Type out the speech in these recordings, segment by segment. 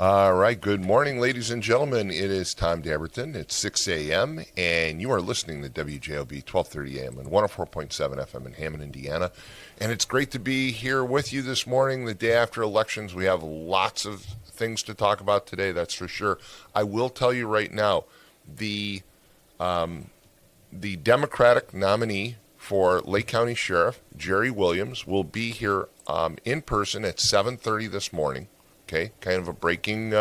All right, good morning, ladies and gentlemen. It is Tom Dabertin. It's 6 a.m., and you are listening to WJOB 1230 a.m. and 104.7 FM in Hammond, Indiana. And it's great to be here with you this morning, the day after elections. We have lots of things to talk about today, that's for sure. I will tell you right now, the Democratic nominee for Lake County Sheriff, Jerry Williams, will be here in person at 7:30 this morning. Okay, kind of a breaking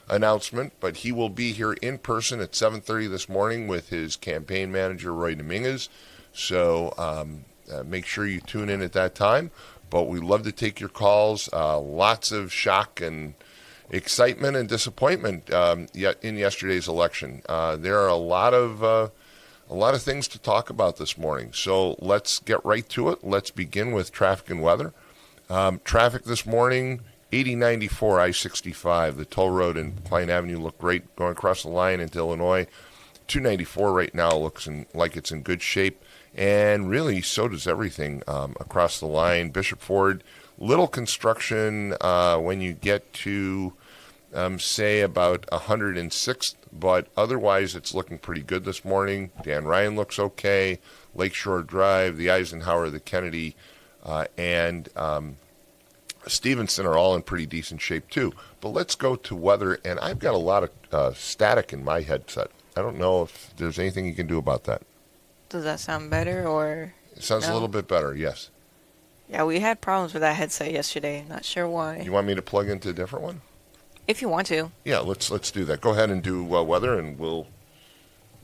announcement, but he will be here in person at 7:30 this morning with his campaign manager, Roy Dominguez. So make sure you tune in at that time. But we love to take your calls. Lots of shock and excitement and disappointment in yesterday's election. There are a lot of things to talk about this morning. So let's get right to it. Let's begin with traffic and weather. Traffic this morning. 8094 I-65, the toll road in Klein Avenue looked great going across the line into Illinois. 294 right now looks like it's in good shape, and really so does everything across the line. Bishop Ford, little construction when you get to say about 106th, but otherwise it's looking pretty good this morning. Dan Ryan looks okay. Lakeshore Drive, the Eisenhower, the Kennedy, and Stevenson are all in pretty decent shape too. But let's go to weather, and I've got a lot of static in my headset. I don't know if there's anything you can do about that. Does that sound better or? It sounds a little bit better, yes. Yeah, we had problems with that headset yesterday. Not sure why. You want me to plug into a different one? If you want to. Yeah, let's do that. Go ahead and do weather, and we'll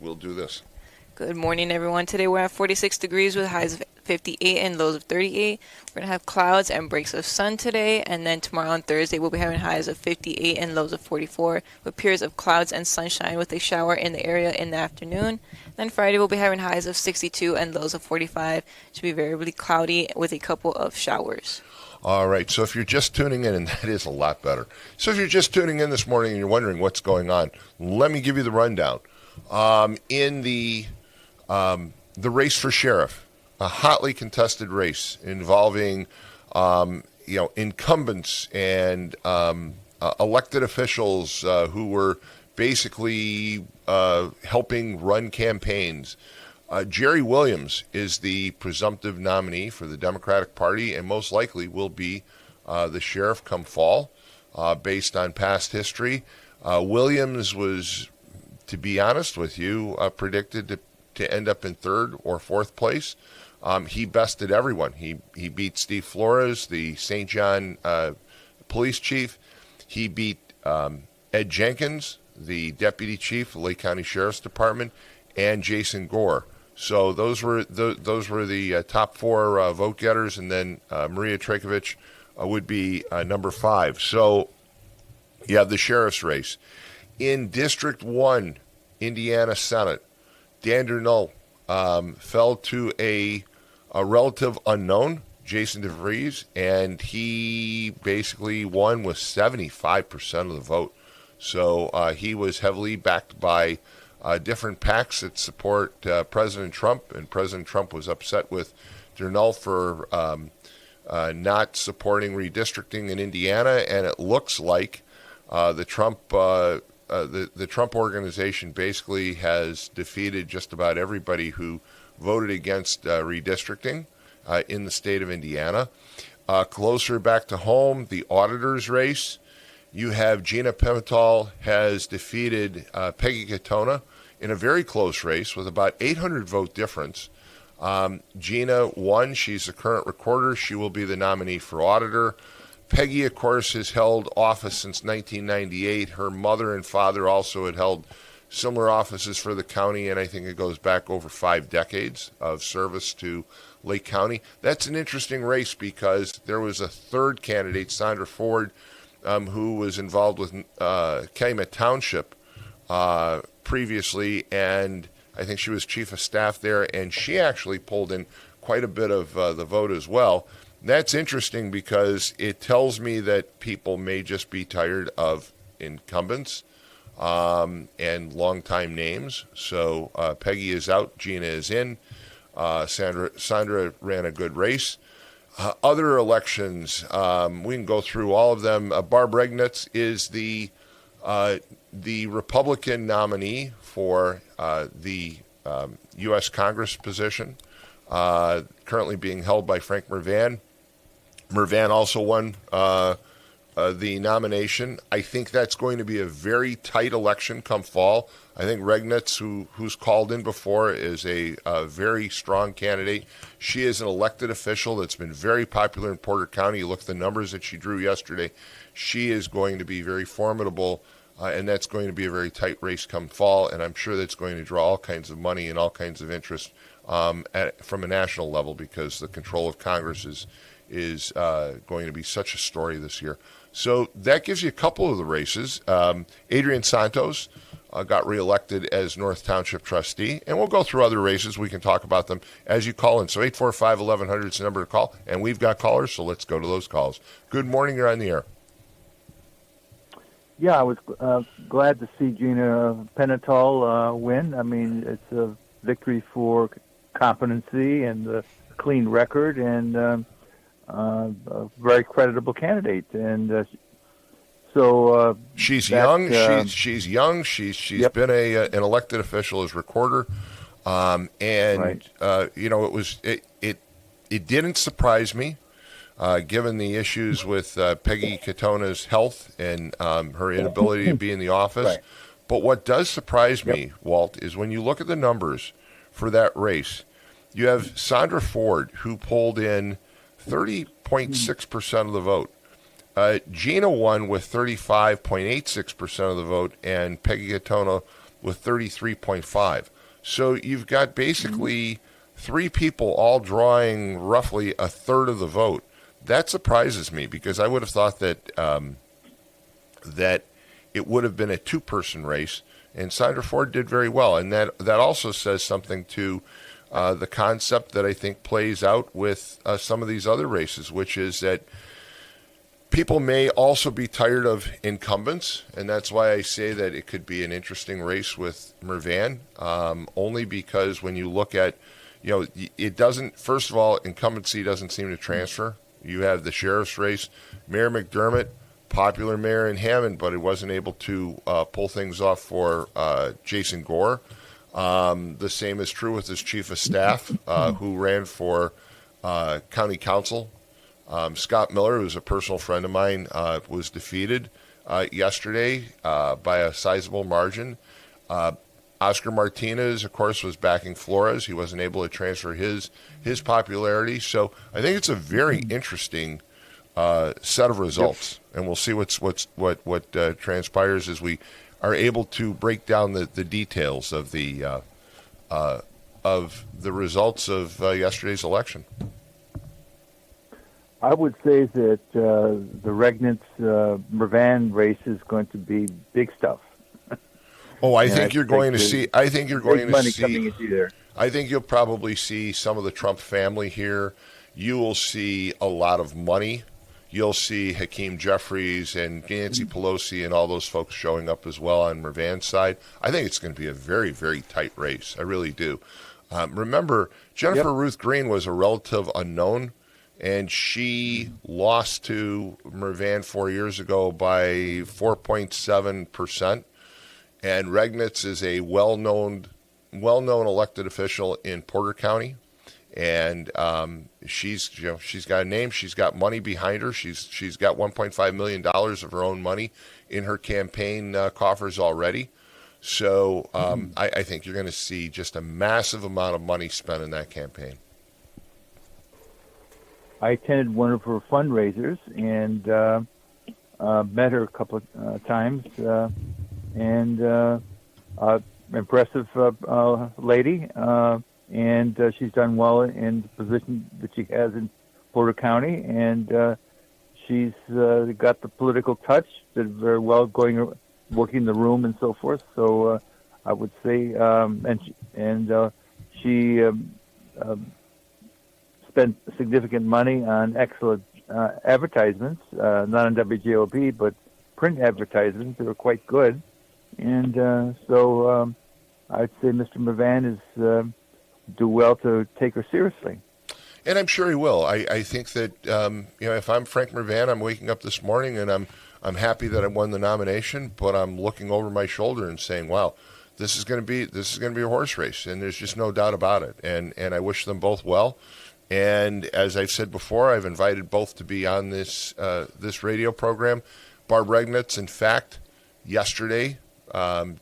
do this. Good morning, everyone. Today we're at 46 degrees with highs of 58 and lows of 38. We're going to have clouds and breaks of sun today, and then tomorrow on Thursday we'll be having highs of 58 and lows of 44 with periods of clouds and sunshine with a shower in the area in the afternoon. Then Friday we'll be having highs of 62 and lows of 45. It should be variably cloudy with a couple of showers. All right, so if you're just tuning in, and that is a lot better. So if you're just tuning in this morning and you're wondering what's going on, let me give you the rundown. In the race for sheriff, a hotly contested race involving, incumbents and elected officials who were basically helping run campaigns. Jerry Williams is the presumptive nominee for the Democratic Party and most likely will be the sheriff come fall based on past history. Williams was, to be honest with you, predicted to end up in third or fourth place. He bested everyone. He beat Steve Flores, the St. John police chief. He beat Ed Jenkins, the deputy chief of Lake County Sheriff's Department, and Jason Gore. So those were the top four vote getters, and then Maria Trajkovic would be number 5. So you have the sheriff's race. In District 1, Indiana Senate, Dan Durnull fell to a relative unknown, Jason DeVries, and he basically won with 75% of the vote. So he was heavily backed by different PACs that support President Trump, and President Trump was upset with Durnull for not supporting redistricting in Indiana, and it looks like the Trump organization basically has defeated just about everybody who voted against redistricting in the state of Indiana. Closer back to home, the auditor's race. You have Gina Pimentel has defeated Peggy Katona in a very close race with about 800 vote difference. Gina won. She's the current recorder. She will be the nominee for auditor. Peggy, of course, has held office since 1998. Her mother and father also had held similar offices for the county, and I think it goes back over 5 decades of service to Lake County. That's an interesting race because there was a third candidate, Sandra Ford, who was involved with Calumet Township previously, and I think she was chief of staff there, and she actually pulled in quite a bit of the vote as well. That's interesting because it tells me that people may just be tired of incumbents and longtime names. So Peggy is out, Gina is in. Sandra ran a good race. Other elections, we can go through all of them. Barb Regnitz is the Republican nominee for the U.S. Congress position, currently being held by Frank Mervan. Mervan also won the nomination. I think that's going to be a very tight election come fall. I think Regnitz, who's called in before, is a very strong candidate. She is an elected official that's been very popular in Porter County. You look at the numbers that she drew yesterday. She is going to be very formidable, and that's going to be a very tight race come fall, and I'm sure that's going to draw all kinds of money and all kinds of interest from a national level, because the control of Congress is going to be such a story this year. So that gives you a couple of the races. Adrian Santos got reelected as North Township trustee, and we'll go through other races. We can talk about them as you call in. So 845-1100 is the number to call, and we've got callers, so let's go to those calls. Good morning, you're on the air. Yeah, I was glad to see Gina Penatol win. I mean, it's a victory for competency and a clean record, and a very creditable candidate, and so she's young. She's young. She's yep. been an elected official as recorder, and right. It didn't surprise me, given the issues with Peggy Katona's health and her inability to be in the office. Right. But what does surprise me, Walt, is when you look at the numbers for that race, you have Sandra Ford, who pulled in 30.6% of the vote. Gina won with 35.86% of the vote, and Peggy Katona with 33.5%. So you've got basically three people all drawing roughly a third of the vote. That surprises me, because I would have thought that that it would have been a two-person race, and Sandra Ford did very well. And that also says something to the concept that I think plays out with some of these other races, which is that people may also be tired of incumbents, and that's why I say that it could be an interesting race with Mervan, only because when you look at, it doesn't, first of all, incumbency doesn't seem to transfer. You have the sheriff's race. Mayor McDermott, popular mayor in Hammond, but he wasn't able to pull things off for Jason Gore. The same is true with his chief of staff, who ran for county council. Scott Miller, who's a personal friend of mine, was defeated yesterday by a sizable margin. Oscar Martinez, of course, was backing Flores. He wasn't able to transfer his popularity. So I think it's a very interesting set of results, and we'll see what transpires as we are able to break down the details of the results of yesterday's election. I would say that the Regnitz-Mervan race is going to be big stuff. Oh, I think you're going to see. I think you're going to money see. Coming into there. I think you'll probably see some of the Trump family here. You will see a lot of money. You'll see Hakeem Jeffries and Nancy Pelosi and all those folks showing up as well on Mervan's side. I think it's going to be a very, very tight race. I really do. Remember, Jennifer Ruth Green was a relative unknown, and she lost to Mervan 4 years ago by 4.7%. And Regnitz is a well-known elected official in Porter County, and she's got a name, she's got money behind her. She's got $1.5 million of her own money in her campaign coffers already. So I think you're going to see just a massive amount of money spent in that campaign. I attended one of her fundraisers and met her a couple of times. And impressive lady, and she's done well in the position that she has in Porter County, and she's got the political touch, did very well working the room and so forth. So I would say, she spent significant money on excellent advertisements, not on WJOB, but print advertisements that were quite good. And so I'd say Mr. Mervan is do well to take her seriously. And I'm sure he will. I think that if I'm Frank Mervan, I'm waking up this morning and I'm happy that I won the nomination, but I'm looking over my shoulder and saying, "Wow, this is going to be a horse race," and there's just no doubt about it. And I wish them both well. And as I've said before, I've invited both to be on this radio program. Barb Regnitz, in fact, yesterday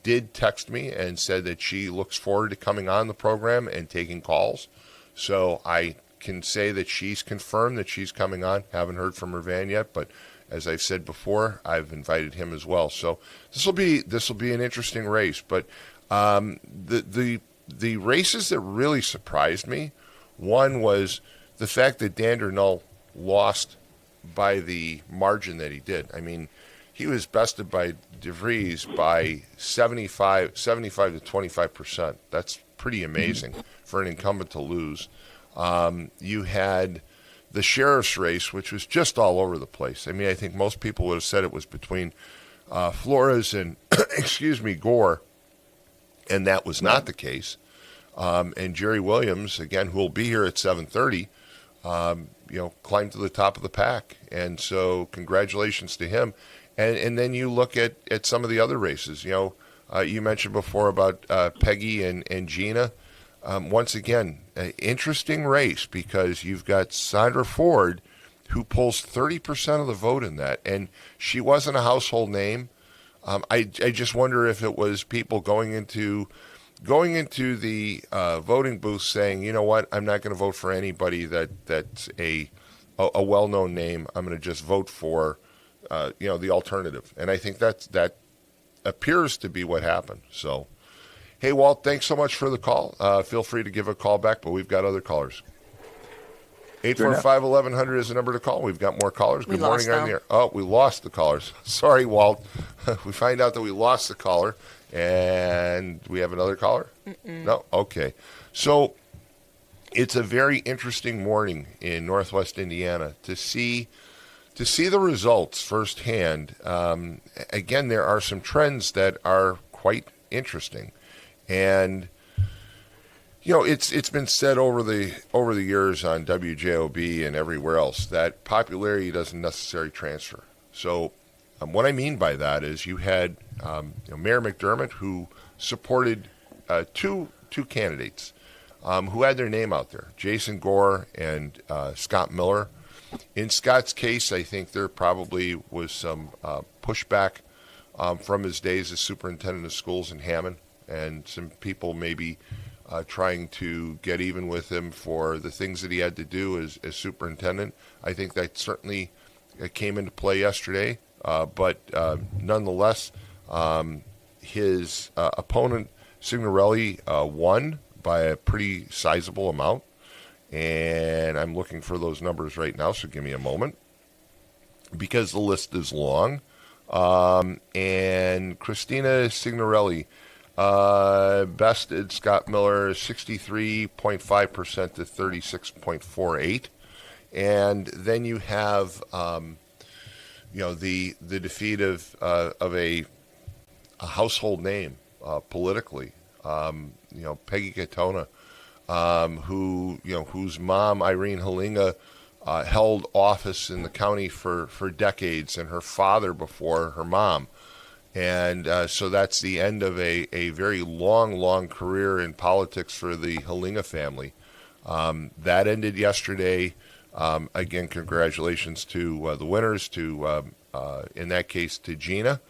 did text me and said that she looks forward to coming on the program and taking calls. So I can say that she's confirmed that she's coming on. Haven't heard from Mervan yet, but as I've said before, I've invited him as well. So this will be an interesting race. But the races that really surprised me, one was the fact that Dander lost by the margin that he did. I mean, he was bested by DeVries by 75 to 25%. That's pretty amazing for an incumbent to lose. You had the sheriff's race, which was just all over the place. I mean, I think most people would have said it was between Flores and, Gore, and that was not the case. And Jerry Williams, again, who will be here at 7:30, climbed to the top of the pack. And so congratulations to him. And then you look at some of the other races. You mentioned before about Peggy and Gina. Once again, an interesting race because you've got Sandra Ford, who pulls 30% of the vote in that, and she wasn't a household name. I just wonder if it was people going into the voting booth saying, you know what, I'm not going to vote for anybody that's a well-known name. I'm going to just vote for the alternative, and I think that appears to be what happened. So. Hey, Walt, thanks so much for the call. Feel free to give a call back, but we've got other callers. 845-1100 is the number to call. We've got more callers. Good morning on the air. Oh, we lost the callers. Sorry, Walt. We find out that we lost the caller, and we have another caller? No? Okay. So it's a very interesting morning in Northwest Indiana to see the results firsthand. Again, there are some trends that are quite interesting. And it's been said over the years on WJOB and everywhere else that popularity doesn't necessarily transfer. So what I mean by that is you had Mayor McDermott, who supported two candidates who had their name out there, Jason Gore and Scott Miller. In Scott's case, I think there probably was some pushback from his days as superintendent of schools in Hammond. And some people maybe trying to get even with him for the things that he had to do as superintendent. I think that certainly came into play yesterday. But nonetheless, his opponent, Signorelli, won by a pretty sizable amount. And I'm looking for those numbers right now, so give me a moment. Because the list is long. And Christina Signorelli bested Scott Miller 63.5% to 36.48, and then you have the defeat of a household name politically. Peggy Katona, whose mom Irene Halinga held office in the county for decades, and her father before her mom. And so that's the end of a very long career in politics for the Halinga family. That ended yesterday. Again, congratulations to the winners, in that case, to Gina.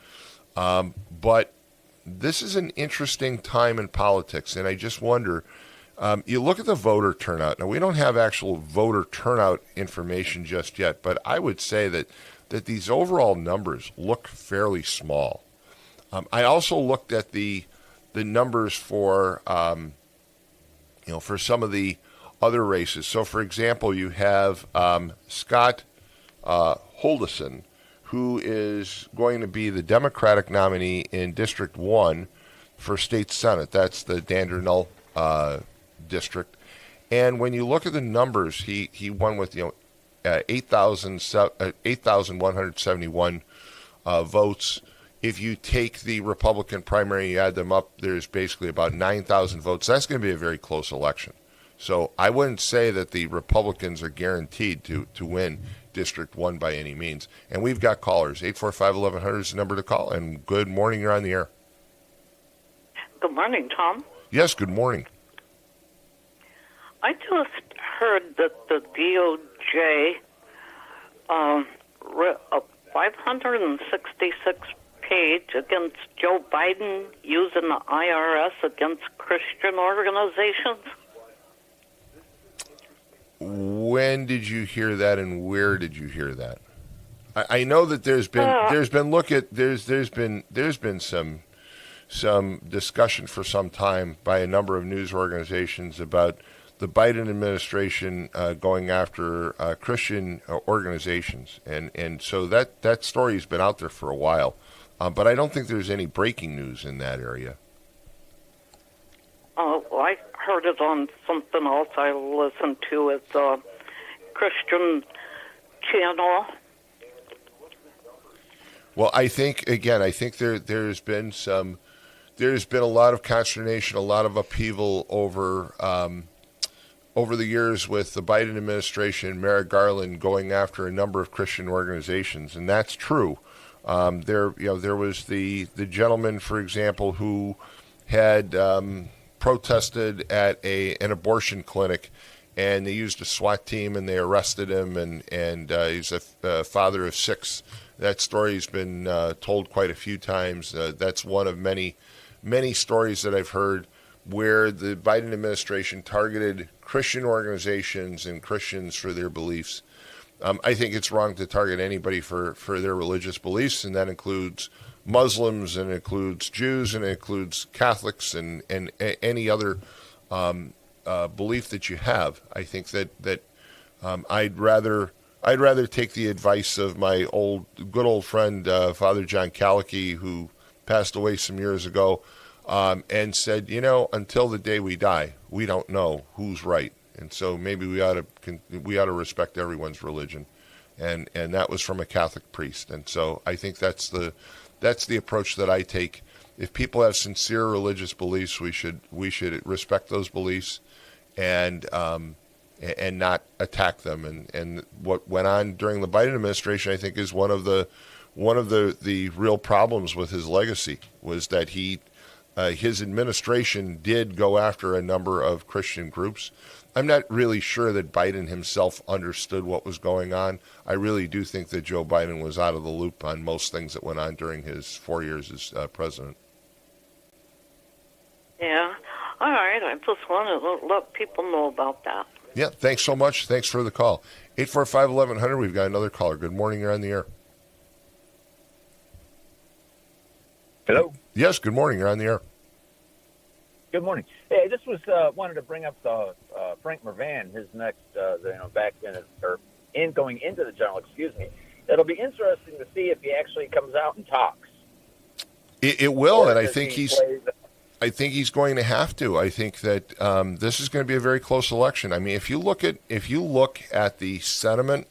But this is an interesting time in politics, and I just wonder, you look at the voter turnout. Now, we don't have actual voter turnout information just yet, but I would say that these overall numbers look fairly small. I also looked at the numbers for for some of the other races. So, for example, you have Scott Holdison, who is going to be the Democratic nominee in District 1 for State Senate. That's the Dander district. And when you look at the numbers, he won with 8,171 votes. If you take the Republican primary and you add them up, there's basically about 9,000 votes. That's going to be a very close election. So I wouldn't say that the Republicans are guaranteed to win District 1 by any means. And we've got callers. 845-1100 is the number to call. And good morning. You're on the air. Good morning, Tom. Yes, good morning. I just heard that the DOJ wrote a 566-page against Joe Biden using the IRS against Christian organizations. When did you hear that, and where did you hear that? I know that there's been some discussion for some time by a number of news organizations about the Biden administration going after Christian organizations, and so that story's been out there for a while, but I don't think there's any breaking news in that area. Well, I heard it on something else I listened to. It's a Christian channel. Well, I think there's been a lot of consternation, a lot of upheaval over the years with the Biden administration and Merrick Garland going after a number of Christian organizations, and that's true. There was the gentleman, for example, who had protested at an abortion clinic, and they used a SWAT team and they arrested him, and he's a father of 6. That story's been told quite a few times. That's one of many stories that I've heard where the Biden administration targeted Christian organizations and Christians for their beliefs. I think it's wrong to target anybody for their religious beliefs, and that includes Muslims, and it includes Jews, and it includes Catholics, and any other belief that you have. I think that I'd rather take the advice of my good old friend Father John Calicky, who passed away some years ago, and said, until the day we die, we don't know who's right, and so maybe we ought to respect everyone's religion, and that was from a Catholic priest, and so I think that's the approach that I take. If people have sincere religious beliefs, we should respect those beliefs, and not attack them. And what went on during the Biden administration, I think, is one of the real problems with his legacy was that his administration did go after a number of Christian groups. I'm not really sure that Biden himself understood what was going on. I really do think that Joe Biden was out of the loop on most things that went on during his 4 years as president. Yeah. All right. I just wanted to let people know about that. Yeah. Thanks so much. Thanks for the call. 845-1100. We've got another caller. Good morning. You're on the air. Hello. Yes. Good morning. You're on the air. Good morning. Hey, I just wanted to bring up the Frank Mervan, his next, back in going into the general. Excuse me. It'll be interesting to see if he actually comes out and talks. It will, and I think he's going to have to. I think that this is going to be a very close election. I mean, if you look at the sentiment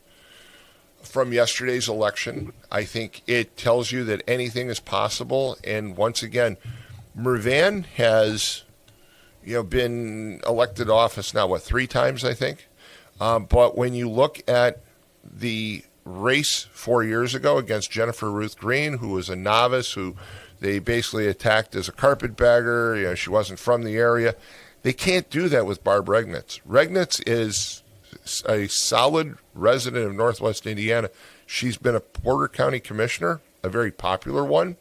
from yesterday's election, I think it tells you that anything is possible. And once again, Mervan has been elected to office now, 3 times, I think. But when you look at the race 4 years ago against Jennifer Ruth Green, who was a novice, who they basically attacked as a carpetbagger, she wasn't from the area. They can't do that with Barb Regnitz. Regnitz is a solid resident of Northwest Indiana. She's been a Porter County commissioner, a very popular one,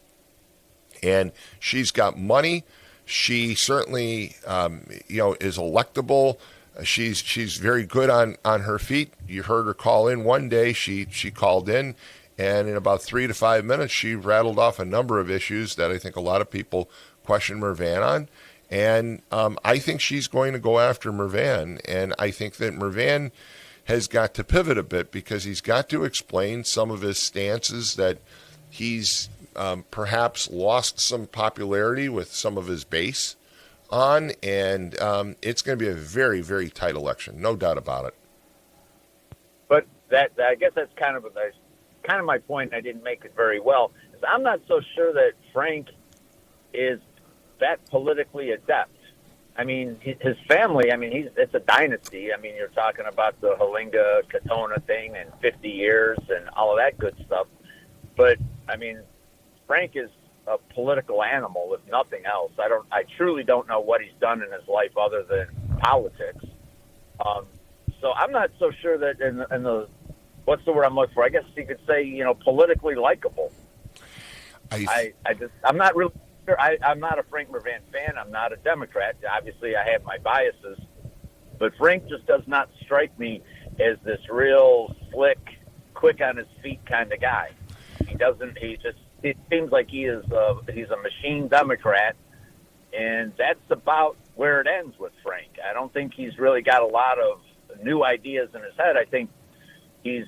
and she's got money. She certainly, is electable. She's very good on her feet. You heard her call in one day. She called in, and in about 3 to 5 minutes, she rattled off a number of issues that I think a lot of people question Mervan on. And I think she's going to go after Mervan, and I think that Mervan has got to pivot a bit because he's got to explain some of his stances that he's perhaps lost some popularity with some of his base on, and it's going to be a very, very tight election, no doubt about it. But I guess that's kind of my point. I didn't make it very well. I'm not so sure that Frank is that politically adept. I mean, his family, I mean, it's a dynasty. I mean, you're talking about the Halinga-Katona thing and 50 years and all of that good stuff. But, I mean, Frank is a political animal, if nothing else. I truly don't know what he's done in his life other than politics. So I'm not so sure that in the what's the word I'm looking for? I guess you could say, politically likable. I'm not really sure. I'm not a Frank Mervan fan. I'm not a Democrat. Obviously, I have my biases, but Frank just does not strike me as this real slick, quick on his feet kind of guy. He doesn't. It seems like he's a machine Democrat, and that's about where it ends with Frank. I don't think he's really got a lot of new ideas in his head. I think he's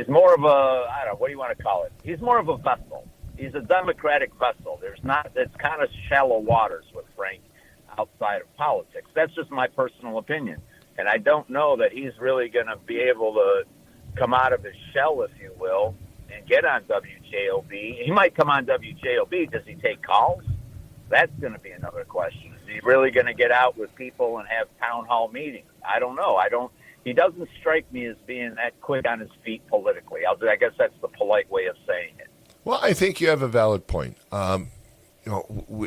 more of what do you want to call it? He's more of a vessel. He's a democratic vessel. It's kind of shallow waters with Frank outside of politics. That's just my personal opinion. And I don't know that he's really going to be able to come out of his shell, if you will, and get on WJOB. He might come on WJOB. Does he take calls? That's going to be another question. Is he really going to get out with people and have town hall meetings? I don't know. He doesn't strike me as being that quick on his feet politically. I guess that's the polite way of saying it. Well, I think you have a valid point.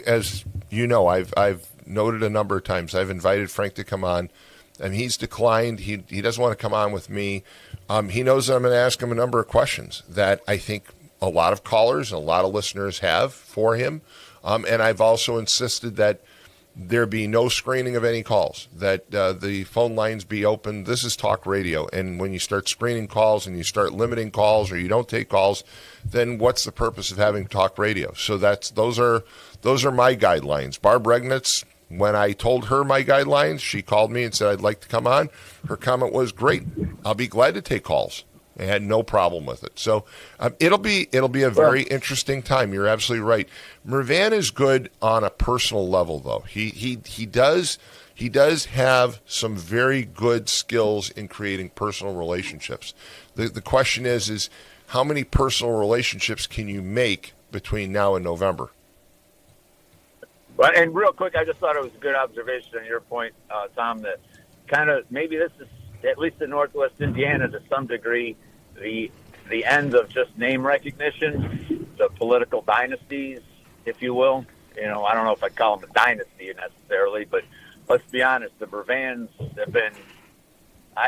As you know, I've noted a number of times. I've invited Frank to come on, and he's declined. He doesn't want to come on with me. He knows that I'm going to ask him a number of questions that I think a lot of callers and a lot of listeners have for him. And I've also insisted that there be no screening of any calls, that the phone lines be open. This is talk radio. And when you start screening calls and you start limiting calls or you don't take calls, then what's the purpose of having talk radio? So those are my guidelines. Barb Regnitz, when I told her my guidelines, she called me and said, I'd like to come on. Her comment was, great. I'll be glad to take calls. I had no problem with it. So it'll be a very interesting time. You're absolutely right. Mervan is good on a personal level, though. He does have some very good skills in creating personal relationships. The question is how many personal relationships can you make between now and November? Well, and real quick, I just thought it was a good observation on your point, Tom, that kind of maybe this is, at least in Northwest Indiana, to some degree, the end of just name recognition, the political dynasties, if you will. I don't know if I'd call them a dynasty necessarily, but let's be honest, the Mervans have been.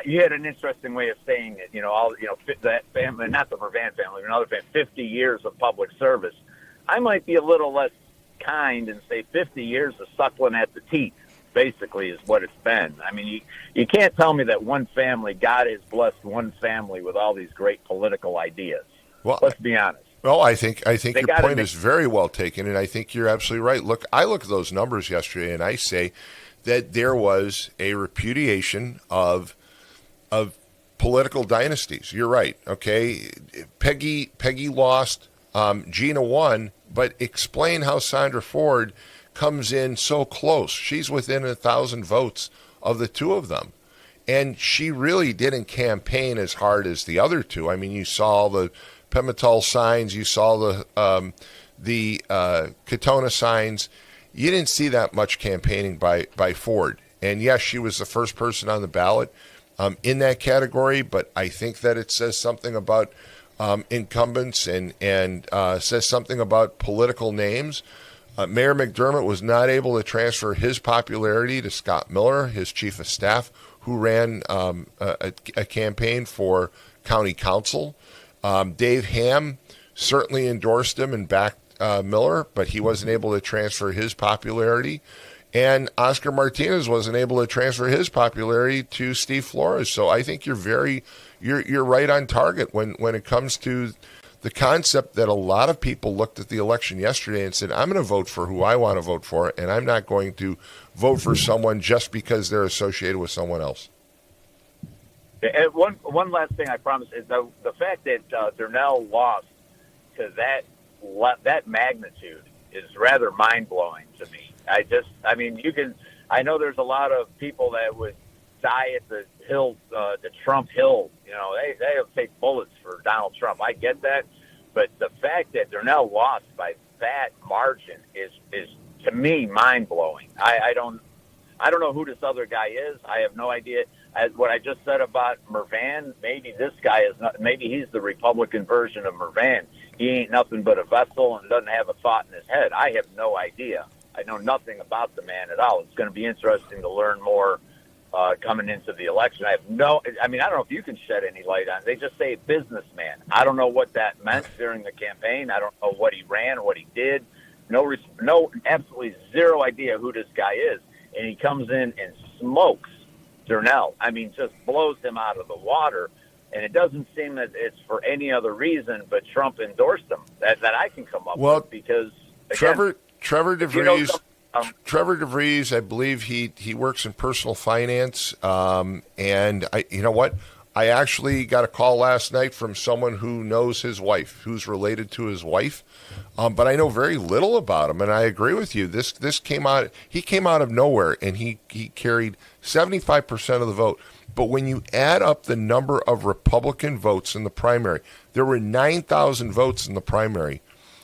You had an interesting way of saying it. That family, not the Mervan family, but another family, 50 years of public service. I might be a little less kind and say 50 years of suckling at the teeth. Basically is what it's been. I mean, you can't tell me that one family, God has blessed one family with all these great political ideas. Well, let's be honest. Well, I think your point is very well taken, and I think you're absolutely right. Look, I look at those numbers yesterday, and I say that there was a repudiation of political dynasties. You're right. Okay, Peggy lost, Gina won, but explain how Sandra Ford comes in so close. She's within 1,000 votes of the two of them. And she really didn't campaign as hard as the other two. I mean, you saw the Pimentel signs, you saw the Katona signs. You didn't see that much campaigning by Ford. And yes, she was the first person on the ballot in that category, but I think that it says something about incumbents and says something about political names. Mayor McDermott was not able to transfer his popularity to Scott Miller, his chief of staff, who ran a campaign for county council. Dave Ham certainly endorsed him and backed Miller, but he wasn't able to transfer his popularity. And Oscar Martinez wasn't able to transfer his popularity to Steve Flores. So I think you're right on target when it comes to the concept that a lot of people looked at the election yesterday and said, I'm going to vote for who I want to vote for, and I'm not going to vote for someone just because they're associated with someone else. And one last thing I promise is the fact that Darnell lost to that magnitude is rather mind-blowing to me. I know there's a lot of people that would die at the Trump hill. They'll take bullets for Donald Trump. I get that. But the fact that they're now lost by that margin is to me, mind-blowing. I I don't know who this other guy is. I have no idea. What I just said about Mervan, maybe this guy is not. Maybe he's the Republican version of Mervan. He ain't nothing but a vessel and doesn't have a thought in his head. I have no idea. I know nothing about the man at all. It's going to be interesting to learn more coming into the election. I don't know if you can shed any light on it. They just say businessman. I don't know what that meant during the campaign. I don't know what he ran or what he did. No, absolutely zero idea who this guy is. And he comes in and smokes Durnell. I mean, just blows him out of the water. And it doesn't seem that it's for any other reason but Trump endorsed him that I can come up with because, again, Trevor DeVries, Trevor DeVries, I believe he works in personal finance, and you know what? I actually got a call last night from someone who knows his wife, who's related to his wife, but I know very little about him, and I agree with you. This came out. He came out of nowhere, and he carried 75% of the vote. But when you add up the number of Republican votes in the primary, there were 9,000 votes in the primary.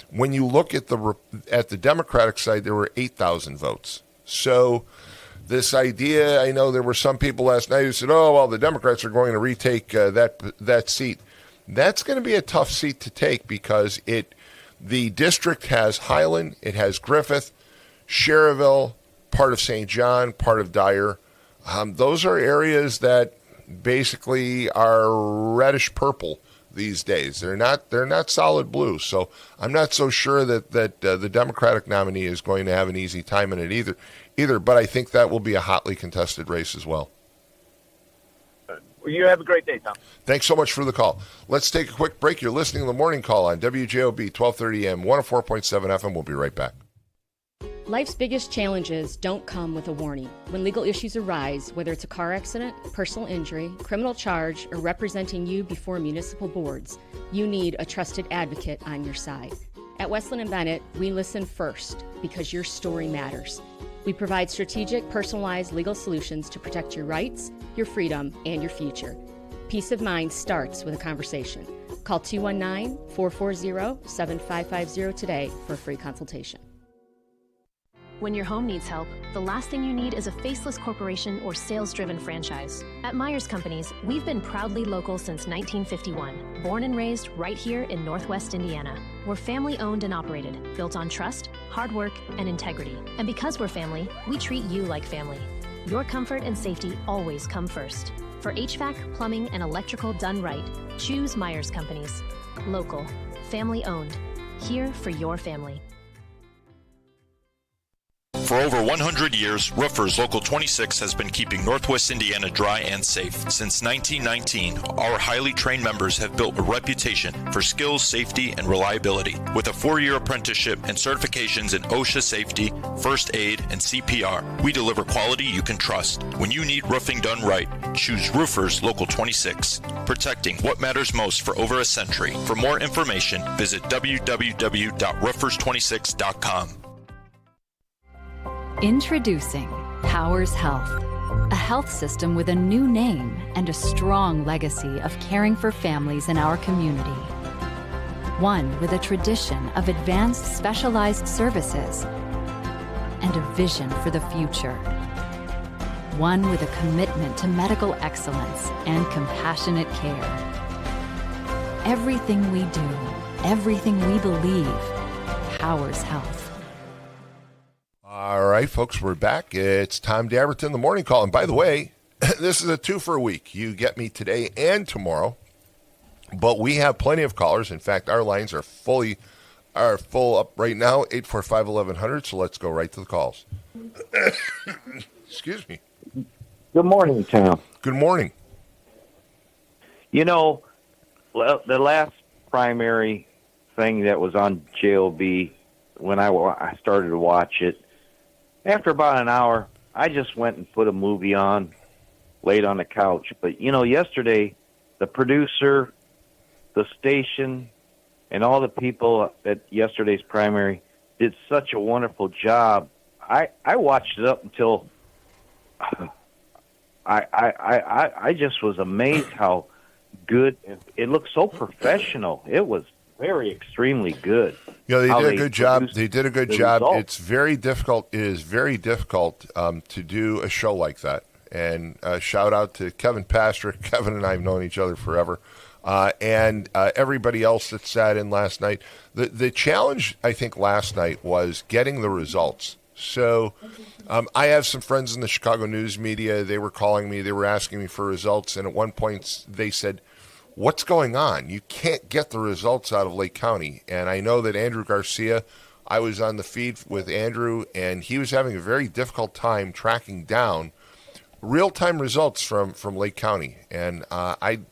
When you look at the Democratic side, there were 8,000 votes. So this idea, I know there were some people last night who said, "Oh, well, the Democrats are going to retake that seat." That's going to be a tough seat to take because the district has Highland, it has Griffith, Cherville, part of St. John, part of Dyer. Those are areas that basically are reddish purple these days. They're not solid blue. So I'm not so sure that the Democratic nominee is going to have an easy time in it either. But I think that will be a hotly contested race as well. Well, you have a great day, Tom. Thanks so much for the call. Let's take a quick break. You're listening to The Morning Call on WJOB 1230 AM, 104.7 FM. We'll be right back. Life's biggest challenges don't come with a warning. When legal issues arise, whether it's a car accident, personal injury, criminal charge, or representing you before municipal boards, you need a trusted advocate on your side. At Westland & Bennett, we listen first because your story matters. We provide strategic, personalized legal solutions to protect your rights, your freedom, and your future. Peace of mind starts with a conversation. Call 219-440-7550 today for a free consultation. When your home needs help, the last thing you need is a faceless corporation or sales-driven franchise. At Myers Companies, we've been proudly local since 1951, born and raised right here in Northwest Indiana. We're family-owned and operated, built on trust, hard work, and integrity. And because we're family, we treat you like family. Your comfort and safety always come first. For HVAC, plumbing, and electrical done right, choose Myers Companies. Local, family-owned, here for your family. For over 100 years, Roofers Local 26 has been keeping Northwest Indiana dry and safe. Since 1919, our highly trained members have built a reputation for skills, safety, and reliability. With a 4-year apprenticeship and certifications in OSHA safety, first aid, and CPR, we deliver quality you can trust. When you need roofing done right, choose Roofers Local 26, protecting what matters most for over a century. For more information, visit www.roofers26.com. Introducing Powers Health, a health system with a new name and a strong legacy of caring for families in our community. One with a tradition of advanced specialized services and a vision for the future. One with a commitment to medical excellence and compassionate care. Everything we do, everything we believe, powers health. All right, folks, we're back. It's Tom Dabertin, The Morning Call. And by the way, this is a 2-for-a-week. You get me today and tomorrow, but we have plenty of callers. In fact, our lines are full up right now, 845-1100, so let's go right to the calls. Excuse me. Good morning, Tom. Good morning. You know, the last primary thing that was on JOB, when I started to watch it, after about an hour, I just went and put a movie on, laid on the couch. But, you know, yesterday, the producer, the station, and all the people at yesterday's primary did such a wonderful job. I watched it up until I just was amazed how good it looked. So professional. It was very extremely good. They how did a they good job. produced They did a good the job. results. It's very difficult. It is very difficult to do a show like that. And shout out to Kevin Pastrick. Kevin and I have known each other forever. And everybody else that sat in last night. The challenge, I think, last night was getting the results. So I have some friends in the Chicago news media. They were calling me. They were asking me for results. And at one point they said, what's going on? You can't get the results out of Lake County. And I know that Andrew Garcia, I was on the feed with Andrew, and he was having a very difficult time tracking down real-time results from Lake County. And I'd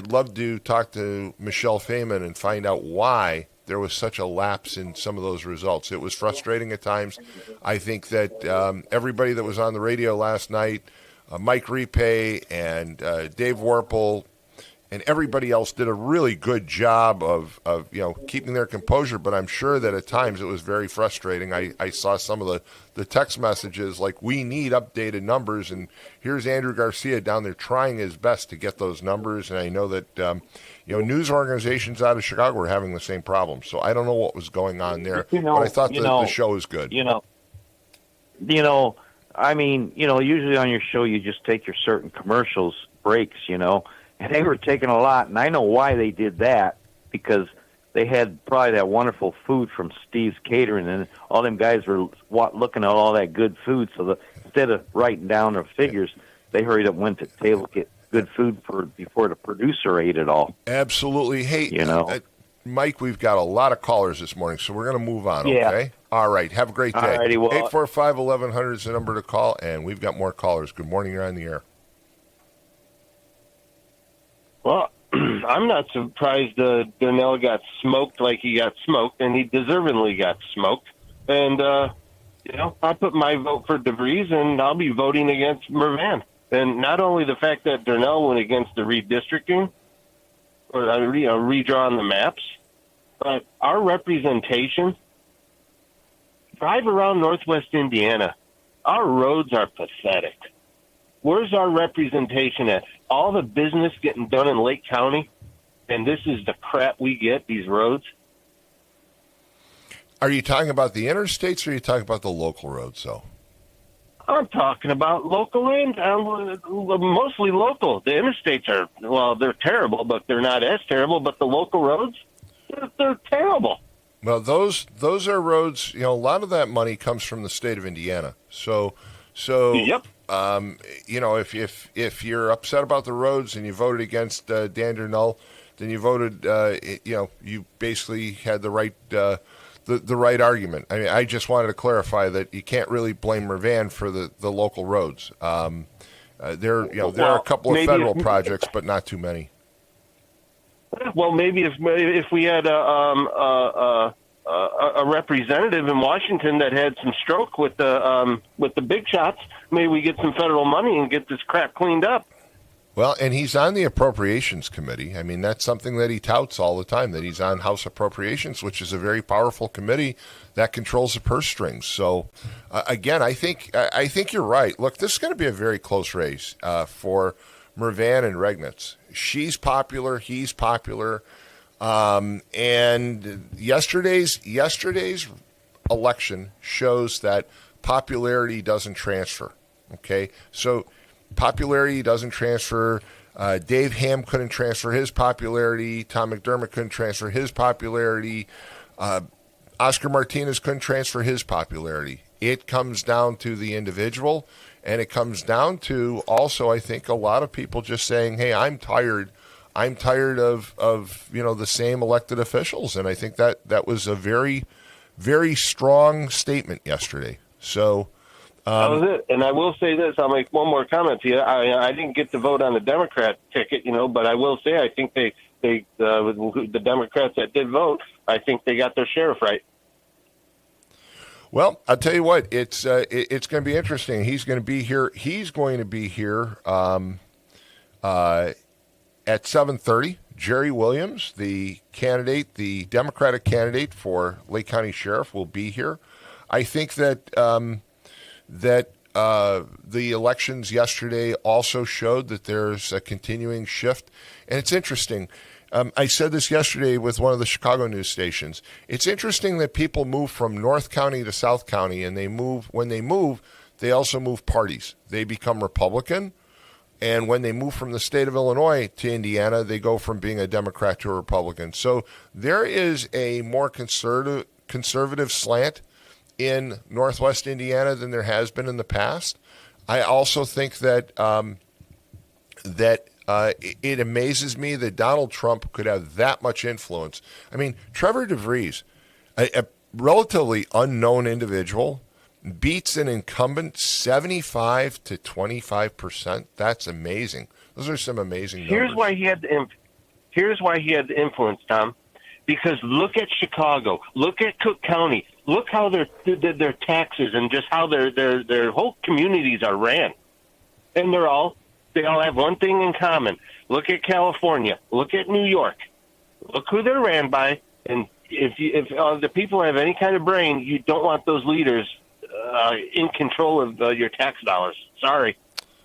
love to talk to Michelle Feynman and find out why there was such a lapse in some of those results. It was frustrating at times. I think that everybody that was on the radio last night, Mike Repay and Dave Warple, and everybody else did a really good job of keeping their composure, but I'm sure that at times it was very frustrating. I saw some of the text messages like, we need updated numbers, and here's Andrew Garcia down there trying his best to get those numbers, and I know that news organizations out of Chicago were having the same problem. So I don't know what was going on there, but I thought the show was good. Usually on your show you just take your certain commercials breaks, and they were taking a lot, and I know why they did that, because they had probably that wonderful food from Steve's Catering, and all them guys were looking at all that good food, so instead of writing down their figures, they hurried up, went to the table, get good food before the producer ate it all. Absolutely. Hey, Mike, we've got a lot of callers this morning, so we're going to move on, Yeah. okay? All right, have a great day. All righty, well, 845-1100 is the number to call, and we've got more callers. Good morning, you're on the air. Well, I'm not surprised Darnell got smoked like he got smoked, and he deservingly got smoked. And, I put my vote for DeVries, and I'll be voting against Mervan. And not only the fact that Darnell went against the redistricting, or redrawing the maps, but our representation. Drive around Northwest Indiana. Our roads are pathetic. Where's our representation at? All the business getting done in Lake County, and this is the crap we get, these roads. Are you talking about the interstates, or are you talking about the local roads, though? I'm talking about local and mostly local. The interstates they're terrible, but they're not as terrible. But the local roads, they're terrible. Well, those are roads. A lot of that money comes from the state of Indiana. So Yep. If you're upset about the roads and you voted against Dan Darnell, then you voted. You basically had the right. The right argument. I mean, I just wanted to clarify that you can't really blame Mervan for the local roads. There are a couple of federal projects, but not too many. Well, maybe if we had a representative in Washington that had some stroke with the big shots, maybe we get some federal money and get this crap cleaned up. Well, and he's on the Appropriations Committee. I mean, that's something that he touts all the time, that he's on House Appropriations, which is a very powerful committee that controls the purse strings. So, again, I think you're right. Look, this is going to be a very close race for Mervan and Regnitz. She's popular. He's popular. And yesterday's election shows that popularity doesn't transfer. Okay? So popularity doesn't transfer. Dave Ham couldn't transfer his popularity. Tom McDermott couldn't transfer his popularity. Oscar Martinez couldn't transfer his popularity. It comes down to the individual, and it comes down to also, I think, a lot of people just saying, hey, I'm tired of the same elected officials. And I think that was a very, very strong statement yesterday. So that was it. And I will say this. I'll make one more comment to you. I didn't get to vote on the Democrat ticket, but I will say I think the Democrats that did vote, I think they got their sheriff right. Well, I'll tell you what, it's going to be interesting. He's going to be here at 7:30. Jerry Williams, the Democratic candidate for Lake County Sheriff, will be here. I think that the elections yesterday also showed that there's a continuing shift. And it's interesting. I said this yesterday with one of the Chicago news stations. It's interesting that people move from North County to South County, and when they move, they also move parties. They become Republican, and when they move from the state of Illinois to Indiana, they go from being a Democrat to a Republican. So there is a more conservative slant in Northwest Indiana than there has been in the past. I also think that it amazes me that Donald Trump could have that much influence. I mean, Trevor DeVries, a relatively unknown individual, beats an incumbent 75 to 25%. That's amazing. Those are some amazing numbers. Here's why he had the influence, Tom. Because look at Chicago, look at Cook County, look how their taxes and just how their whole communities are ran, and they all have one thing in common. Look at California, look at New York, look who they're ran by, and if the people have any kind of brain, you don't want those leaders in control of your tax dollars. Sorry.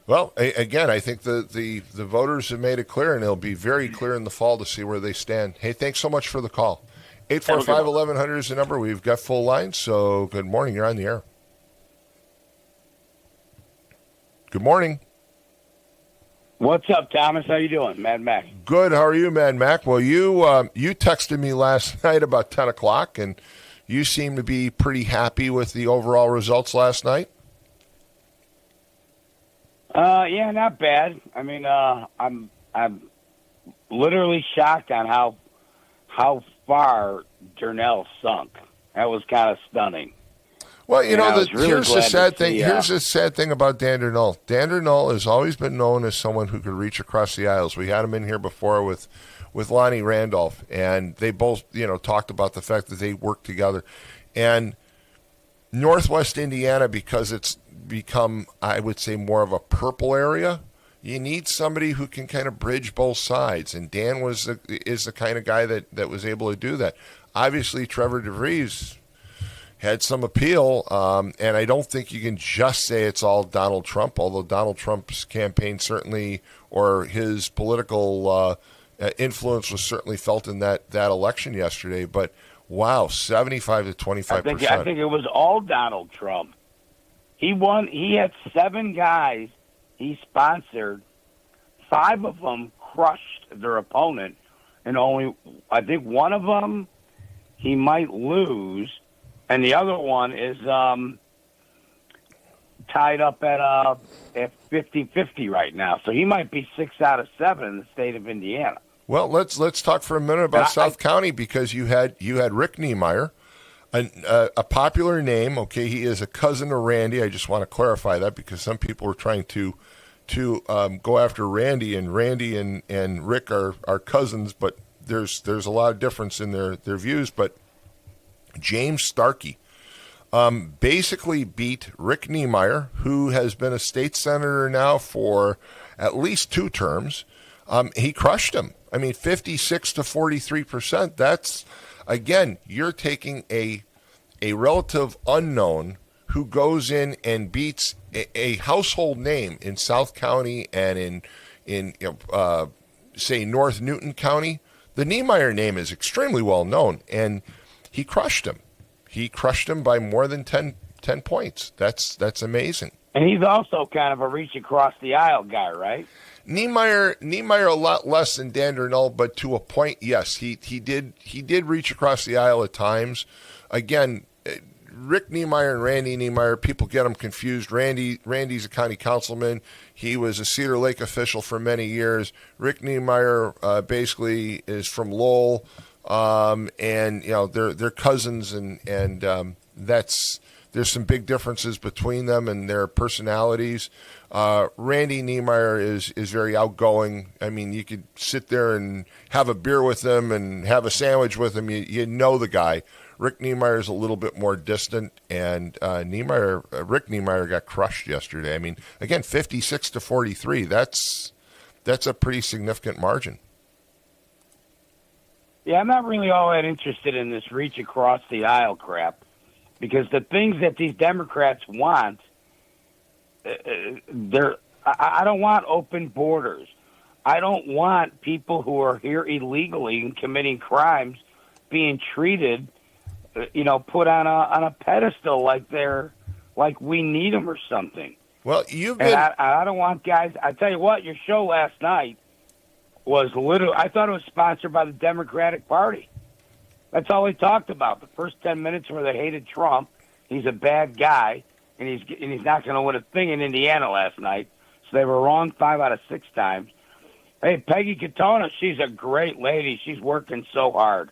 Well, again, I think the voters have made it clear, and it'll be very clear in the fall to see where they stand. Hey, thanks so much for the call. 845-1100 is the number. We've got full lines, so good morning. You're on the air. Good morning. What's up, Thomas? How you doing? Mad Mac. Good. How are you, Mad Mac? Well, you texted me last night about 10 o'clock, and you seem to be pretty happy with the overall results last night. Yeah, not bad. I mean, I'm literally shocked on how far Durnell sunk. That was kind of stunning. Well, here's the sad thing. See, here's the sad thing about Dan Durnell. Dan Durnell has always been known as someone who could reach across the aisles. We had him in here before with Lonnie Randolph, and they both, talked about the fact that they work together. And Northwest Indiana, because it's become, I would say, more of a purple area, you need somebody who can kind of bridge both sides. And Dan is the kind of guy that was able to do that. Obviously, Trevor DeVries had some appeal, and I don't think you can just say it's all Donald Trump, although Donald Trump's campaign certainly, or his political influence was certainly felt in that election yesterday. But wow, 75 to 25%. I think it was all Donald Trump. He won. He had 7 guys he sponsored. 5 of them crushed their opponent, and I think one of them he might lose, and the other one is tied up at 50-50 right now. So he might be 6 out of 7 in the state of Indiana. Well, let's talk for a minute about South County, because you had Rick Niemeyer, a popular name. Okay, he is a cousin of Randy. I just want to clarify that, because some people were trying to go after Randy, and Randy and Rick are cousins, but there's a lot of difference in their views. But James Starkey basically beat Rick Niemeyer, who has been a state senator now for at least 2 terms. He crushed him. I mean, 56 to 43%. That's, again, you're taking a relative unknown who goes in and beats a household name in South County and in say, North Newton County. The Niemeyer name is extremely well known, and he crushed him. He crushed him by more than 10 points. That's amazing. And he's also kind of a reach across the aisle guy, right? Niemeyer a lot less than Dan Durnell, but to a point, yes, he did reach across the aisle at times. Again, Rick Niemeyer and Randy Niemeyer, people get them confused. Randy's a county councilman. He was a Cedar Lake official for many years. Rick Niemeyer basically is from Lowell, and they're cousins, and there's some big differences between them and their personalities. Randy Niemeyer is very outgoing. I mean, you could sit there and have a beer with him and have a sandwich with him. You know the guy. Rick Niemeyer is a little bit more distant, and Rick Niemeyer got crushed yesterday. I mean, again, 56 to 43. That's a pretty significant margin. Yeah, I'm not really all that interested in this reach across the aisle crap, because the things that these Democrats want, I don't want open borders. I don't want people who are here illegally and committing crimes being treated, put on a pedestal like we need them or something. Well, you've And been. I don't want guys. I tell you what, your show last night was literally. I thought it was sponsored by the Democratic Party. That's all they talked about. The first 10 minutes where they hated Trump. He's a bad guy, and he's not going to win a thing in Indiana last night. So they were wrong 5 out of 6 times. Hey, Peggy Katona, she's a great lady. She's working so hard.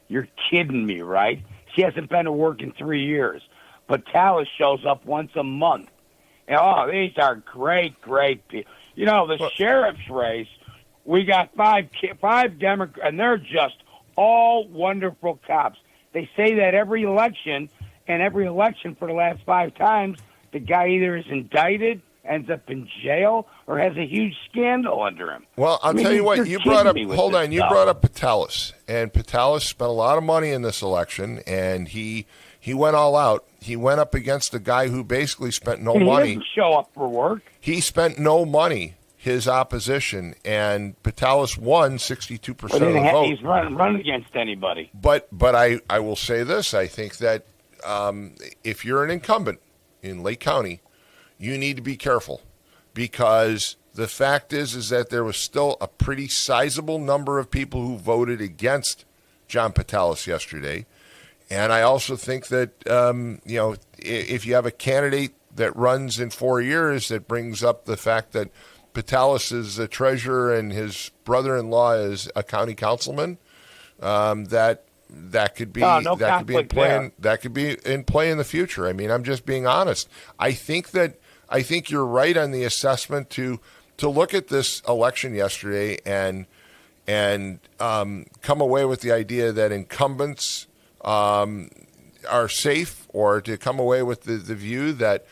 You're kidding me, right? She hasn't been to work in 3 years. But Talis shows up once a month. And, these are great, great people. The sheriff's race, we got five Democrats, and they're just all wonderful cops. They say that every election, and every election for the last 5 times, the guy either is indicted, ends up in jail, or has a huge scandal under him. Well, I'll tell you what, you brought up, hold on, you stuff. brought up Patelis, and Patelis spent a lot of money in this election, and he went all out. He went up against a guy who basically spent no money. He doesn't show up for work. He spent no money, his opposition, and Patelis won 62% of the vote. He's running against anybody. But I will say this, I think that if you're an incumbent in Lake County, you need to be careful, because the fact is that there was still a pretty sizable number of people who voted against John Patelis yesterday. And I also think that, if you have a candidate that runs in 4 years that brings up the fact that Patelis is a treasurer and his brother-in-law is a county councilman, that could be that could be in play. That could be in play in the future. I mean, I'm just being honest. I think you're right on the assessment to look at this election yesterday and come away with the idea that incumbents are safe, or to come away with the view that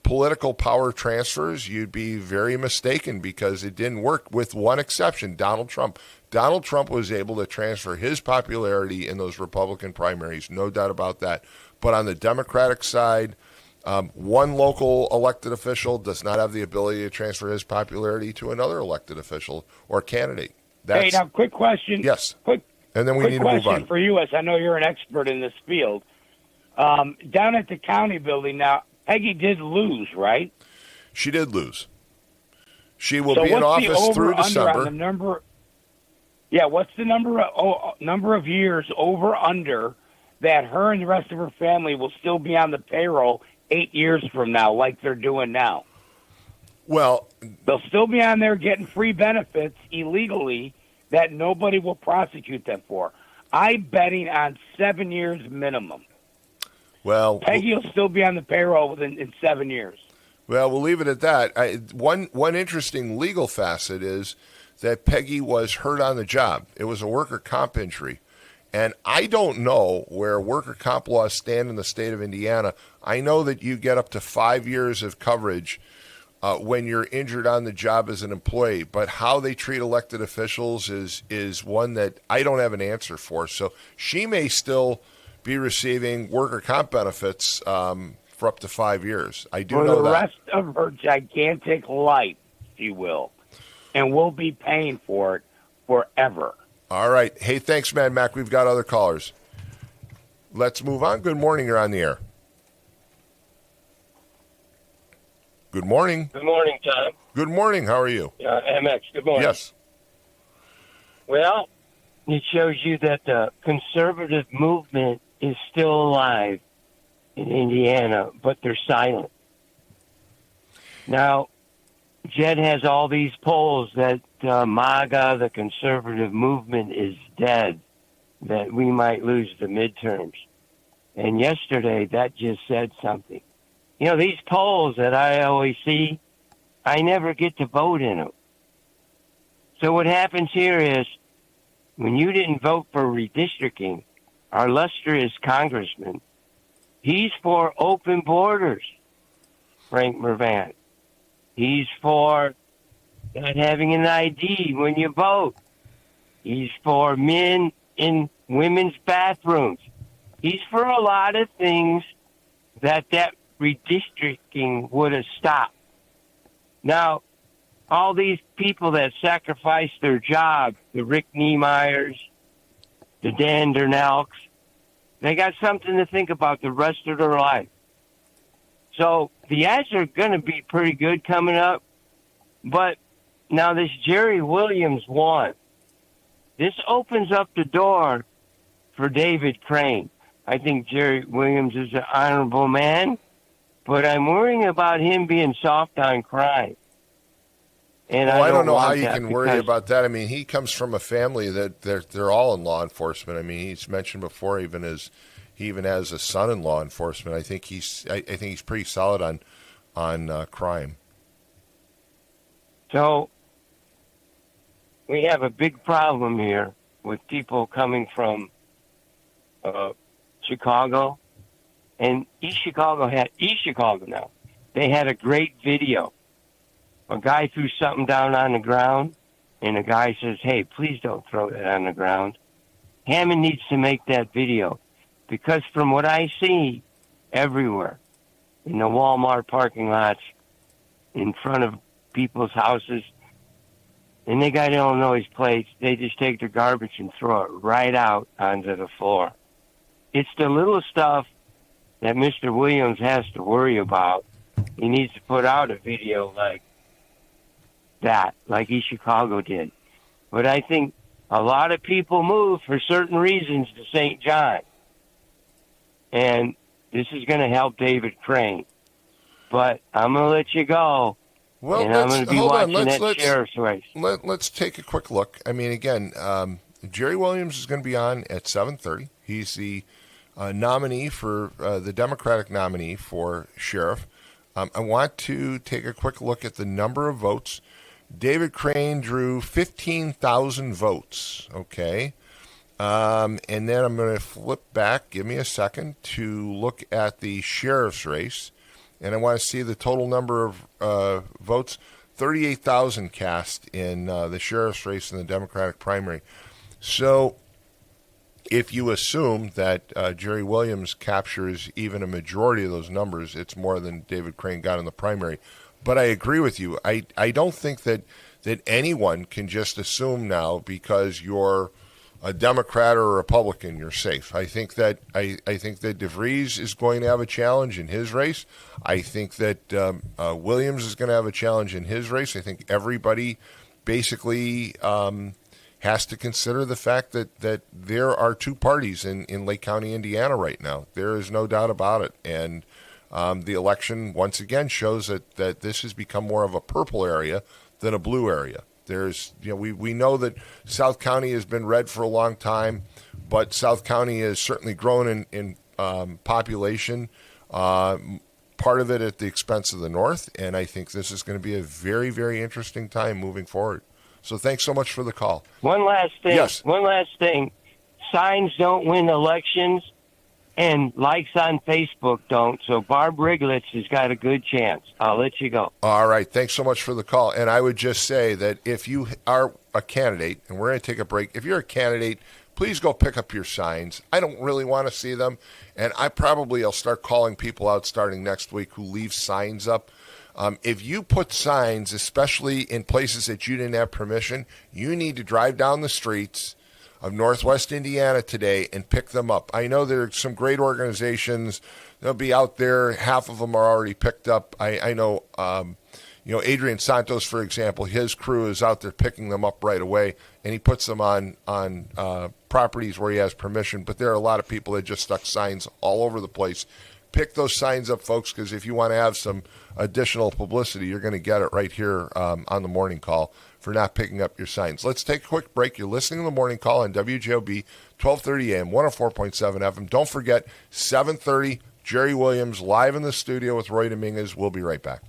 political power transfers, you'd be very mistaken, because it didn't work, with one exception: Donald Trump. Donald Trump was able to transfer his popularity in those Republican primaries, no doubt about that. But on the Democratic side, one local elected official does not have the ability to transfer his popularity to another elected official or candidate. Hey, now, quick question. Yes. Quick. And then we need to move on. For you, as I know you're an expert in this field. Down at the county building now, Peggy did lose, right? She did lose. She will be in office through December. What's the number of years over under that her and the rest of her family will still be on the payroll 8 years from now, like they're doing now? Well, they'll still be on there getting free benefits illegally that nobody will prosecute them for. I'm betting on 7 years minimum. Well, Peggy will still be on the payroll in 7 years. Well, we'll leave it at that. One interesting legal facet is that Peggy was hurt on the job. It was a worker comp injury. And I don't know where worker comp laws stand in the state of Indiana. I know that you get up to 5 years of coverage when you're injured on the job as an employee. But how they treat elected officials is one that I don't have an answer for. So she may still be receiving worker comp benefits for up to 5 years. I do know that. For the rest of her gigantic life, she will. And we'll be paying for it forever. All right. Hey, thanks, Mad Mac. We've got other callers. Let's move on. Good morning. You're on the air. Good morning. Good morning, Tom. Good morning. How are you? MX, good morning. Yes. Well, it shows you that the conservative movement is still alive in Indiana, but they're silent. Now, Jed has all these polls that MAGA, the conservative movement, is dead, that we might lose the midterms. And yesterday, that just said something. You know, these polls that I always see, I never get to vote in them. So what happens here is, when you didn't vote for redistricting, our illustrious congressman, he's for open borders, Frank Mervan. He's for not having an ID when you vote. He's for men in women's bathrooms. He's for a lot of things that redistricting would have stopped. Now, all these people that sacrificed their job, the Rick Niemeyers, the Dan Dernelks, they got something to think about the rest of their life. So the ads are going to be pretty good coming up. But now this Jerry Williams one, this opens up the door for David Crane. I think Jerry Williams is an honorable man, but I'm worrying about him being soft on crime. And I don't know how you can worry about that. I mean, he comes from a family that they're all in law enforcement. I mean, he's mentioned before, he even has a son in law enforcement. I think he's pretty solid on crime. So we have a big problem here with people coming from Chicago, and East Chicago now. They had a great video. A guy threw something down on the ground, and a guy says, "Hey, please don't throw that on the ground." Hammond needs to make that video, because from what I see everywhere, in the Walmart parking lots, in front of people's houses, and they got Illinois plates, they just take their garbage and throw it right out onto the floor. It's the little stuff that Mr. Williams has to worry about. He needs to put out a video like that, like East Chicago did. But I think a lot of people move for certain reasons to St. John. And this is going to help David Crane. But I'm going to let you go. Well, and I'm going to be watching that sheriff's race. Let's take a quick look. I mean, again, Jerry Williams is going to be on at 7:30. He's the nominee for the Democratic nominee for sheriff. I want to take a quick look at the number of votes. David Crane drew 15,000 votes, okay? And then I'm going to flip back, give me a second, to look at the sheriff's race. And I want to see the total number of votes. 38,000 cast in the sheriff's race in the Democratic primary. So if you assume that Jerry Williams captures even a majority of those numbers, it's more than David Crane got in the primary. But I agree with you. I don't think that anyone can just assume now because you're a Democrat or a Republican, you're safe. I think that DeVries is going to have a challenge in his race. I think that Williams is going to have a challenge in his race. I think everybody basically has to consider the fact that there are two parties in Lake County, Indiana right now. There is no doubt about it. And the election, once again, shows that this has become more of a purple area than a blue area. There's, we know that South County has been red for a long time, but South County has certainly grown in population, part of it at the expense of the North, and I think this is going to be a very, very interesting time moving forward. So thanks so much for the call. One last thing. Yes. One last thing. Signs don't win elections, and likes on Facebook don't. So Barb Riglitz has got a good chance. I'll let you go. All right. Thanks so much for the call. And I would just say that if you are a candidate, and we're going to take a break, if you're a candidate, please go pick up your signs. I don't really want to see them, and I'll start calling people out starting next week who leave signs up. If you put signs, especially in places that you didn't have permission, you need to drive down the streets of Northwest Indiana today and pick them up. I know there are some great organizations. They'll be out there. Half of them are already picked up. I know, Adrian Santos, for example, his crew is out there picking them up right away, and he puts them on properties where he has permission. But there are a lot of people that just stuck signs all over the place. Pick those signs up, folks, because if you want to have some additional publicity, you're going to get it right here on the morning call for not picking up your signs. Let's take a quick break. You're listening to the morning call on WJOB, 1230 AM, 104.7 FM. Don't forget, 7:30, Jerry Williams live in the studio with Roy Dominguez. We'll be right back.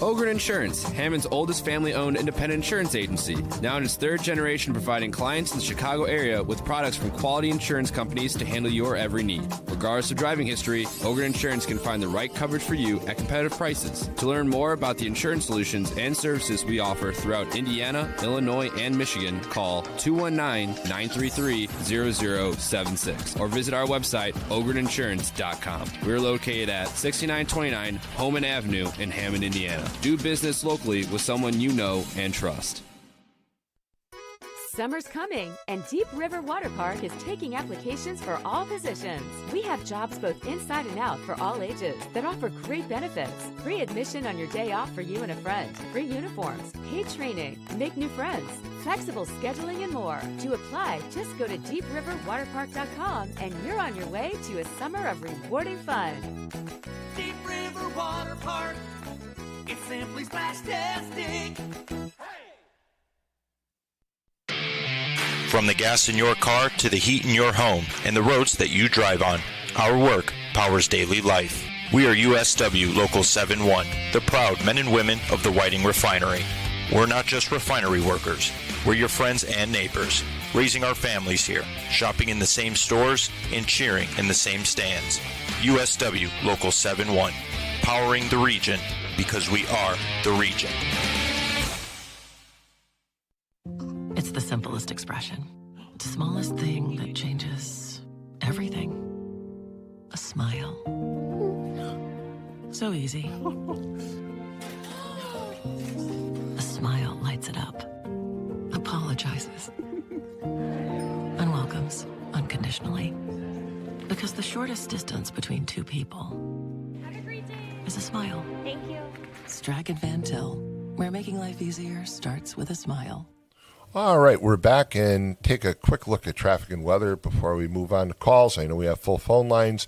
Ogren Insurance, Hammond's oldest family-owned independent insurance agency, now in its third generation providing clients in the Chicago area with products from quality insurance companies to handle your every need. Regardless of driving history, Ogren Insurance can find the right coverage for you at competitive prices. To learn more about the insurance solutions and services we offer throughout Indiana, Illinois, and Michigan, call 219-933-0076 or visit our website, ogreninsurance.com. We're located at 6929 Homan Avenue in Hammond, Indiana. Do business locally with someone you know and trust. Summer's coming, and Deep River Water Park is taking applications for all positions. We have jobs both inside and out for all ages that offer great benefits. Free admission on your day off for you and a friend. Free uniforms, paid training, make new friends, flexible scheduling, and more. To apply, just go to deepriverwaterpark.com and you're on your way to a summer of rewarding fun. Deep River Water Park. It's simply splash-tastic. From the gas in your car to the heat in your home and the roads that you drive on, our work powers daily life. We are USW Local 71, the proud men and women of the Whiting Refinery. We're not just refinery workers. We're your friends and neighbors, raising our families here, shopping in the same stores, and cheering in the same stands. USW Local 71, powering the region because we are the region. It's the simplest expression. The smallest thing that changes everything. A smile. So easy. A smile lights it up. Apologizes. And welcomes unconditionally. Because the shortest distance between two people is a smile. Thank you. Strachan Van Til, where making life easier starts with a smile. All right, we're back and take a quick look at traffic and weather before we move on to calls. I know we have full phone lines.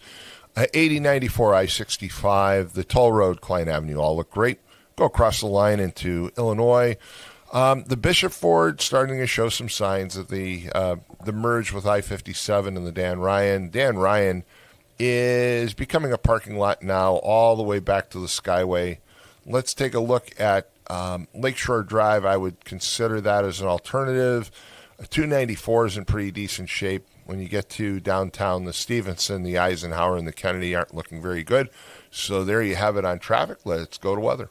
8094 I-65, the toll road, Klein Avenue, all look great. Go across the line into Illinois. The Bishop Ford starting to show some signs of the merge with I-57 and the Dan Ryan. Dan Ryan is becoming a parking lot now all the way back to the Skyway. Let's take a look at Lakeshore Drive. I would consider that as an alternative. 294 is in pretty decent shape. When you get to downtown, the Stevenson, the Eisenhower, and the Kennedy aren't looking very good. So there you have it on traffic. Let's go to weather.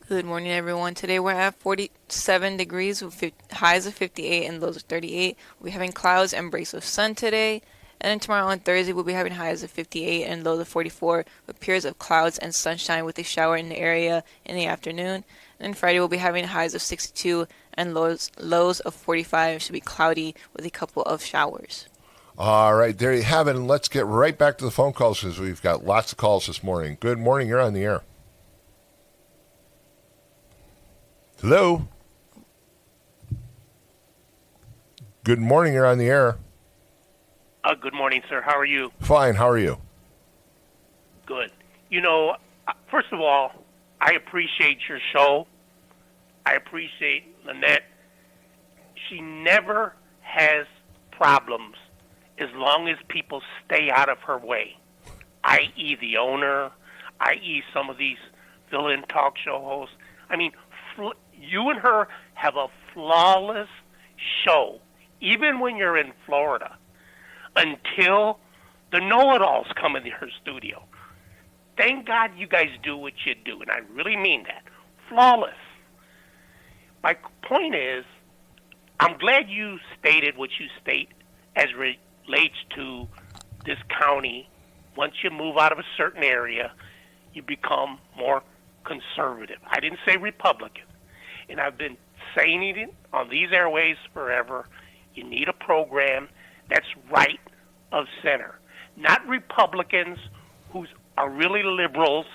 Good morning, everyone. Today we're at 47 degrees with highs of 58 and lows of 38. We'll be having clouds and breaks of sun today. And then tomorrow on Thursday, we'll be having highs of 58 and lows of 44 with periods of clouds and sunshine with a shower in the area in the afternoon. And Friday, we'll be having highs of 62 and lows of 45. It should be cloudy with a couple of showers. All right, there you have it. And let's get right back to the phone calls because we've got lots of calls this morning. Good morning. You're on the air. Hello. Good morning. You're on the air. Good morning, sir. How are you? Fine. How are you? Good. You know, first of all, I appreciate your show. I appreciate Lynette. She never has problems as long as people stay out of her way, i.e. the owner, i.e. some of these fill-in talk show hosts. I mean, you and her have a flawless show, even when you're in Florida, until the know-it-alls come in her studio. Thank God you guys do what you do, and I really mean that. Flawless. My point is, I'm glad you stated what you state as relates to this county. Once you move out of a certain area, you become more conservative. I didn't say Republican. And I've been saying it on these airways forever. You need a program that's right of center. Not Republicans who are really liberals,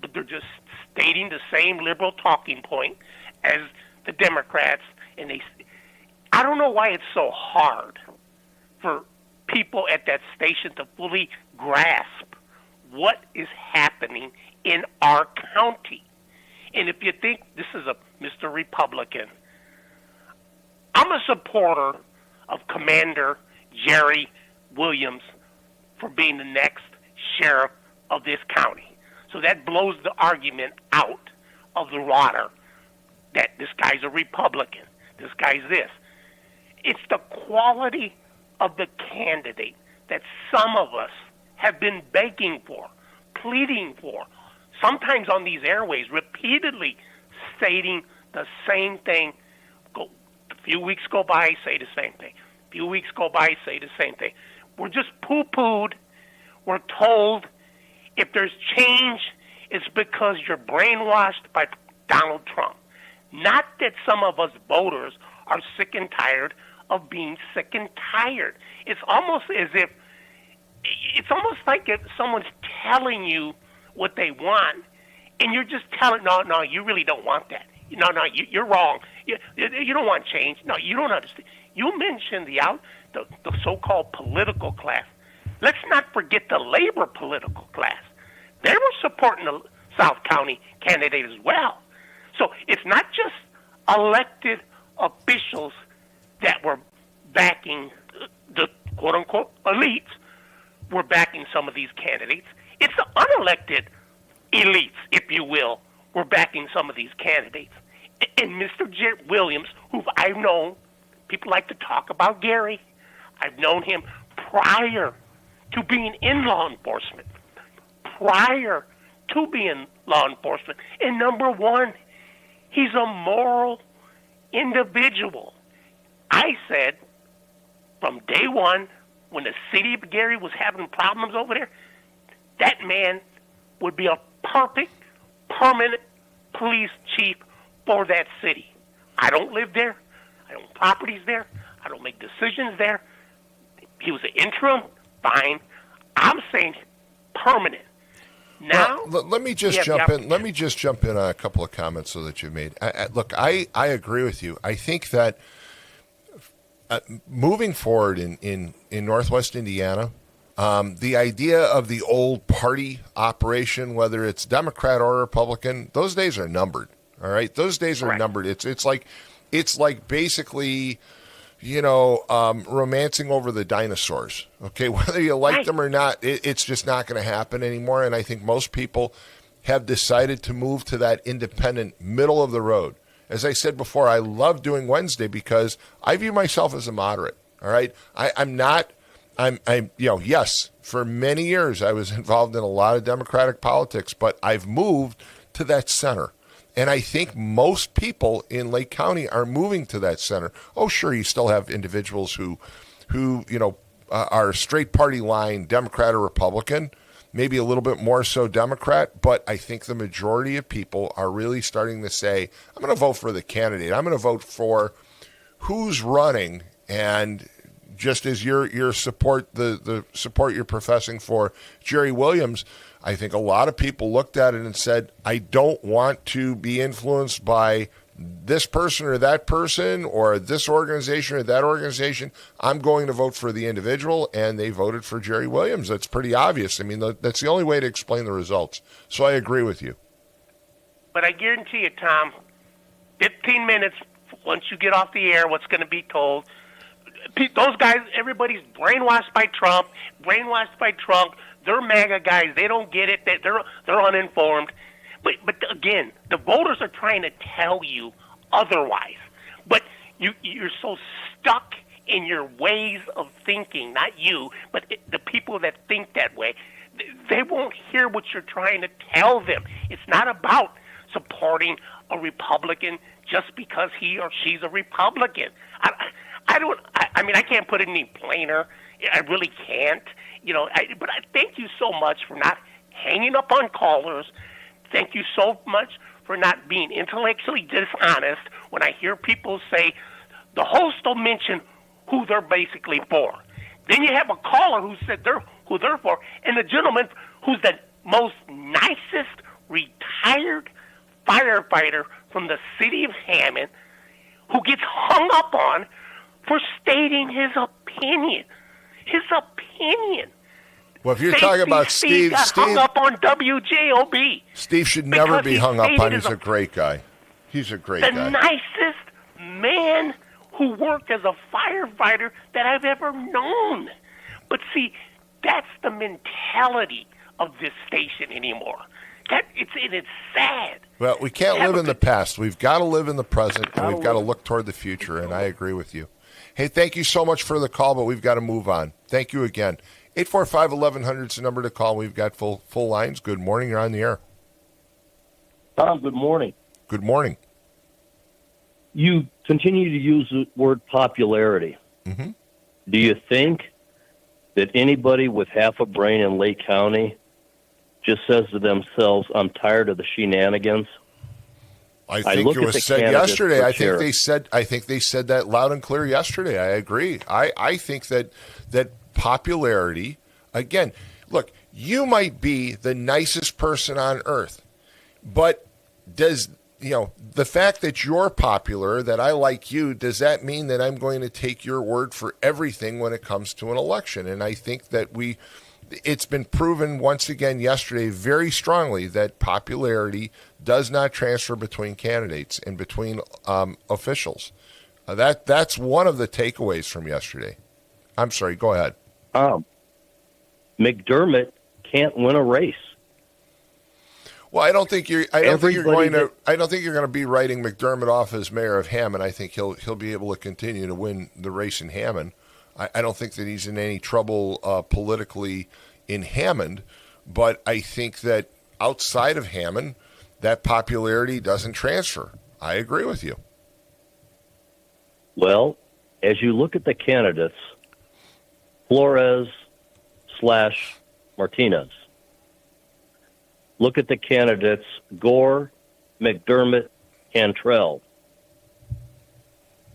but they're just stating the same liberal talking point as the Democrats. And I don't know why it's so hard for people at that station to fully grasp what is happening in our county. And if you think this is a Mr. Republican, I'm a supporter of Commander Jerry Williams for being the next sheriff of this county. So that blows the argument out of the water that this guy's a Republican, this guy's this. It's the quality of the candidate that some of us have been begging for, pleading for, sometimes on these airways, repeatedly stating the same thing. A few weeks go by, say the same thing. A few weeks go by, say the same thing. We're just poo-pooed. We're told if there's change, it's because you're brainwashed by Donald Trump. Not that some of us voters are sick and tired of being sick and tired. It's almost like if someone's telling you what they want, and you're just telling, no, you really don't want that. No, you're wrong. You don't want change. No, you don't understand. You mentioned the so-called political class. Let's not forget the labor political class. They were supporting the South County candidate as well. So it's not just elected officials that were backing the quote-unquote elites were backing some of these candidates. It's the unelected elites, if you will, were backing some of these candidates. And Mr. Williams, who I've known, people like to talk about Gary. I've known him prior to being in law enforcement. Prior to being law enforcement. And number one, he's a moral individual. I said from day one, when the city of Gary was having problems over there, that man would be a perfect, permanent police chief for that city. I don't live there. I don't own properties there. I don't make decisions there. He was an interim, fine. I'm saying permanent. Now, let me just jump in. Let me just jump in on a couple of comments so that you made. Look, I agree with you. I think that moving forward in Northwest Indiana, the idea of the old party operation, whether it's Democrat or Republican, those days are numbered. All right, those days are numbered. It's like basically, romancing over the dinosaurs. Okay, whether you like them or not, it's just not going to happen anymore. And I think most people have decided to move to that independent middle of the road. As I said before, I love doing Wednesday because I view myself as a moderate. All right, yes, for many years I was involved in a lot of Democratic politics, but I've moved to that center. And I think most people in Lake County are moving to that center. Oh, sure, you still have individuals who are straight party line, Democrat or Republican, maybe a little bit more so Democrat. But I think the majority of people are really starting to say, I'm going to vote for the candidate. I'm going to vote for who's running. And just as your support, the support you're professing for Jerry Williams, I think a lot of people looked at it and said, I don't want to be influenced by this person or that person or this organization or that organization. I'm going to vote for the individual, and they voted for Jerry Williams. That's pretty obvious. I mean, that's the only way to explain the results. So I agree with you. But I guarantee you, Tom, 15 minutes once you get off the air, what's going to be told. Those guys, everybody's brainwashed by Trump. They're MAGA guys. They don't get it. They're uninformed. But again, the voters are trying to tell you otherwise. But you're so stuck in your ways of thinking, not you, but the people that think that way. They won't hear what you're trying to tell them. It's not about supporting a Republican just because he or she's a Republican. I mean, I can't put it any plainer. I really can't. But I thank you so much for not hanging up on callers. Thank you so much for not being intellectually dishonest when I hear people say the host will mention who they're basically for. Then you have a caller who said who they're for, and the gentleman who's the most nicest retired firefighter from the city of Hammond who gets hung up on for stating his opinion. His opinion. Well, if you're talking about Steve hung up on WJOB. Steve should never be hung up on. He's a great guy. He's a great guy. The nicest man who worked as a firefighter that I've ever known. But see, that's the mentality of this station anymore. It's sad. Well, we can't live in the past. We've got to live in the present, and we've got to look toward the future, and I agree with you. Hey, thank you so much for the call, but we've got to move on. Thank you again. 845-1100 is the number to call. We've got full lines. Good morning. You're on the air. Tom, good morning. Good morning. You continue to use the word popularity. Mm-hmm. Do you think that anybody with half a brain in Lake County just says to themselves, I'm tired of the shenanigans? I think look it at was the said candidates yesterday. for I think sheriff. they said that loud and clear yesterday. I agree. I think that popularity, again, look, you might be the nicest person on earth, but does the fact that you're popular, that I like you, does that mean that I'm going to take your word for everything when it comes to an election? And I think that it's been proven once again yesterday very strongly that popularity does not transfer between candidates and between officials. That's one of the takeaways from yesterday. I'm sorry, go ahead. McDermott can't win a race. Well, I don't think you're going to be writing McDermott off as mayor of Hammond. I think he'll be able to continue to win the race in Hammond. I don't think that he's in any trouble politically in Hammond, but I think that outside of Hammond, that popularity doesn't transfer. I agree with you. Well, as you look at the candidates, Flores/Martinez. Look at the candidates, Gore, McDermott, Cantrell.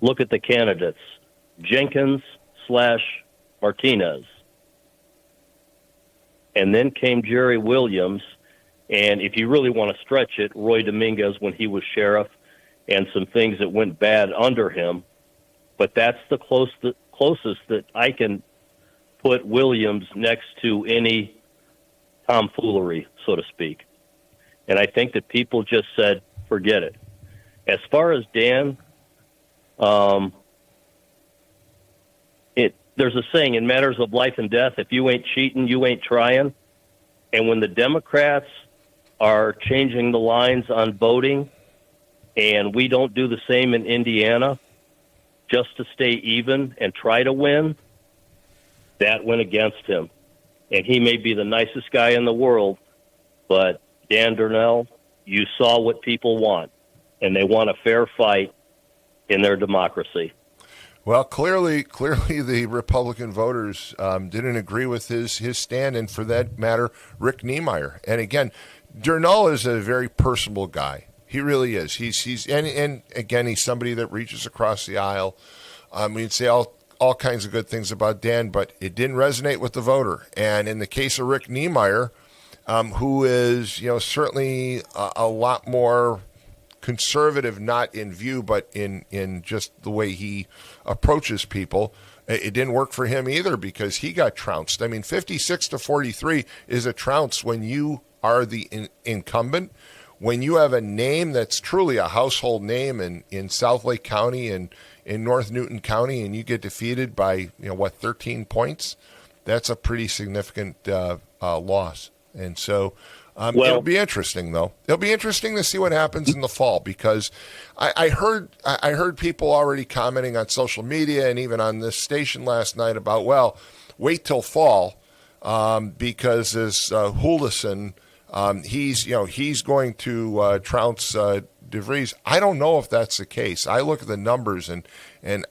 Look at the candidates, Jenkins/Martinez. And then came Jerry Williams, and if you really want to stretch it, Roy Dominguez when he was sheriff, and some things that went bad under him. But that's the closest that I can put Williams next to any tomfoolery, so to speak. And I think that people just said, forget it. As far as Dan, there's a saying, in matters of life and death, if you ain't cheating, you ain't trying. And when the Democrats are changing the lines on voting, and we don't do the same in Indiana, just to stay even and try to win, that went against him. And he may be the nicest guy in the world, but Dan Darnell, you saw what people want, and they want a fair fight in their democracy. Well, clearly, the Republican voters didn't agree with his stand, and for that matter, Rick Niemeyer. And again, Darnell is a very personable guy. He really is. He's and again, he's somebody that reaches across the aisle. We'd say all kinds of good things about Dan, but it didn't resonate with the voter. And in the case of Rick Niemeyer, who is certainly a lot more conservative, not in view, but in just the way he approaches people, it didn't work for him either because he got trounced. I mean, 56-43 is a trounce when you are the incumbent. When you have a name that's truly a household name in South Lake County and in North Newton County, and you get defeated by 13 points, that's a pretty significant loss. And so it'll be interesting, though. It'll be interesting to see what happens in the fall because I heard people already commenting on social media and even on this station last night about, well, wait till fall because this Huldason. He's going to trounce DeVries. I don't know if that's the case. I look at the numbers and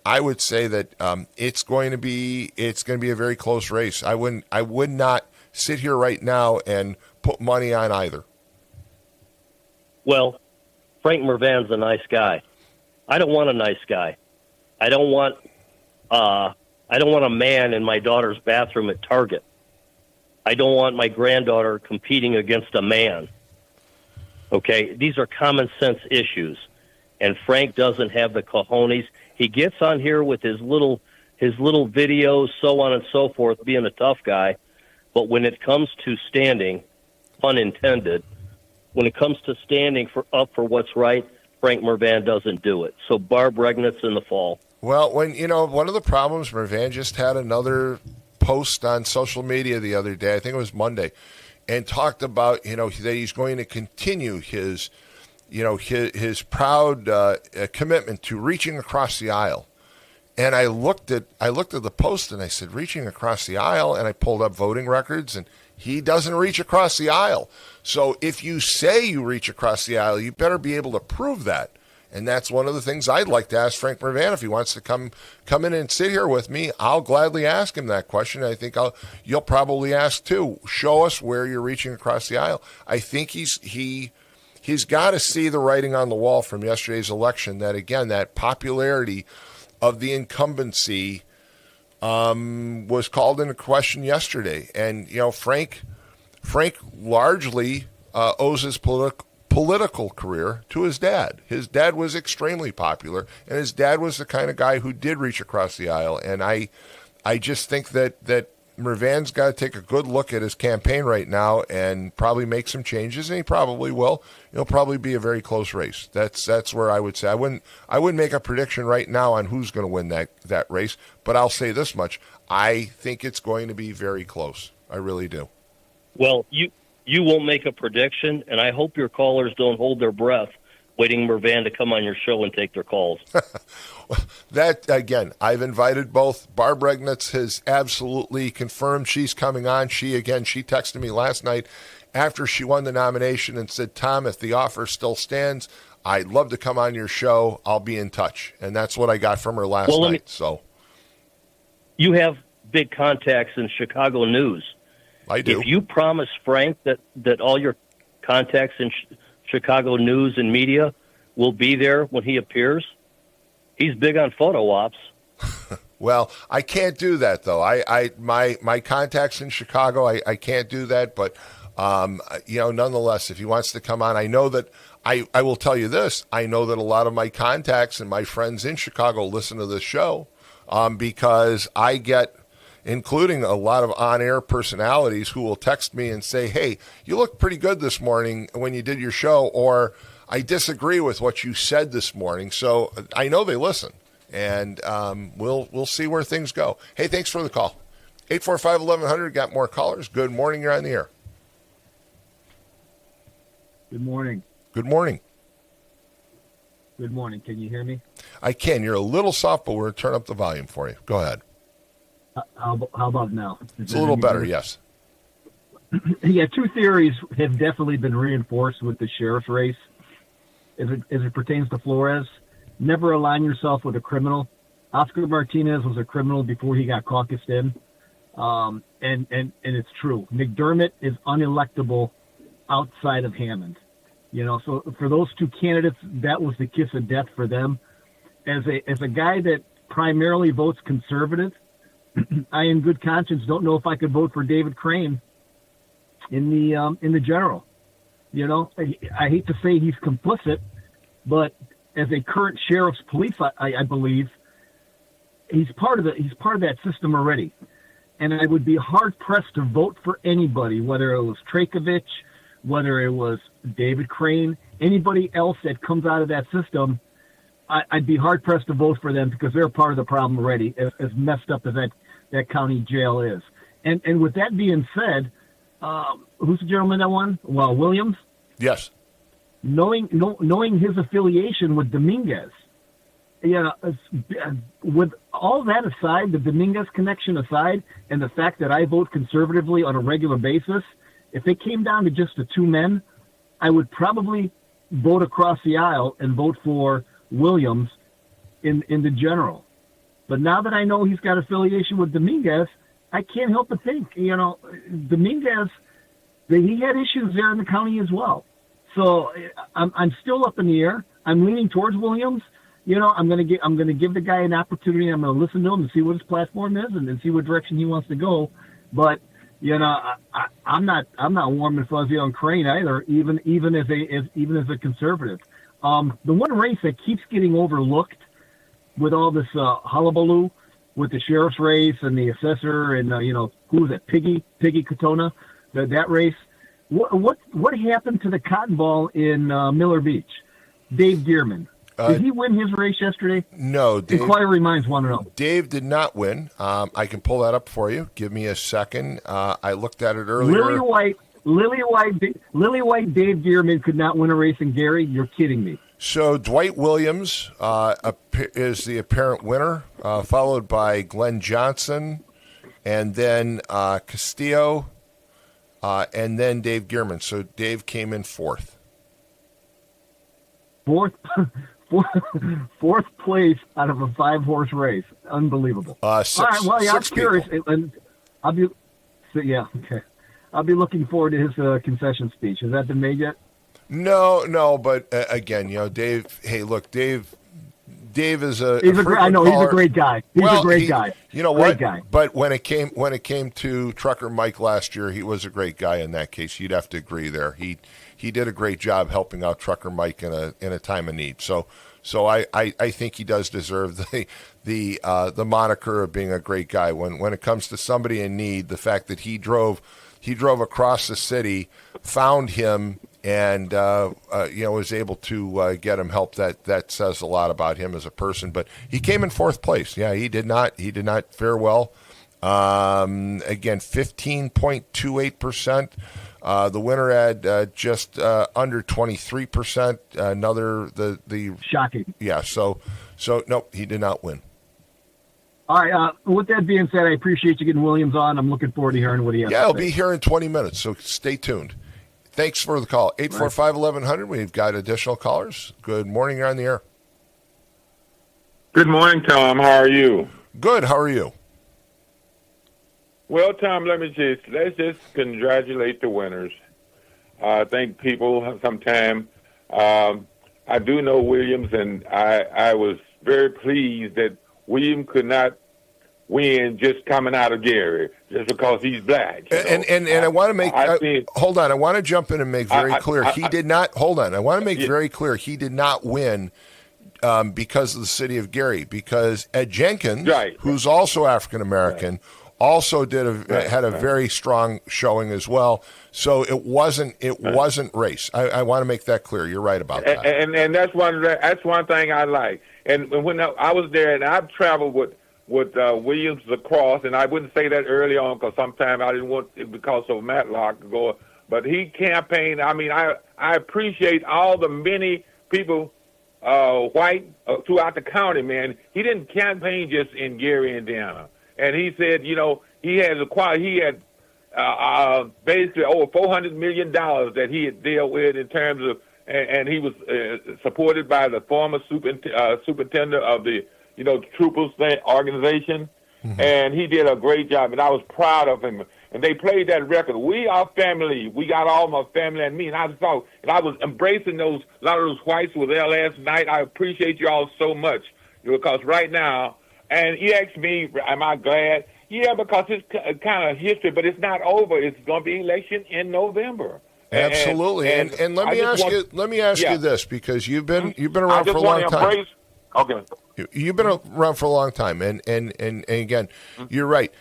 I would say that it's going to be a very close race. I would not sit here right now and put money on either. Well, Frank Mervan's a nice guy. I don't want a nice guy. I don't want a man in my daughter's bathroom at Target. I don't want my granddaughter competing against a man. Okay, these are common sense issues, and Frank doesn't have the cojones. He gets on here with his little videos, so on and so forth, being a tough guy. But when it comes to standing, pun intended, when it comes to standing up for what's right, Frank Mervan doesn't do it. So Barb Regnitz in the fall. Well, one of the problems, Mervan just had another post on social media the other day, I think it was Monday, and talked about that he's going to continue his proud commitment to reaching across the aisle. And I looked at the post and I said, reaching across the aisle, and I pulled up voting records, and he doesn't reach across the aisle. So if you say you reach across the aisle, you better be able to prove that. And that's one of the things I'd like to ask Frank Mervan. If he wants to come in and sit here with me, I'll gladly ask him that question. I think you'll probably ask too. Show us where you're reaching across the aisle. I think he he's got to see the writing on the wall from yesterday's election that, again, that popularity of the incumbency was called into question yesterday. And, Frank largely owes his political career to his dad. His dad was extremely popular, and his dad was the kind of guy who did reach across the aisle. And I just think that Mervan's got to take a good look at his campaign right now and probably make some changes, and he probably will. It'll probably be a very close race. That's where I would say I wouldn't make a prediction right now on who's going to win that race, but I'll say this much: I think it's going to be very close. I really do. Well, you won't make a prediction, and I hope your callers don't hold their breath waiting Mervan to come on your show and take their calls. That, again, I've invited both. Barb Regnitz has absolutely confirmed she's coming on. She texted me last night after she won the nomination and said, Tom, if the offer still stands, I'd love to come on your show. I'll be in touch. And that's what I got from her last night. So you have big contacts in Chicago news. I do. If you promise Frank that all your contacts in Chicago news and media will be there when he appears, he's big on photo ops. Well, I can't do that though. My contacts in Chicago, I can't do that. But nonetheless, if he wants to come on, I know that I will tell you this. I know that a lot of my contacts and my friends in Chicago listen to this show because I get, including a lot of on-air personalities who will text me and say, hey, you look pretty good this morning when you did your show, or I disagree with what you said this morning. So I know they listen, and we'll see where things go. Hey, thanks for the call. 845-1100, got more callers. Good morning, you're on the air. Good morning. Good morning. Good morning. Can you hear me? I can. You're a little soft, but we're going to turn up the volume for you. Go ahead. How about now? It's a little better, yes. Yeah, two theories have definitely been reinforced with the sheriff's race. As it pertains to Flores, never align yourself with a criminal. Oscar Martinez was a criminal before he got caucused in, and it's true. McDermott is unelectable outside of Hammond. So for those two candidates, that was the kiss of death for them. As a guy that primarily votes conservative, I, in good conscience, don't know if I could vote for David Crane in the general. I hate to say he's complicit, but as a current sheriff's police, I believe he's part of that system already. And I would be hard pressed to vote for anybody, whether it was Trakovich, whether it was David Crane, anybody else that comes out of that system. I'd be hard pressed to vote for them because they're part of the problem already, as messed up as that county jail is. And with that being said, who's the gentleman that won? Well, Williams. Yes. Knowing his affiliation with Dominguez, with all that aside, the Dominguez connection aside, and the fact that I vote conservatively on a regular basis, if it came down to just the two men, I would probably vote across the aisle and vote for Williams in the general. But now that I know he's got affiliation with Dominguez, I can't help but think, Dominguez, he had issues there in the county as well. So I'm still up in the air. I'm leaning towards Williams. I'm going to give the guy an opportunity. I'm going to listen to him and see what his platform is and see what direction he wants to go. But I'm not warm and fuzzy on Crane either, even as a conservative. The one race that keeps getting overlooked with all this hullabaloo with the sheriff's race and the assessor and who was it, Piggy Katona, that race. What happened to the cotton ball in Miller Beach? Dave Dearman. Did he win his race yesterday? No. Inquiry minds want to know. Dave did not win. I can pull that up for you. Give me a second. I looked at it earlier. Lily White, Dave Dearman could not win a race in Gary. You're kidding me. So Dwight Williams is the apparent winner, followed by Glenn Johnson, and then Castillo, and then Dave Gearman. So Dave came in fourth. Fourth place out of a 5-horse race. Unbelievable. I'm curious. And I'll be looking forward to his concession speech. Has that been made yet? No, but again, Dave. Hey, look, Dave is a I know he's a great guy. He's a great guy. You know great what? Guy. But when it came to Trucker Mike last year, he was a great guy in that case. You'd have to agree there. He did a great job helping out Trucker Mike in a time of need. So I think he does deserve the moniker of being a great guy. When it comes to somebody in need, the fact that he drove across the city, found him, and was able to get him help. That says a lot about him as a person. But he came in fourth place. Yeah, he did not fare well. Again, 15.28%. The winner had just under 23%. The shocking. Yeah. So nope, he did not win. All right. With that being said, I appreciate you getting Williams on. I'm looking forward to hearing what he has to say. Yeah, he'll be here in 20 minutes. So stay tuned. Thanks for the call. 845-1100. We've got additional callers. Good morning. You're on the air. Good morning, Tom. How are you? Good. How are you? Well, Tom, let's just congratulate the winners. I think people sometimes, I do know Williams, and I was very pleased that Williams could not win just coming out of Gary, just because he's black. And I want to make hold on. I want to jump in and make very clear he did not. Hold on. I want to make very clear he did not win because of the city of Gary. Because Ed Jenkins, who's also African American, also had a very strong showing as well. So it wasn't race. I want to make that clear. You're right about that. And that's one thing I like. And when I was there, and I've traveled with Williams across, and I wouldn't say that early on because sometimes I didn't want it because of Matlock to go. But he campaigned. I mean, I appreciate all the many people, white, throughout the county. Man, he didn't campaign just in Gary, Indiana. And he said, he had basically over $400 million that he had dealt with in terms of, and he was supported by the former superintendent of the Troopers organization, and he did a great job, and I was proud of him. And they played that record. We are family. We got all my family and me. And I was embracing a lot of those whites who were there last night. I appreciate you all so much because right now, and he asked me, am I glad? Yeah, because it's kind of history, but it's not over. It's going to be election in November. Absolutely. And let me ask you this, because you've been around for a long time. Okay. You've been around for a long time, and again, you're right.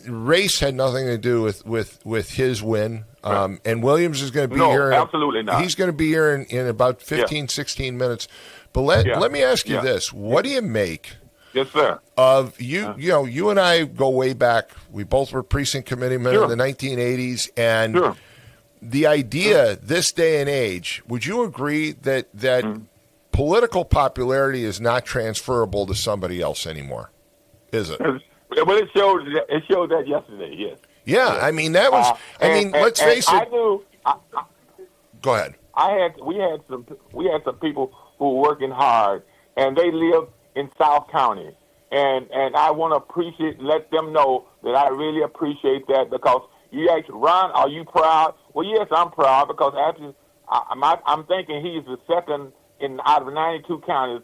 Race had nothing to do with his win. And Williams is going to be here. Absolutely not. He's going to be here in about 15, 16 minutes. But let me ask you this: what do you make? Yes, sir. Of you and I go way back. We both were precinct committeemen in the 1980s, and the idea this day and age. Would you agree that political popularity is not transferable to somebody else anymore? Is it? Well, it showed that yesterday. Yes. Yeah, I mean that was. Let's face it. Go ahead. We had some people who were working hard, and they live in South County, and I want to let them know that I really appreciate that, because you asked, Ron, are you proud? Well, yes, I'm proud, because I'm thinking he's the second out of 92 counties,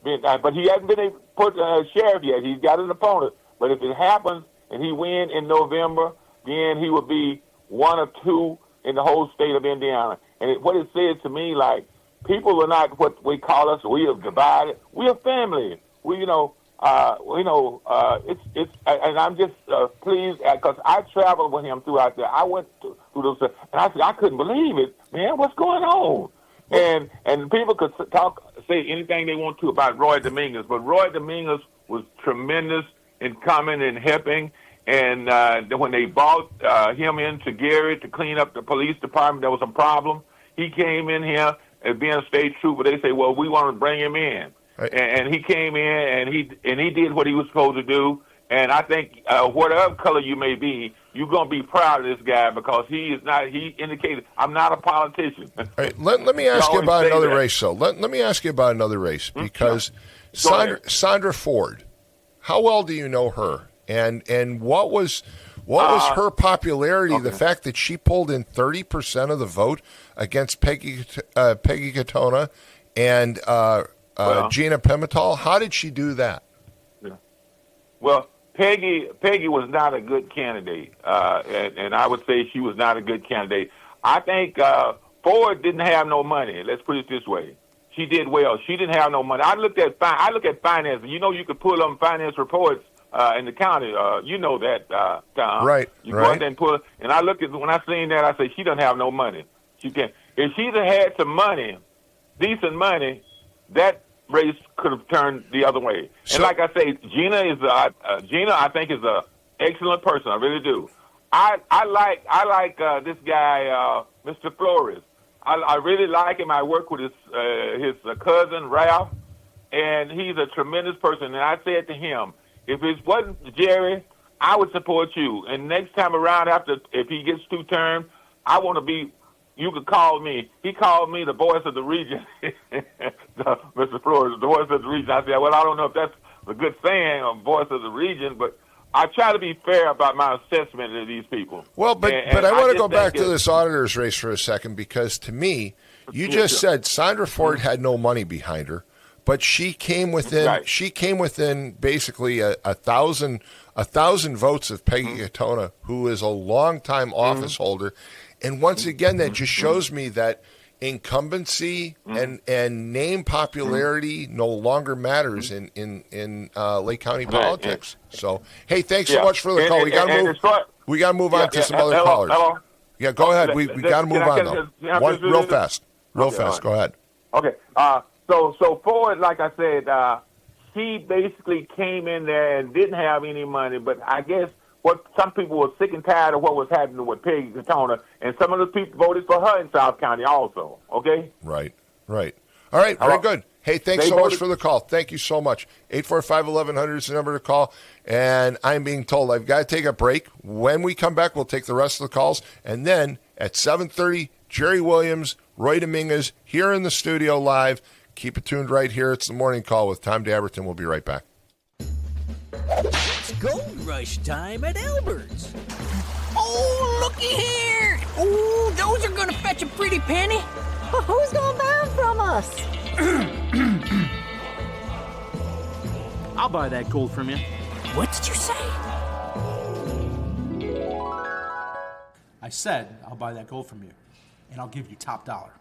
but he hasn't been put sheriff yet. He's got an opponent, but if it happens and he wins in November, then he will be one of two in the whole state of Indiana. And what it says to me, like, people are not what we call us. We are divided. We are family. And I'm just pleased because I traveled with him throughout there. I went through those, and I said, I couldn't believe it, man. What's going on? And people could say anything they want to about Roy Dominguez, but Roy Dominguez was tremendous in coming and helping. And when they brought him into Gary to clean up the police department, there was a problem. He came in here as being a state trooper. They say, well, we want to bring him in. Right. And he came in, and he did what he was supposed to do. And I think whatever color you may be, you're going to be proud of this guy, because he indicated, I'm not a politician. Right. Let me ask you about another race, though. Let me ask you about another race, because Sandra Ford, how well do you know her? And what was What was her popularity? The fact that she pulled in 30% of the vote against Peggy Katona and Gina Pimentel. How did she do that? Yeah. Well, Peggy was not a good candidate, and I would say she was not a good candidate. I think Ford didn't have no money. Let's put it this way. She did well. She didn't have no money. I look at finance. You know, you could pull them finance reports in the county. You know that, Tom. Right. You go out there and pull. And I look at when I seen that, I say she doesn't have no money. She can. If she'd have had some money, decent money, that race could have turned the other way. And like I say, Gina, I think, is a excellent person. I really do. I like this guy, Mr. Flores. I really like him. I work with his cousin Ralph, and he's a tremendous person. And I said to him, if it wasn't Jerry, I would support you. And next time around, if he gets 2 terms, I want to be. You could call me. He called me the voice of the region, Mr. Flores, the voice of the region. I said, well, I don't know if that's a good saying, a voice of the region, but I try to be fair about my assessment of these people. Well, but I want to go back to this auditor's race for a second, because to me, you just said Sandra Ford had no money behind her, but she came within. Right. She came within basically a thousand votes of Peggy Katona, who is a longtime office holder, and once again, that just shows me that incumbency and name popularity no longer matters in Lake County politics. So, hey, thanks so much for the call. We got to move on to some other callers. Hello? Yeah, go ahead. We got to move on though. Real fast. Real fast. Go ahead. Okay. So Ford, like I said, she basically came in there and didn't have any money, but I guess what some people were sick and tired of what was happening with Peggy Katona, and some of the people voted for her in South County also. Okay. Right. All right. Very good. Hey, thanks so much for the call. Thank you so much. 845-1100 is the number to call. And I'm being told I've got to take a break. When we come back, we'll take the rest of the calls. And then at 7:30, Jerry Williams, Roy Dominguez here in the studio live. Keep it tuned right here. It's the Morning Call with Tom Dabertin. We'll be right back. It's gold rush time at Albert's. Oh, looky here. Oh, those are going to fetch a pretty penny. Well, who's going to buy them from us? I'll buy that gold from you. What did you say? I said I'll buy that gold from you, and I'll give you top dollar.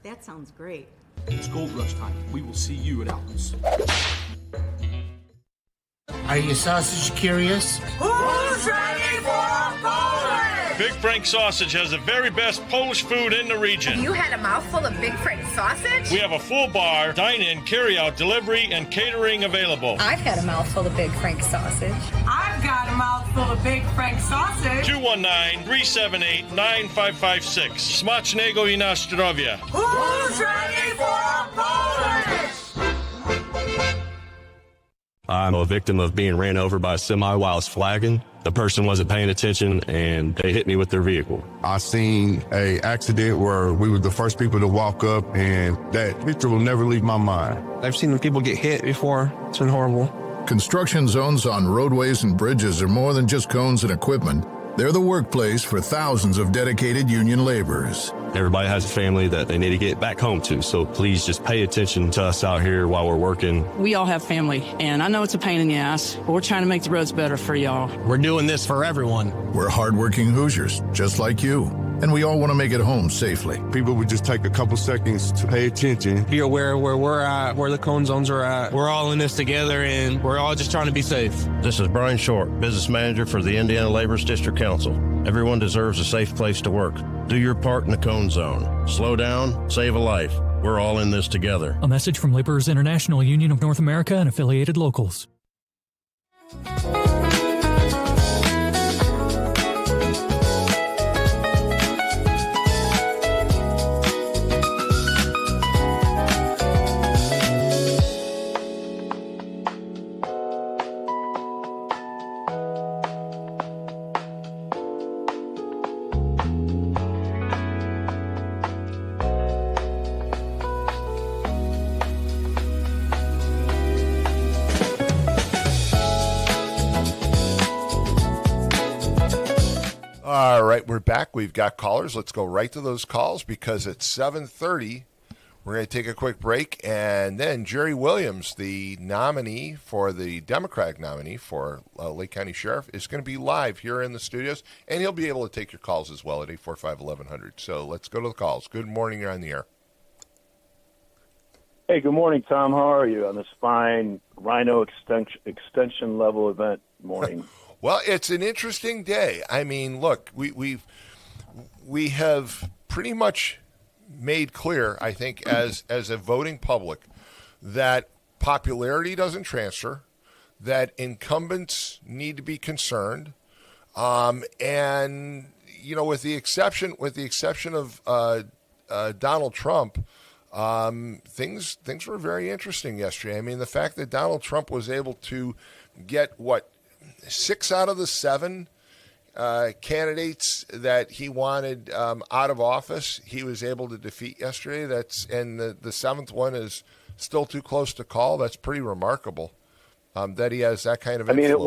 That sounds great. It's gold rush time. We will see you at Albert's. Are you sausage curious? Who's ready for Polish? Big Frank Sausage has the very best Polish food in the region. You had a mouthful of Big Frank sausage? We have a full bar, dine-in, carry-out, delivery, and catering available. I've had a mouthful of Big Frank sausage. I've got a mouthful of Big Frank sausage. 219-378-9556. Smacznego i na zdrowie. Who's ready for Polish? I'm a victim of being ran over by a semi while I was flagging. The person wasn't paying attention and they hit me with their vehicle. I seen a accident where we were the first people to walk up, and that picture will never leave my mind. I've seen people get hit before. It's been horrible. Construction zones on roadways and bridges are more than just cones and equipment. They're the workplace for thousands of dedicated union laborers. Everybody has a family that they need to get back home to, so please just pay attention to us out here while we're working. We all have family, and I know it's a pain in the ass, but we're trying to make the roads better for y'all. We're doing this for everyone. We're hardworking Hoosiers, just like you, and we all want to make it home safely. People would just take a couple seconds to pay attention. Be aware of where we're at, where the cone zones are at. We're all in this together, and we're all just trying to be safe. This is Brian Short, Business Manager for the Indiana Laborers District Council. Everyone deserves a safe place to work. Do your part in the cone zone. Slow down, save a life. We're all in this together. A message from Laborers International Union of North America and affiliated locals. All right, we're back. We've got callers. Let's go right to those calls because at 7:30, we're going to take a quick break. And then Jerry Williams, the nominee for the Democratic nominee for Lake County Sheriff, is going to be live here in the studios. And he'll be able to take your calls as well at 845-1100. So let's go to the calls. Good morning. You're on the air. Hey, good morning, Tom. How are you on this fine Rhino extension level event morning? Well, it's an interesting day. I mean, look, we have pretty much made clear, I think, as a voting public, that popularity doesn't transfer, that incumbents need to be concerned, and with the exception of Donald Trump. Things were very interesting yesterday. I mean, the fact that Donald Trump was able to get 6 out of the 7 candidates that he wanted out of office, he was able to defeat yesterday. And the 7th one is still too close to call. That's pretty remarkable that he has that kind of influence. I mean,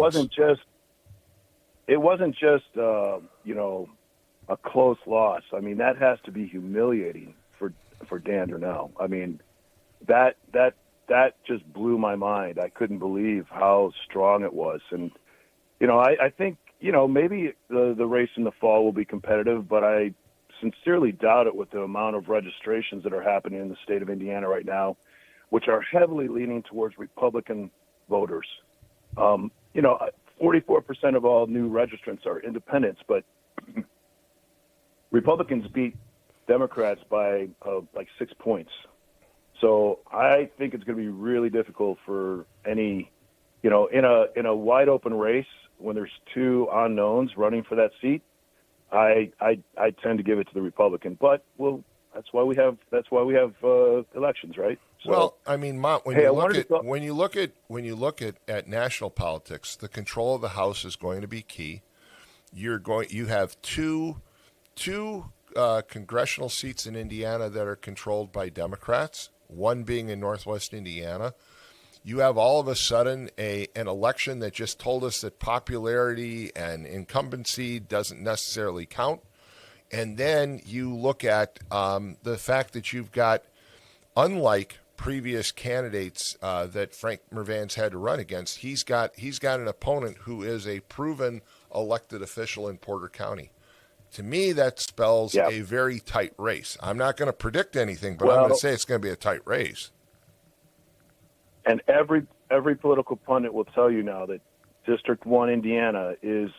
it wasn't just a close loss. I mean, that has to be humiliating for Dan Darnell. I mean, that just blew my mind. I couldn't believe how strong it was. And, I think, maybe the race in the fall will be competitive, but I sincerely doubt it with the amount of registrations that are happening in the state of Indiana right now, which are heavily leaning towards Republican voters. 44% of all new registrants are independents, but Republicans beat Democrats by like 6 points. So I think it's going to be really difficult for any, in a wide open race when there's 2 unknowns running for that seat. I tend to give it to the Republican, but that's why we have elections, right? So, well, I mean, when you look at national politics, the control of the House is going to be key. You have two congressional seats in Indiana that are controlled by Democrats, one being in Northwest Indiana. You have all of a sudden an election that just told us that popularity and incumbency doesn't necessarily count. And then you look at the fact that you've got, unlike previous candidates that Frank Mervan's had to run against, he's got an opponent who is a proven elected official in Porter County. To me, that spells a very tight race. I'm not going to predict anything, but I'm going to say it's going to be a tight race. And every political pundit will tell you now that District 1 Indiana is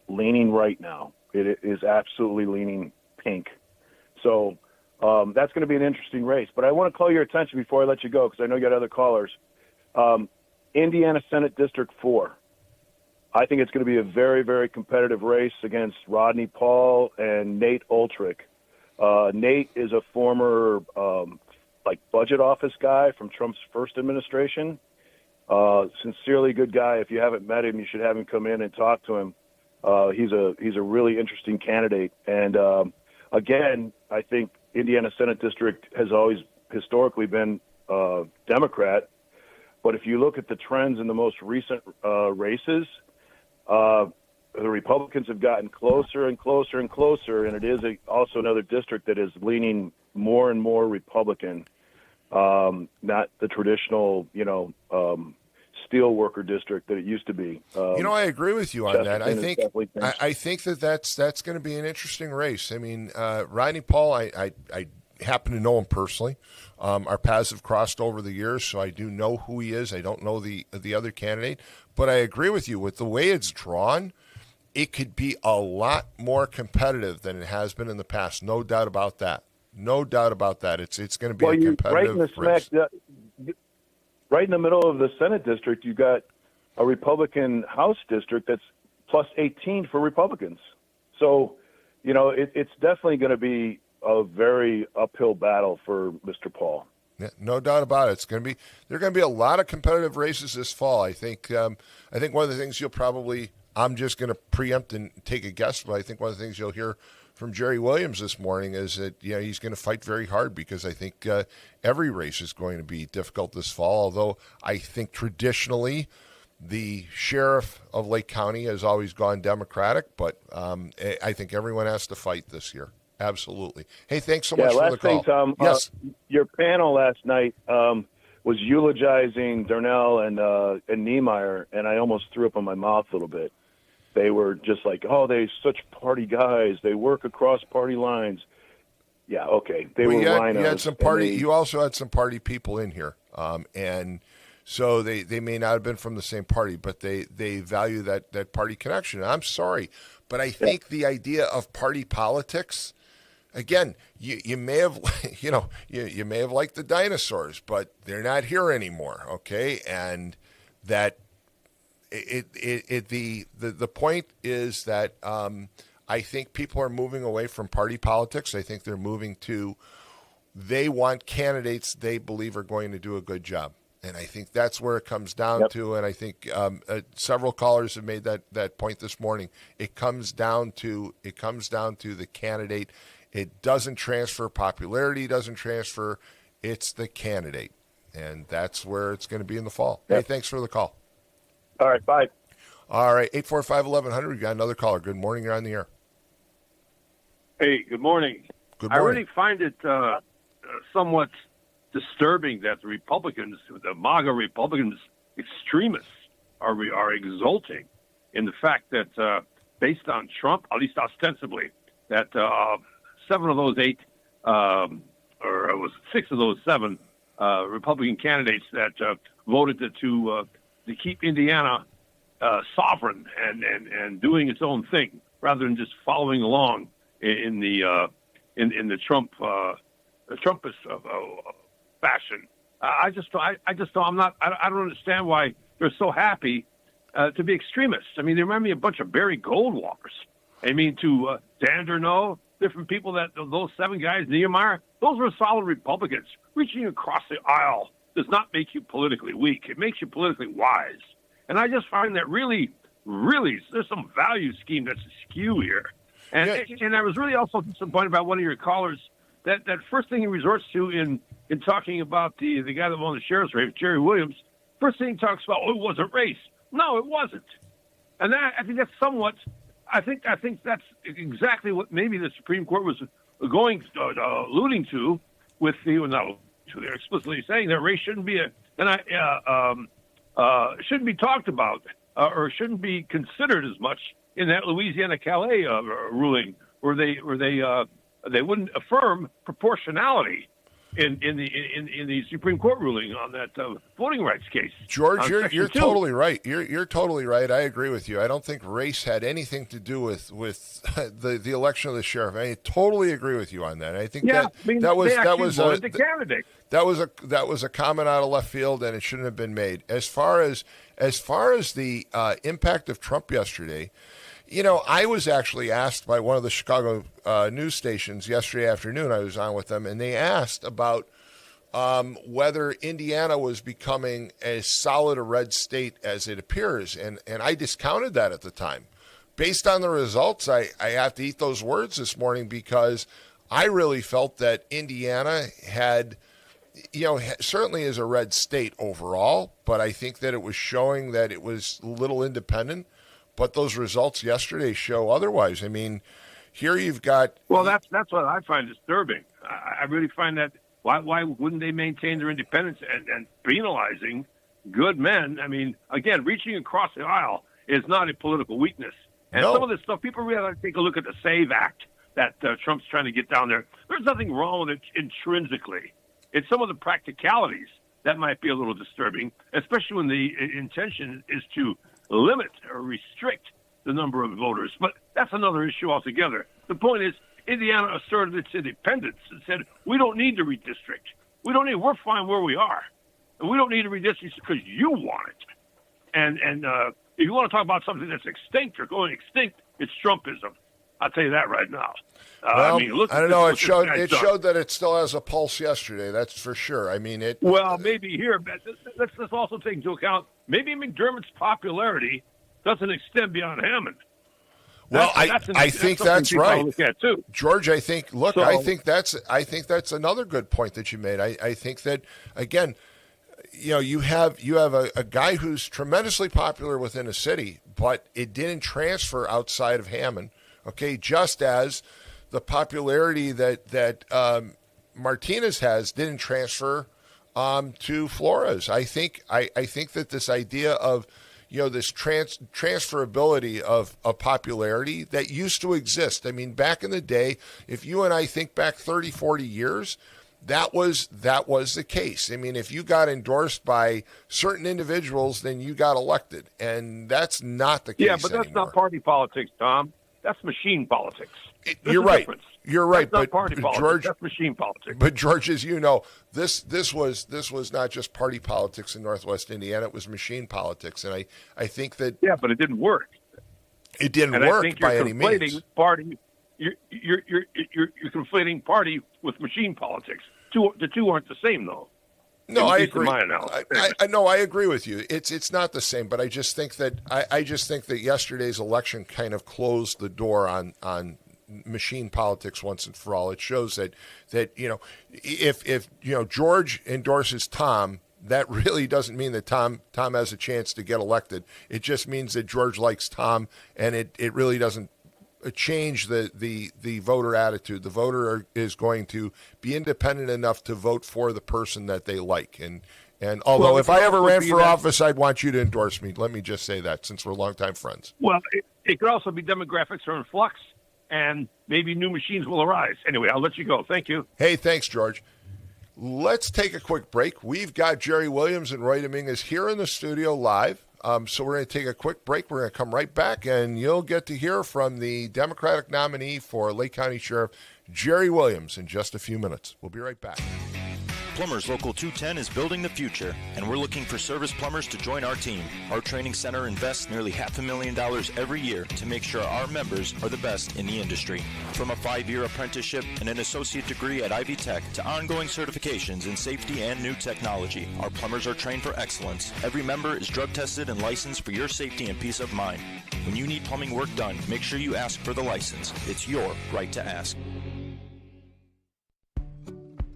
leaning right now. It is absolutely leaning pink. So that's going to be an interesting race. But I want to call your attention before I let you go, because I know you got other callers. Indiana Senate District 4. I think it's going to be a very, very competitive race against Rodney Paul and Nate Ulrich. Nate is a former budget office guy from Trump's first administration. Sincerely good guy. If you haven't met him, you should have him come in and talk to him. He's a really interesting candidate. And again, I think Indiana Senate District has always historically been Democrat. But if you look at the trends in the most recent races, the Republicans have gotten closer and closer and closer, and it is also another district that is leaning more and more Republican, not the traditional, steel worker district that it used to be. I agree with you on that. I think that's going to be an interesting race. I mean, Rodney Paul, I happen to know him personally. Our paths have crossed over the years, so I do know who he is. I don't know the other candidate, but I agree with you. With the way it's drawn, it could be a lot more competitive than it has been in the past. No doubt about that. No doubt about that. It's going to be a competitive race. Right in the middle of the Senate district, you got a Republican House district that's plus 18 for Republicans. So, it's definitely going to be a very uphill battle for Mr. Paul. Yeah, no doubt about it. There are going to be a lot of competitive races this fall. I think one of the things I'm just going to preempt and take a guess, but I think one of the things you'll hear from Jerry Williams this morning is that he's going to fight very hard, because I think every race is going to be difficult this fall. Although I think traditionally The sheriff of Lake County has always gone Democratic, but I think everyone has to fight this year. Absolutely. Hey, thanks so much for the call. Last thing, Tom. Yes. Your panel last night was eulogizing Darnell and Niemeyer, and I almost threw up in my mouth a little bit. They were just like, oh, they're such party guys. They work across party lines. Yeah, okay. They were rhinos. You had some party. You also had some party people in here, and so they may not have been from the same party, but they value that party connection. I'm sorry, but I think the idea of party politics, again, you may have you may have liked the dinosaurs, but they're not here anymore. Okay, and that the point is that I think people are moving away from party politics. I think they're moving to they want candidates they believe are going to do a good job. And I think that's where it comes down to, and I think several callers have made that point this morning. It comes down to the candidate. It doesn't transfer, popularity doesn't transfer. It's the candidate, and that's where it's going to be in the fall. Hey, thanks for the call. All right, bye. All right, 845-1100. We got another caller. Good morning. You're on the air. Hey, good morning. Good morning. I really find it somewhat disturbing that the Republicans, the MAGA Republicans, extremists, are exulting in the fact that based on Trump, at least ostensibly, that 7 of those 8, or it was 6 of those 7 Republican candidates that voted to keep Indiana sovereign and doing its own thing rather than just following along in the Trumpist fashion. I don't understand why they're so happy to be extremists. I mean, they remind me of a bunch of Barry Goldwallers. I mean, to Dan Durno, different people those 7 guys, Niemeyer, those were solid Republicans. Reaching across the aisle does not make you politically weak. It makes you politically wise. And I just find that really, there's some value scheme that's askew here. And I was really also disappointed about one of your callers, that first thing he resorts to in talking about the guy that won the sheriff's race, Jerry Williams, first thing he talks about, it wasn't race. No, it wasn't. And that, I think that's somewhat, I think that's exactly what maybe the Supreme Court was alluding to with they're explicitly saying that race shouldn't be shouldn't be talked about or shouldn't be considered as much in that Louisiana Calais ruling, where they wouldn't affirm proportionality in the Supreme Court ruling on that voting rights case. George, you're totally right. You're totally right. I agree with you. I don't think race had anything to do with the election of the sheriff. I totally agree with you on that. I think that was a comment out of left field, and it shouldn't have been made. As far as the impact of Trump yesterday, I was actually asked by one of the Chicago news stations yesterday afternoon. I was on with them, and they asked about whether Indiana was becoming as solid a red state as it appears, and I discounted that at the time. Based on the results, I have to eat those words this morning, because I really felt that Indiana had, certainly is a red state overall, but I think that it was showing that it was a little independent. But those results yesterday show otherwise. I mean, here you've got... Well, that's what I find disturbing. I really find that why wouldn't they maintain their independence and penalizing good men? I mean, again, reaching across the aisle is not a political weakness. And some of this stuff, people really have to take a look at the SAVE Act that Trump's trying to get down there. There's nothing wrong with it intrinsically. It's some of the practicalities that might be a little disturbing, especially when the intention is to limit or restrict the number of voters. But that's another issue altogether. The point is, Indiana asserted its independence and said, we don't need to redistrict. We're fine where we are. And we don't need to redistrict because you want it. And if you want to talk about something that's extinct or going extinct, it's Trumpism. I'll tell you that right now. I don't know. It showed that it still has a pulse yesterday. That's for sure. I mean, it. Well, maybe here, but let's also take into account maybe McDermott's popularity doesn't extend beyond Hammond. Well, I think that's right, George. I think that's another good point that you made. I think that, again, you have a guy who's tremendously popular within a city, but it didn't transfer outside of Hammond. Okay, just as the popularity that Martinez has didn't transfer to Flores. I think that this idea of this transferability of popularity that used to exist. I mean, back in the day, if you and I think back 30, 40 years, that was the case. I mean, if you got endorsed by certain individuals, then you got elected, and that's not the case Yeah, but that's anymore. not party politics, Tom. That's machine politics. You're right. Difference. You're right, That's but not party politics. George, That's machine politics. But George, as you know, this was not just party politics in Northwest Indiana. It was machine politics, and I think that but it didn't work. It didn't and work I think by you're any means. Party, you're conflating party with machine politics. The two aren't the same, though. No, I At least in agree. my analysis. I agree with you. It's not the same, but I just think that yesterday's election kind of closed the door on machine politics once and for all. It shows that if George endorses Tom, that really doesn't mean that Tom has a chance to get elected. It just means that George likes Tom, and it really doesn't change the voter attitude. The voter is going to be independent enough to vote for the person that they like. And although if I ever ran for office, I'd want you to endorse me. Let me just say that, since we're longtime friends. Well, it could also be demographics are in flux, and maybe new machines will arise. Anyway, I'll let you go. Thank you. Hey, thanks, George. Let's take a quick break. We've got Jerry Williams and Roy Dominguez here in the studio live. So we're going to take a quick break. We're going to come right back, and you'll get to hear from the Democratic nominee for Lake County Sheriff, Jerry Williams, in just a few minutes. We'll be right back. Plumbers Local 210 is building the future, and we're looking for service plumbers to join our team. Our training center invests nearly $500,000 every year to make sure our members are the best in the industry. From a 5-year apprenticeship and an associate degree at Ivy Tech to ongoing certifications in safety and new technology, our plumbers are trained for excellence. Every member is drug tested and licensed for your safety and peace of mind. When you need plumbing work done, make sure you ask for the license. It's your right to ask.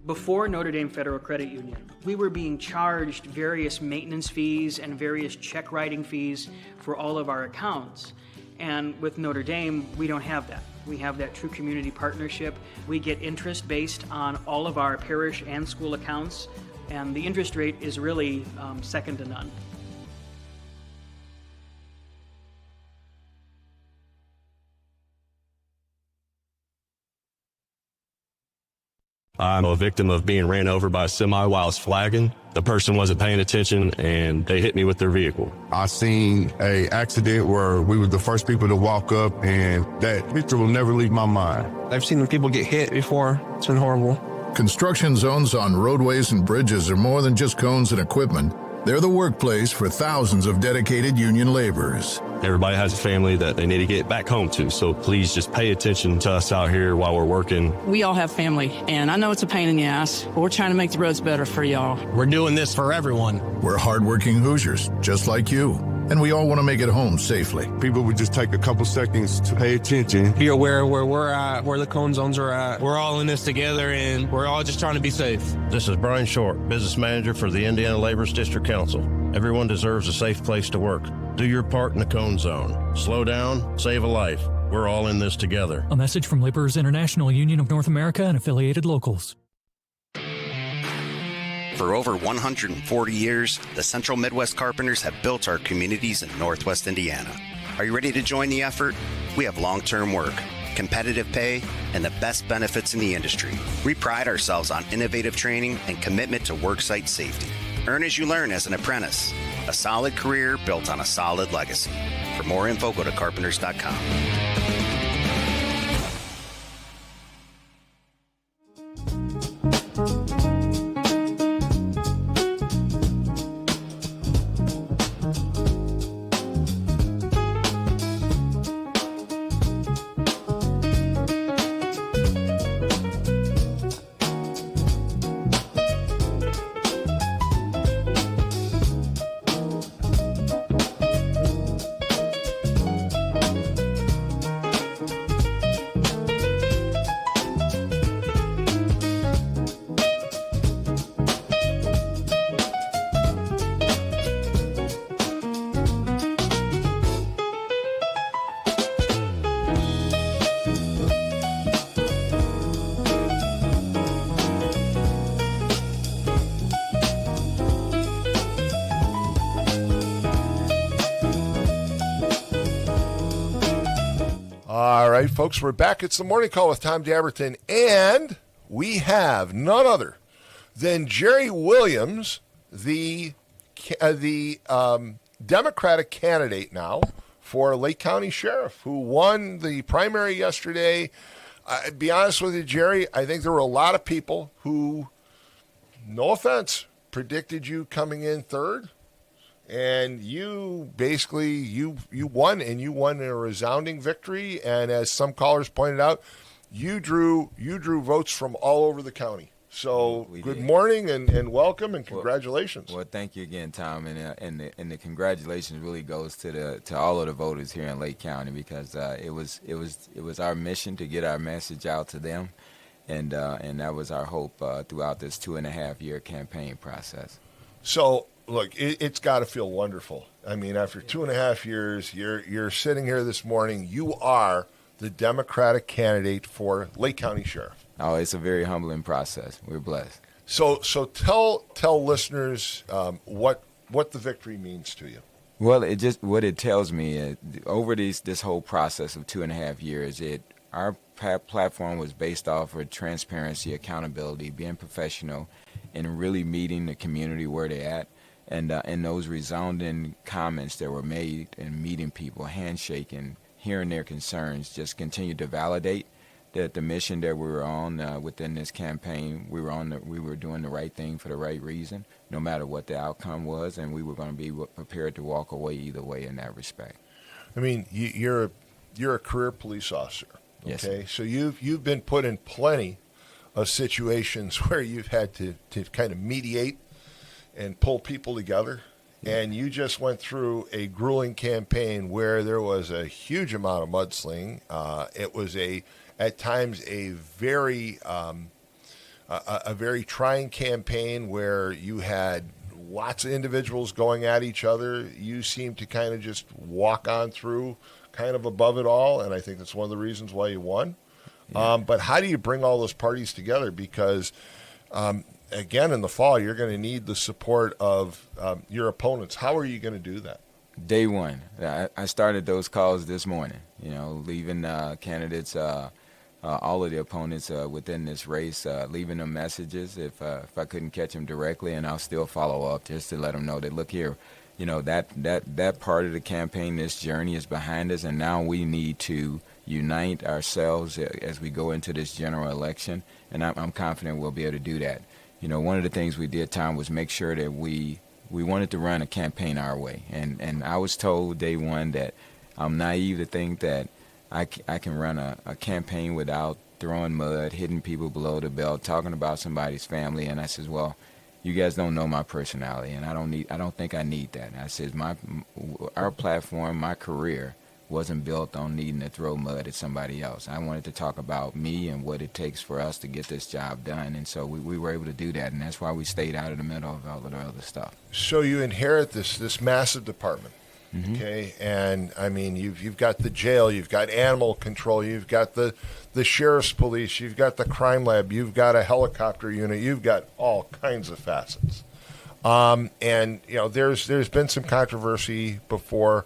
Before Notre Dame Federal Credit Union, we were being charged various maintenance fees and various check writing fees for all of our accounts. And with Notre Dame, we don't have that. We have that true community partnership. We get interest based on all of our parish and school accounts, and the interest rate is really second to none. I'm a victim of being ran over by a semi while I was flagging. The person wasn't paying attention, and they hit me with their vehicle. I seen a accident where we were the first people to walk up, and that picture will never leave my mind. I've seen people get hit before. It's been horrible. Construction zones on roadways and bridges are more than just cones and equipment. They're the workplace for thousands of dedicated union laborers. Everybody has a family that they need to get back home to, so please just pay attention to us out here while we're working. We all have family, and I know it's a pain in the ass, but we're trying to make the roads better for y'all. We're doing this for everyone. We're hardworking Hoosiers, just like you, and we all want to make it home safely. People would just take a couple seconds to pay attention. Be aware of where we're at, where the cone zones are at. We're all in this together, and we're all just trying to be safe. This is Brian Short, Business Manager for the Indiana Laborers District Council. Everyone deserves a safe place to work. Do your part in the cone zone. Slow down, save a life. We're all in this together. A message from Laborers International Union of North America and affiliated locals. For over 140 years, the Central Midwest Carpenters have built our communities in Northwest Indiana. Are you ready to join the effort? We have long-term work, competitive pay, and the best benefits in the industry. We pride ourselves on innovative training and commitment to worksite safety. Earn as you learn as an apprentice. A solid career built on a solid legacy. For more info, go to carpenters.com. right, folks, we're back. It's the Morning Call with Tom Dabertin, and we have none other than Jerry Williams, the Democratic candidate now for Lake County Sheriff, who won the primary yesterday. Be honest with you, Jerry, I think there were a lot of people who, no offense, predicted you coming in third. And you basically, you won, and you won in a resounding victory. And as some callers pointed out, you drew votes from all over the county. So good morning and welcome and congratulations. Well, thank you again, Tom, and the congratulations really goes to all of the voters here in Lake County, because it was our mission to get our message out to them, and that was our hope throughout this 2.5-year campaign process. So look, it's got to feel wonderful. I mean, after 2.5 years, you're sitting here this morning. You are the Democratic candidate for Lake County Sheriff. Oh, it's a very humbling process. We're blessed. So tell listeners what the victory means to you. Well, what it tells me is, over this whole process of 2.5 years, our platform was based off of transparency, accountability, being professional, and really meeting the community where they're at. And those resounding comments that were made and meeting people, handshaking, hearing their concerns, just continue to validate that the mission that we were on within this campaign, we were doing the right thing for the right reason, no matter what the outcome was, and we were going to be prepared to walk away either way in that respect. I mean, you're a career police officer. Okay, yes. So you've been put in plenty of situations where you've had to kind of mediate and pull people together. And you just went through a grueling campaign where there was a huge amount of mudslinging. It was at times a very trying campaign where you had lots of individuals going at each other. You seemed to kind of just walk on through, kind of above it all, and I think that's one of the reasons why you won. Yeah. But how do you bring all those parties together? Because again, in the fall, you're going to need the support of your opponents. How are you going to do that? Day one, I started those calls this morning, leaving candidates, all of the opponents within this race, leaving them messages if I couldn't catch them directly, and I'll still follow up just to let them know that, look here, that part of the campaign, this journey is behind us, and now we need to unite ourselves as we go into this general election, and I'm confident we'll be able to do that. One of the things we did, Tom, was make sure that we wanted to run a campaign our way. And I was told day one that I'm naive to think that I can run a campaign without throwing mud, hitting people below the belt, talking about somebody's family. And I says, well, you guys don't know my personality, and I don't think I need that. I says, our platform, my career wasn't built on needing to throw mud at somebody else. I wanted to talk about me and what it takes for us to get this job done, and so we were able to do that, and that's why we stayed out of the middle of all of the other stuff. So you inherit this massive department, okay? And I mean, you've got the jail, you've got animal control, you've got the sheriff's police, you've got the crime lab, you've got a helicopter unit, you've got all kinds of facets. And there's been some controversy before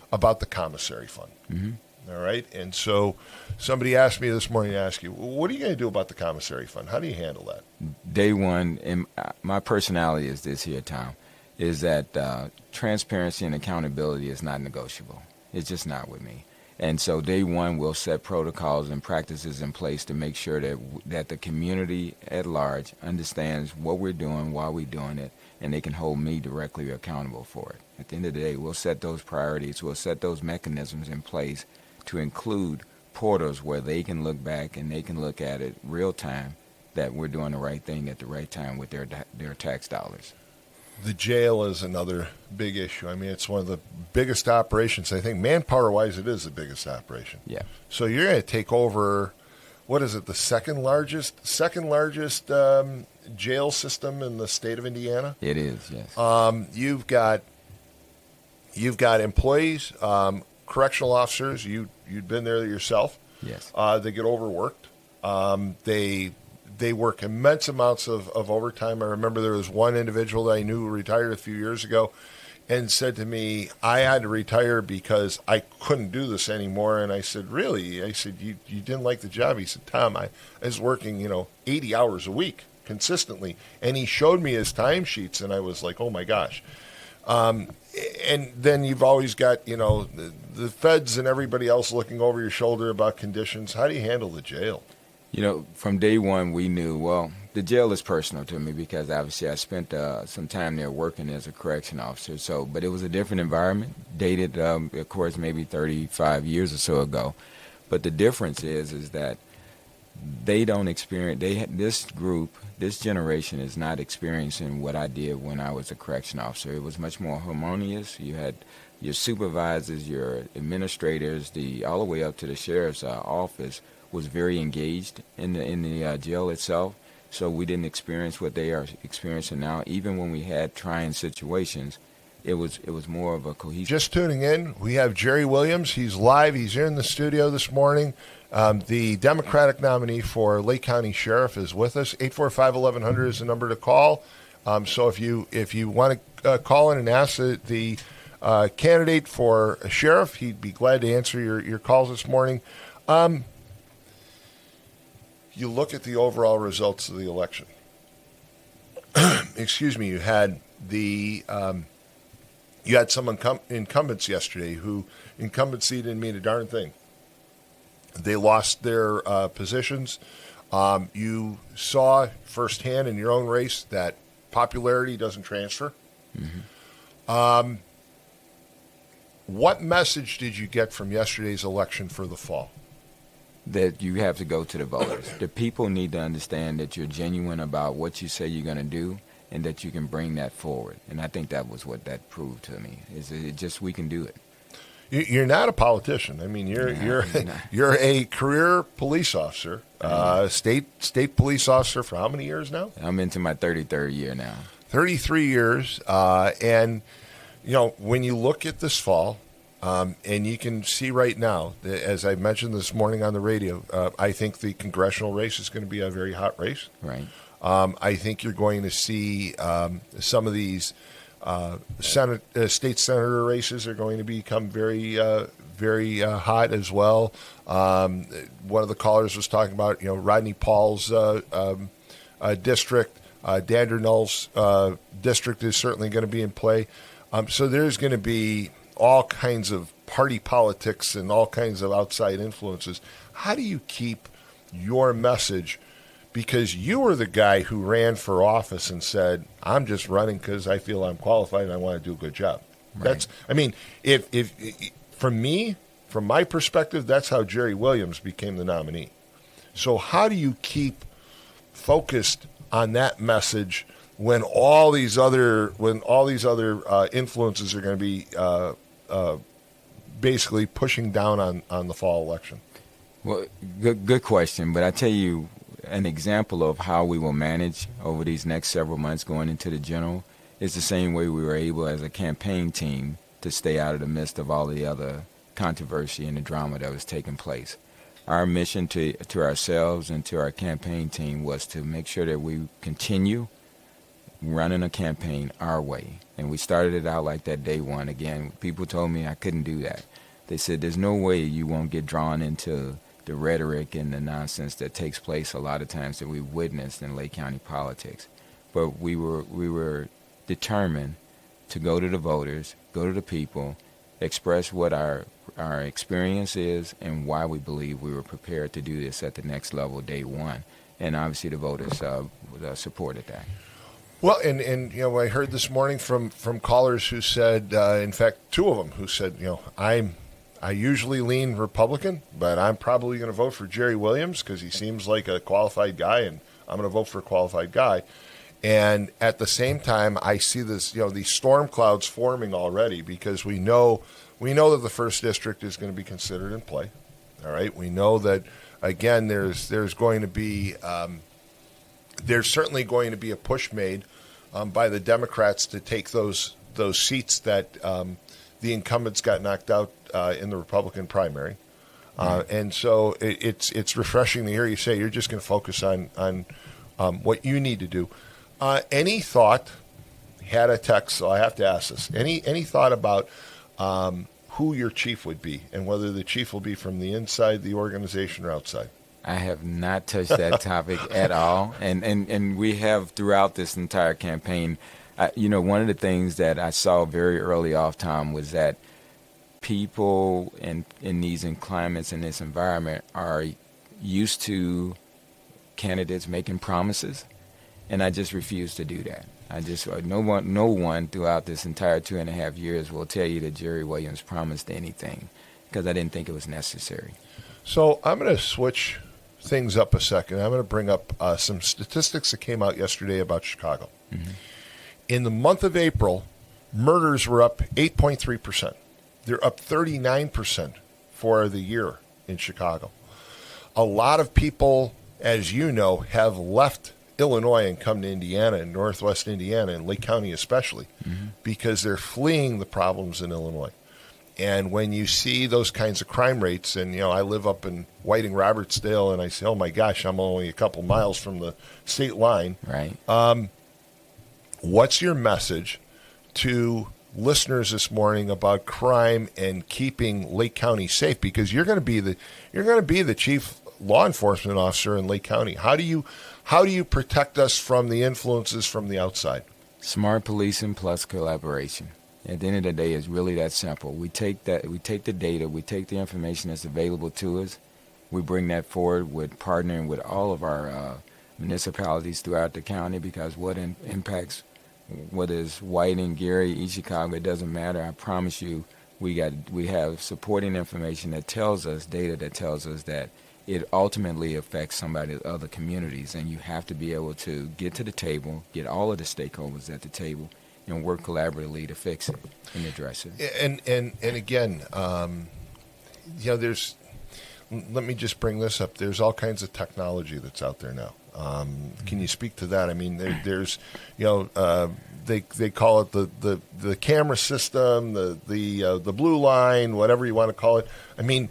about the commissary fund. Mm-hmm. All right. And so somebody asked me this morning to ask you, what are you going to do about the commissary fund? How do you handle that? Day one, and my personality is this here, Tom, is that transparency and accountability is not negotiable. It's just not with me. And so day one, we'll set protocols and practices in place to make sure that the community at large understands what we're doing, why we're doing it, and they can hold me directly accountable for it. At the end of the day, we'll set those priorities, we'll set those mechanisms in place to include portals where they can look back and they can look at it real time that we're doing the right thing at the right time with their tax dollars. The jail is another big issue. I mean, it's one of the biggest operations. I think manpower-wise, it is the biggest operation. Yeah. So you're going to take over, what is it, the second largest jail system in the state of Indiana? It is, yes. You've got employees, correctional officers. You'd been there yourself. Yes. They get overworked. They work immense amounts of overtime. I remember there was one individual that I knew who retired a few years ago, and said to me, I had to retire because I couldn't do this anymore. And I said, really? I said, you didn't like the job? He said, Tom, I was working, 80 hours a week consistently. And he showed me his timesheets, and I was like, oh, my gosh. And then you've always got, the feds and everybody else looking over your shoulder about conditions. How do you handle the jail? From day one, we knew, well, the jail is personal to me because obviously I spent some time there working as a correction officer. But it was a different environment, dated, of course, maybe 35 years or so ago. But the difference is that they don't experience, this generation is not experiencing what I did when I was a correction officer. It was much more harmonious. You had your supervisors, your administrators, all the way up to the sheriff's office was very engaged in the jail itself. So we didn't experience what they are experiencing now. Even when we had trying situations, it was more of a cohesion. Just tuning in, we have Jerry Williams. He's live. He's here in the studio this morning. The Democratic nominee for Lake County Sheriff is with us. 845-1100 is the number to call. So if you want to call in and ask the candidate for sheriff, he'd be glad to answer your calls this morning. You look at the overall results of the election. Excuse me. You had some incumbents yesterday who incumbency didn't mean a darn thing. They lost their positions. You saw firsthand in your own race that popularity doesn't transfer. Mm-hmm. What message did you get from yesterday's election for the fall? That you have to go to the voters. The people need to understand that you're genuine about what you say you're going to do and that you can bring that forward. And I think that was what that proved to me, is that we can do it. You're not a politician. I mean, you're a career police officer, state police officer for how many years now? I'm into my 33rd year now. 33 years. And, when you look at this fall, and you can see right now, as I mentioned this morning on the radio, I think the congressional race is going to be a very hot race. Right. I think you're going to see some of these state senator races are going to become very hot as well. One of the callers was talking about, Rodney Paul's district. Dander Null's district is certainly going to be in play. So there's going to be all kinds of party politics and all kinds of outside influences. How do you keep your message? Because you were the guy who ran for office and said, I'm just running because I feel I'm qualified and I want to do a good job. Right. If from my perspective, that's how Jerry Williams became the nominee. So how do you keep focused on that message when all these other influences are going to be basically pushing down on the fall election? Well, good question. But I tell you, an example of how we will manage over these next several months going into the general is the same way we were able as a campaign team to stay out of the midst of all the other controversy and the drama that was taking place. Our mission to ourselves and to our campaign team was to make sure that we continue running a campaign our way. And we started it out like that day one. Again, people told me I couldn't do that. They said, there's no way you won't get drawn into the rhetoric and the nonsense that takes place a lot of times that we witnessed in Lake County politics. But we were determined to go to the voters, go to the people, express what our experience is and why we believe we were prepared to do this at the next level day one. And obviously the voters supported that. Well, and I heard this morning from callers who said, in fact, two of them who said, I usually lean Republican, but I'm probably going to vote for Jerry Williams because he seems like a qualified guy, and I'm going to vote for a qualified guy. And at the same time, I see this, these storm clouds forming already because we know that the first district is going to be considered in play. All right, we know that again. There's going to be there's certainly going to be a push made by the Democrats to take those seats that the incumbents got knocked out in the Republican primary. And so it's refreshing to hear you say you're just going to focus on what you need to do. Any thought had a text, so I have to ask this. Any thought about who your chief would be and whether the chief will be from the inside the organization or outside? I have not touched that topic at all, and we have throughout this entire campaign. One of the things that I saw very early off, Tom, was that people in these climates, in this environment, are used to candidates making promises, and I just refuse to do that. No one throughout this entire 2.5 years will tell you that Jerry Williams promised anything, because I didn't think it was necessary. So I'm going to switch things up a second. I'm going to bring up some statistics that came out yesterday about Chicago. Mm-hmm. In the month of April, murders were up 8.3%. They're up 39% for the year in Chicago. A lot of people, as you know, have left Illinois and come to Indiana, and Northwest Indiana, and Lake County especially, because they're fleeing the problems in Illinois. And when you see those kinds of crime rates, and I live up in Whiting-Robertsdale, and I say, oh my gosh, I'm only a couple miles from the state line. Right. What's your message to listeners this morning about crime and keeping Lake County safe? Because you're going to be the chief law enforcement officer in Lake County. How do you protect us from the influences from the outside? Smart policing plus collaboration. At the end of the day, it's really that simple. We take the data, we take the information that's available to us, we bring that forward with partnering with all of our municipalities throughout the county, because what impacts, whether it's Whiting, Gary, East Chicago, it doesn't matter. I promise you, we have supporting information that tells us, data that tells us that it ultimately affects somebody's other communities, and you have to be able to get to the table, get all of the stakeholders at the table, and work collaboratively to fix it and address it. And again, there's. Let me just bring this up. There's all kinds of technology that's out there now. Can you speak to that? I mean, there's, they call it the camera system, the blue line, whatever you want to call it. I mean,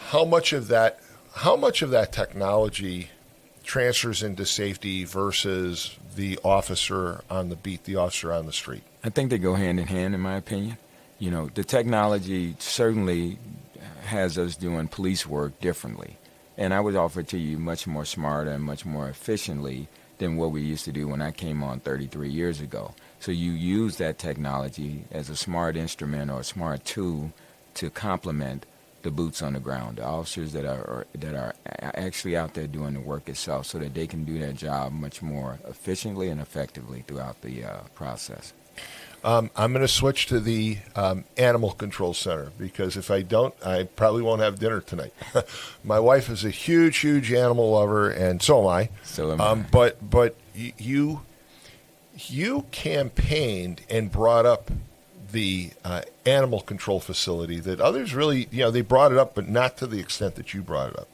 how much of that technology transfers into safety versus the officer on the beat, the officer on the street? I think they go hand in hand, in my opinion. The technology certainly has us doing police work differently. And I would offer to you much more smarter and much more efficiently than what we used to do when I came on 33 years ago. So you use that technology as a smart instrument or a smart tool to complement the boots on the ground, the officers that are actually out there doing the work itself, so that they can do their job much more efficiently and effectively throughout the process. I'm going to switch to the Animal Control Center, because if I don't, I probably won't have dinner tonight. My wife is a huge, huge animal lover, and so am I. So am I. But you campaigned and brought up the animal control facility that others really, they brought it up, but not to the extent that you brought it up.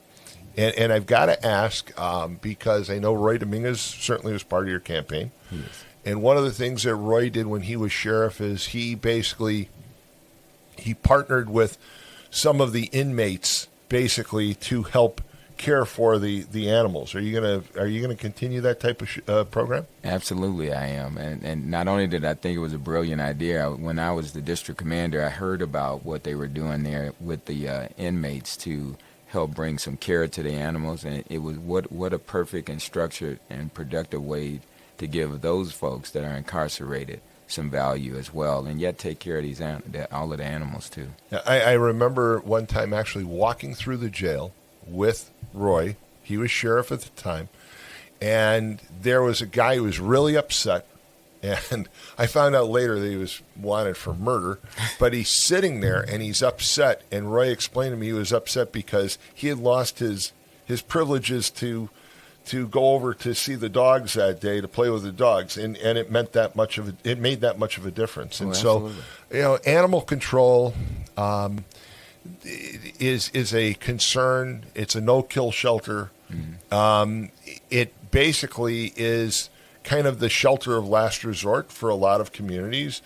And I've got to ask, because I know Roy Dominguez certainly was part of your campaign. Yes. And one of the things that Roy did when he was sheriff is he partnered with some of the inmates basically to help care for the animals. Are you gonna continue that type of program? Absolutely, I am. And not only did I think it was a brilliant idea, when I was the district commander, I heard about what they were doing there with the inmates to help bring some care to the animals, and it was what a perfect and structured and productive way to give those folks that are incarcerated some value as well, and yet take care of all of the animals too. I remember one time actually walking through the jail with Roy. He was sheriff at the time, and there was a guy who was really upset, and I found out later that he was wanted for murder, but he's sitting there and he's upset, and Roy explained to me he was upset because he had lost his privileges to go over to see the dogs that day, to play with the dogs, and it made that much of a difference. And so, animal control is a concern. It's a no-kill shelter. Mm-hmm. It basically is kind of the shelter of last resort for a lot of communities.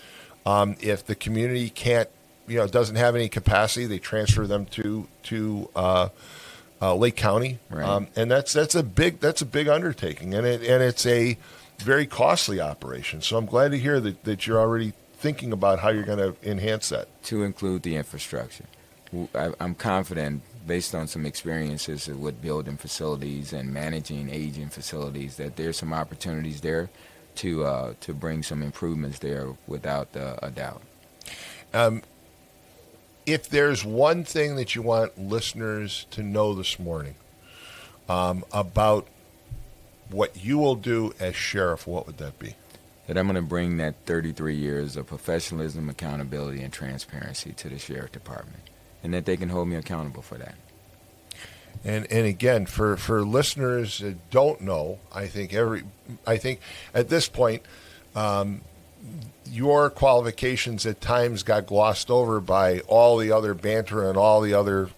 If the community can't, doesn't have any capacity, they transfer them to Lake County, right. And that's a big undertaking, and it's a very costly operation. So I'm glad to hear that you're already thinking about how you're going to enhance that. To include the infrastructure. I'm confident, based on some experiences with building facilities and managing aging facilities, that there's some opportunities there to bring some improvements there without a doubt. If there's one thing that you want listeners to know this morning about what you will do as sheriff, what would that be? That I'm going to bring that 33 years of professionalism, accountability, and transparency to the sheriff department, and that they can hold me accountable for that. And again, for listeners that don't know, I think at this point, your qualifications at times got glossed over by all the other banter and all the other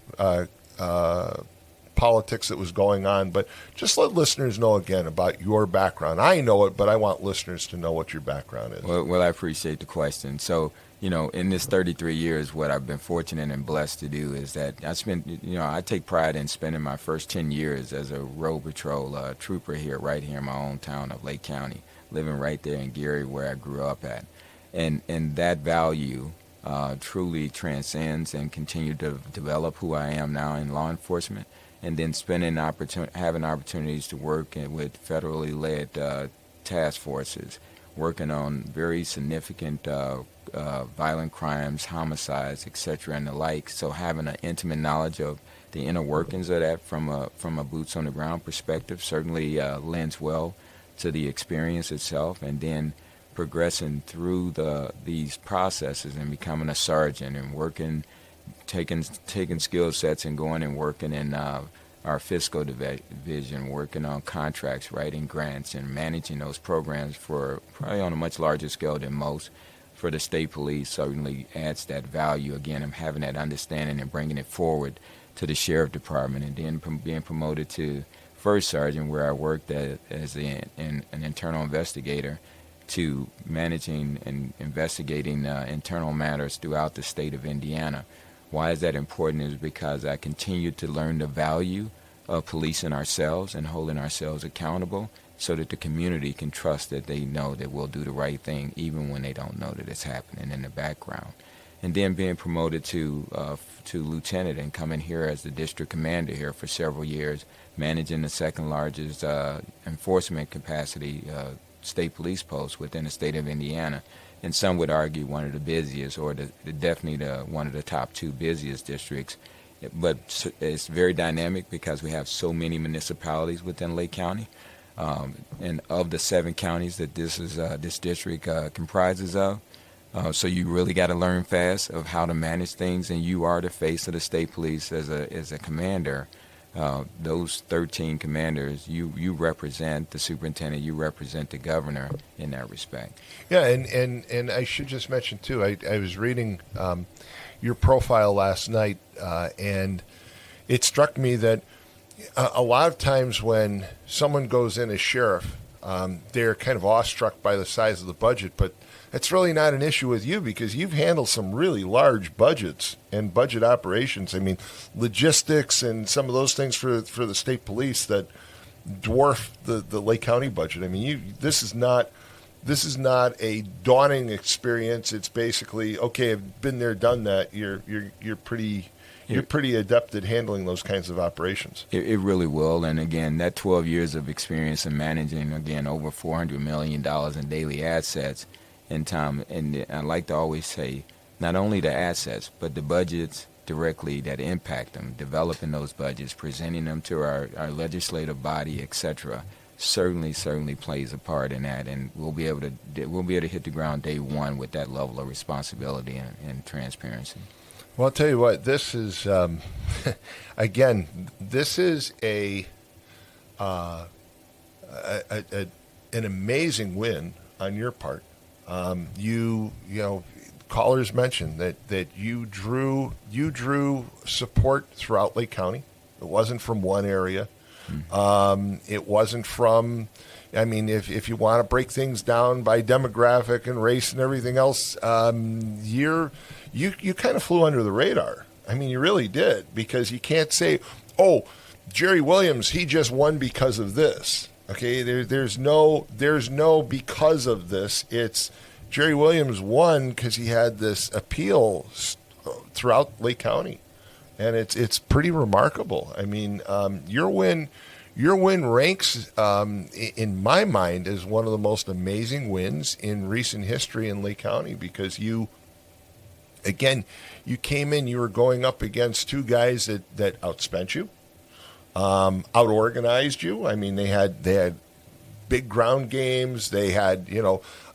politics that was going on. But just let listeners know again about your background. I know it, but I want listeners to know what your background is. Well, I appreciate the question. So, in this 33 years, what I've been fortunate and blessed to do is that I take pride in spending my first 10 years as a road patrol trooper right here in my own town of Lake County, living right there in Gary where I grew up at. And that value truly transcends and continue to develop who I am now in law enforcement, and then having opportunities to work with federally led task forces, working on very significant violent crimes, homicides, etc., and the like. So having an intimate knowledge of the inner workings of that from a boots on the ground perspective certainly lends well to the experience itself, and then progressing through these processes and becoming a sergeant and working, taking skill sets and going and working in our fiscal division, working on contracts, writing grants, and managing those programs for probably on a much larger scale than most for the state police certainly adds that value, again, of having that understanding and bringing it forward to the sheriff department, and then being promoted to first sergeant, where I worked as an internal investigator, to managing and investigating internal matters throughout the state of Indiana. Why is that important? Is because I continue to learn the value of policing ourselves and holding ourselves accountable, so that the community can trust that they know that we'll do the right thing even when they don't know that it's happening in the background. And then being promoted to lieutenant and coming here as the district commander here for several years, managing the second largest enforcement capacity state police post within the state of Indiana, and some would argue one of the busiest, or definitely one of the top two busiest districts. But it's very dynamic because we have so many municipalities within Lake County, and of the 7 counties that this district comprises of. So you really got to learn fast of how to manage things, and you are the face of the state police as a commander. Those 13 commanders, you represent the superintendent, you represent the governor in that respect. Yeah, and I should just mention too, I was reading your profile last night, and it struck me that a lot of times when someone goes in as sheriff, they're kind of awestruck by the size of the budget, but it's really not an issue with you because you've handled some really large budgets and budget operations. I mean, logistics and some of those things for the state police that dwarf the Lake County budget. I mean, this is not a daunting experience. It's basically, okay, I've been there, done that. You're pretty adept at handling those kinds of operations. It really will. And again, that 12 years of experience in managing, again, over $400 million in daily assets in time. And I like to always say, not only the assets, but the budgets directly that impact them, developing those budgets, presenting them to our legislative body, etc., certainly plays a part in that. And we'll be able to hit the ground day one with that level of responsibility and transparency. Well, I'll tell you what, this is, again, this is an amazing win on your part. You know, callers mentioned that you drew support throughout Lake County. It wasn't from one area. It wasn't from, I mean, if you want to break things down by demographic and race and everything else, you kind of flew under the radar. I mean, you really did, because you can't say, oh, Jerry Williams, he just won because of this. Okay, there's no because of this. It's Jerry Williams won because he had this appeal throughout Lake County, and it's pretty remarkable. I mean, your win ranks in my mind as one of the most amazing wins in recent history in Lake County, because you came in, you were going up against two guys that outspent you, out-organized you. I mean, they had big ground games. They had,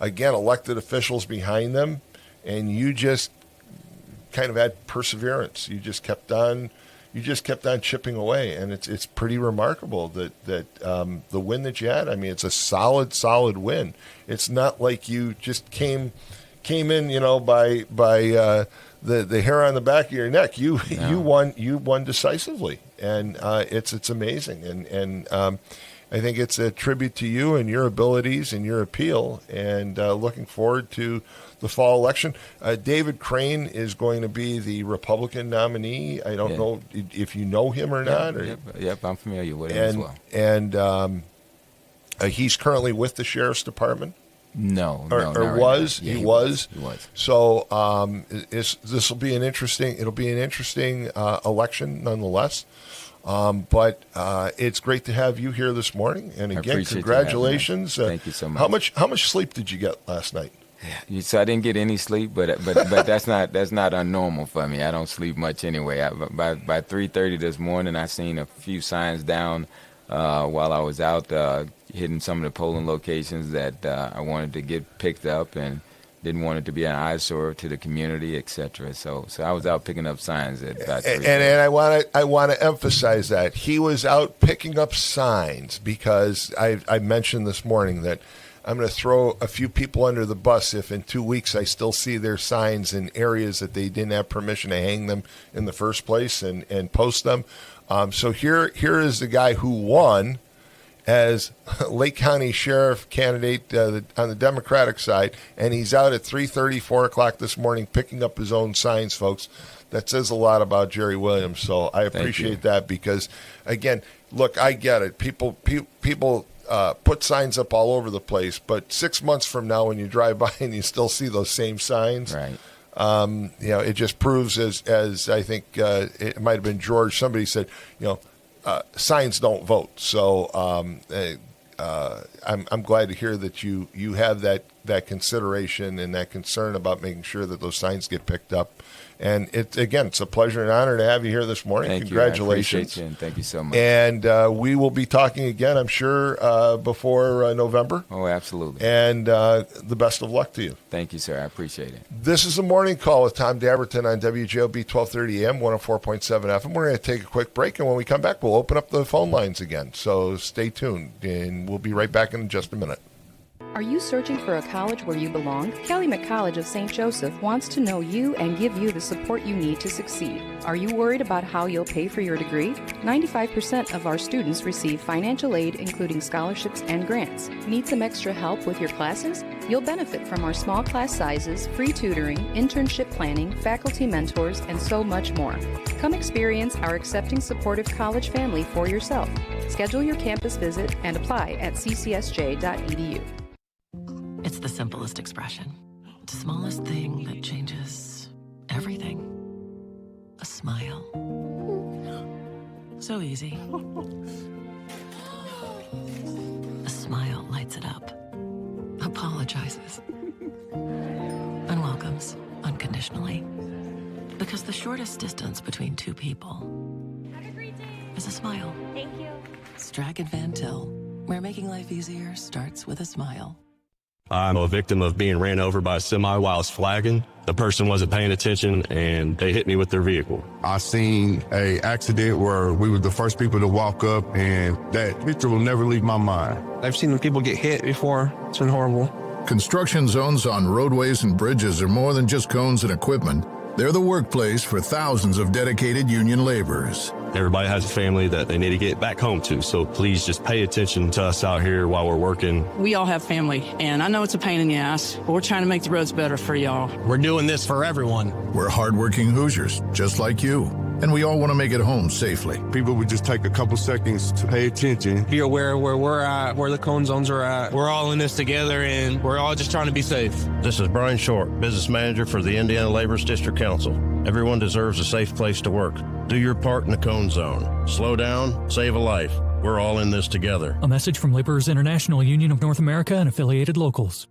again, elected officials behind them, and you just kind of had perseverance. You just kept on chipping away, and it's pretty remarkable that the win that you had. I mean, it's a solid win. It's not like you just came in, by the hair on the back of your neck. You won decisively, and it's amazing, and I think it's a tribute to you and your abilities and your appeal, and looking forward to the fall election. David Crane is going to be the Republican nominee. I don't know if you know him or not. Yep, I'm familiar with him as well. And he's currently with the Sheriff's Department. No, or was right. He was. So this will be an interesting. It'll be an interesting election nonetheless. But it's great to have you here this morning. And again, congratulations. Thank you so much. How much sleep did you get last night? So I didn't get any sleep, but that's not unnormal for me. I don't sleep much anyway. By 3:30 this morning, I seen a few signs down while I was out hitting some of the polling locations that I wanted to get picked up, and didn't want it to be an eyesore to the community, etc. So I was out picking up signs at about 3:30. And I want to emphasize that he was out picking up signs, because I mentioned this morning that I'm going to throw a few people under the bus if in 2 weeks I still see their signs in areas that they didn't have permission to hang them in the first place and post them. So here is the guy who won as Lake County Sheriff candidate on the Democratic side, and he's out at 3:30, 4 o'clock this morning picking up his own signs, folks. That says a lot about Jerry Williams. So I appreciate that, because, again, look, I get it. People put signs up all over the place, but 6 months from now, when you drive by and you still see those same signs, right? It just proves, as I think it might have been George, somebody said, signs don't vote. So I'm glad to hear that you have that consideration and that concern about making sure that those signs get picked up. And it's a pleasure and honor to have you here this morning. Thank Congratulations. You. I appreciate you, and thank you so much. And we will be talking again, I'm sure, before November. Oh, absolutely. And the best of luck to you. Thank you, sir. I appreciate it. This is the Morning Call with Tom Dabertin on WJOB 1230 AM, 104.7 FM. We're going to take a quick break, and when we come back, we'll open up the phone lines again. So stay tuned, and we'll be right back in just a minute. Are you searching for a college where you belong? Calumet College of St. Joseph wants to know you and give you the support you need to succeed. Are you worried about how you'll pay for your degree? 95% of our students receive financial aid, including scholarships and grants. Need some extra help with your classes? You'll benefit from our small class sizes, free tutoring, internship planning, faculty mentors, and so much more. Come experience our accepting, supportive college family for yourself. Schedule your campus visit and apply at ccsj.edu. It's the simplest expression. The smallest thing that changes everything. A smile. So easy. A smile lights it up. Apologizes. And welcomes unconditionally. Because the shortest distance between two people is a smile. Thank you. Strachan Van Til, where making life easier starts with a smile. I'm a victim of being ran over by a semi while I was flagging. The person wasn't paying attention, and they hit me with their vehicle. I seen a accident where we were the first people to walk up, and that picture will never leave my mind. I've seen people get hit before. It's been horrible. Construction zones on roadways and bridges are more than just cones and equipment. They're the workplace for thousands of dedicated union laborers. Everybody has a family that they need to get back home to, so please just pay attention to us out here while we're working. We all have family, and I know it's a pain in the ass, but we're trying to make the roads better for y'all. We're doing this for everyone. We're hardworking Hoosiers, just like you. And we all want to make it home safely. People would just take a couple seconds to pay attention. Be aware of where we're at, where the cone zones are at. We're all in this together, and we're all just trying to be safe. This is Brian Short, Business Manager for the Indiana Laborers District Council. Everyone deserves a safe place to work. Do your part in the cone zone. Slow down, save a life. We're all in this together. A message from Laborers International Union of North America and affiliated locals.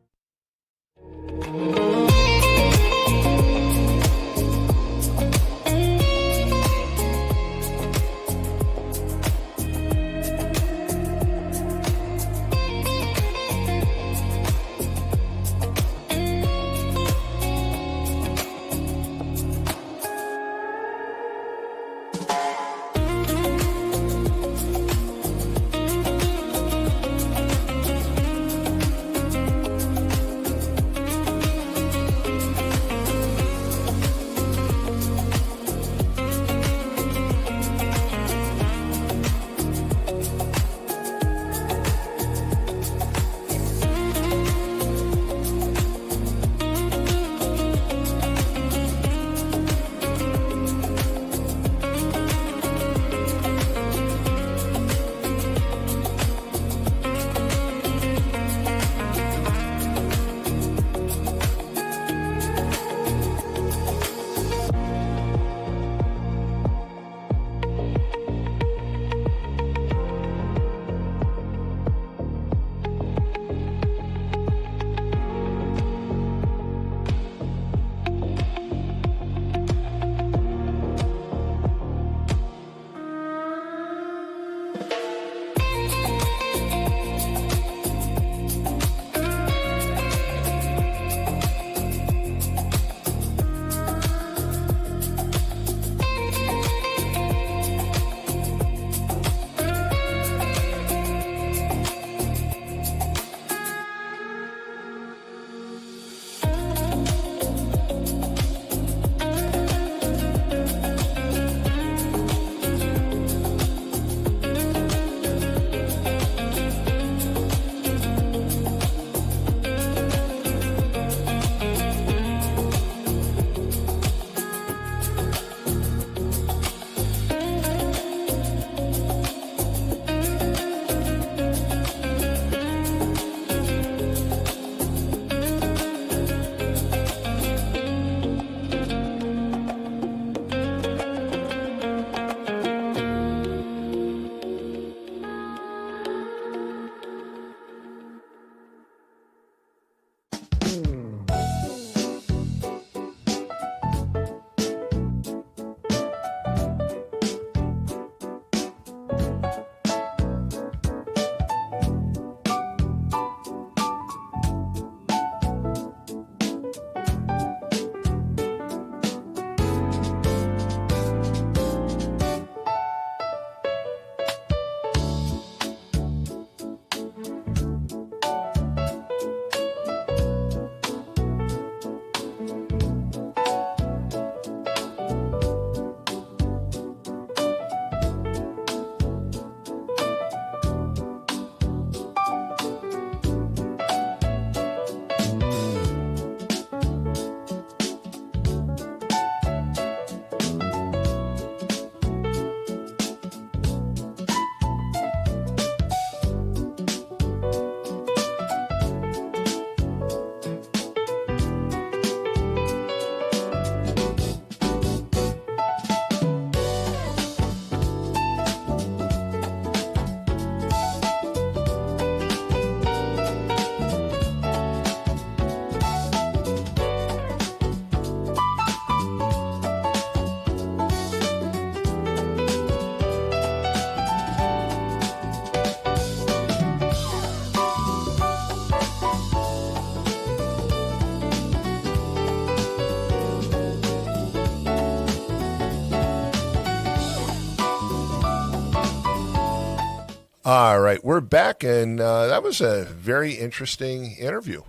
All right, we're back, and that was a very interesting interview.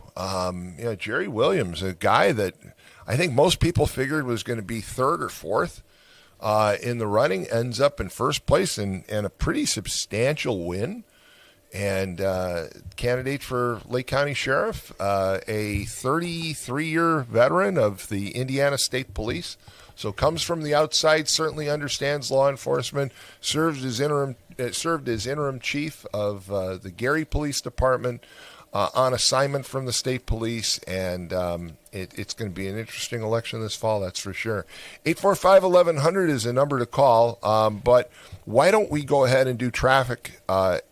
Jerry Williams, a guy that I think most people figured was going to be third or fourth in the running, ends up in first place and a pretty substantial win. and candidate for Lake County Sheriff, a 33-year veteran of the Indiana State Police. So comes from the outside, certainly understands law enforcement, served as interim chief of the Gary Police Department, on assignment from the state police, and it's going to be an interesting election this fall, that's for sure. 845-1100 is a number to call, but why don't we go ahead and do traffic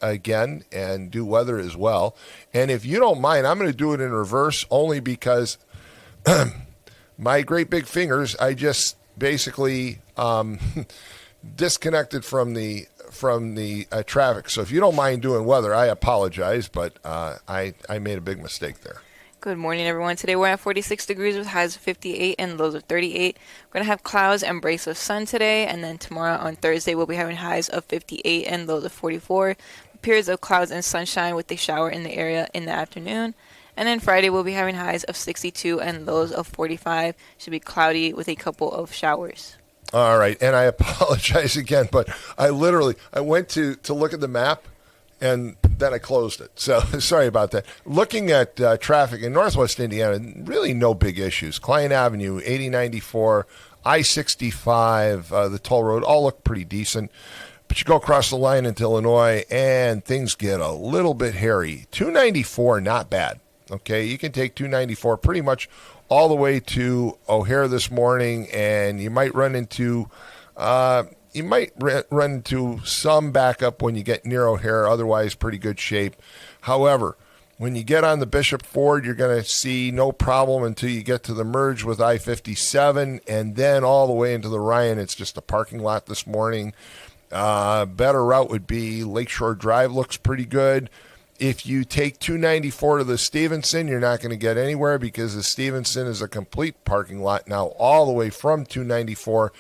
again and do weather as well? And if you don't mind, I'm going to do it in reverse, only because my great big fingers, I just basically disconnected from the traffic. So if you don't mind doing weather, I apologize, but I made a big mistake there. Good morning, everyone. Today we're at 46 degrees with highs of 58 and lows of 38. We're going to have clouds and breaks of sun today, and then tomorrow on Thursday we'll be having highs of 58 and lows of 44. Periods of clouds and sunshine with a shower in the area in the afternoon. And then Friday we'll be having highs of 62 and lows of 45. Should be cloudy with a couple of showers. All right, and I apologize again, but I went to look at the map, and then I closed it. So sorry about that. Looking at traffic in Northwest Indiana, really no big issues. Klein Avenue, 8094, I-65, the toll road, all look pretty decent. But you go across the line into Illinois, and things get a little bit hairy. 294, not bad. Okay, you can take 294 pretty much all the way to O'Hare this morning, and you might run into some backup when you get near O'Hare. Otherwise, pretty good shape. However, when you get on the Bishop Ford, you're going to see no problem until you get to the merge with I-57, and then all the way into the Ryan. It's just a parking lot this morning. Better route would be Lakeshore Drive. Looks pretty good. If you take 294 to the Stevenson, you're not going to get anywhere because the Stevenson is a complete parking lot now all the way from 294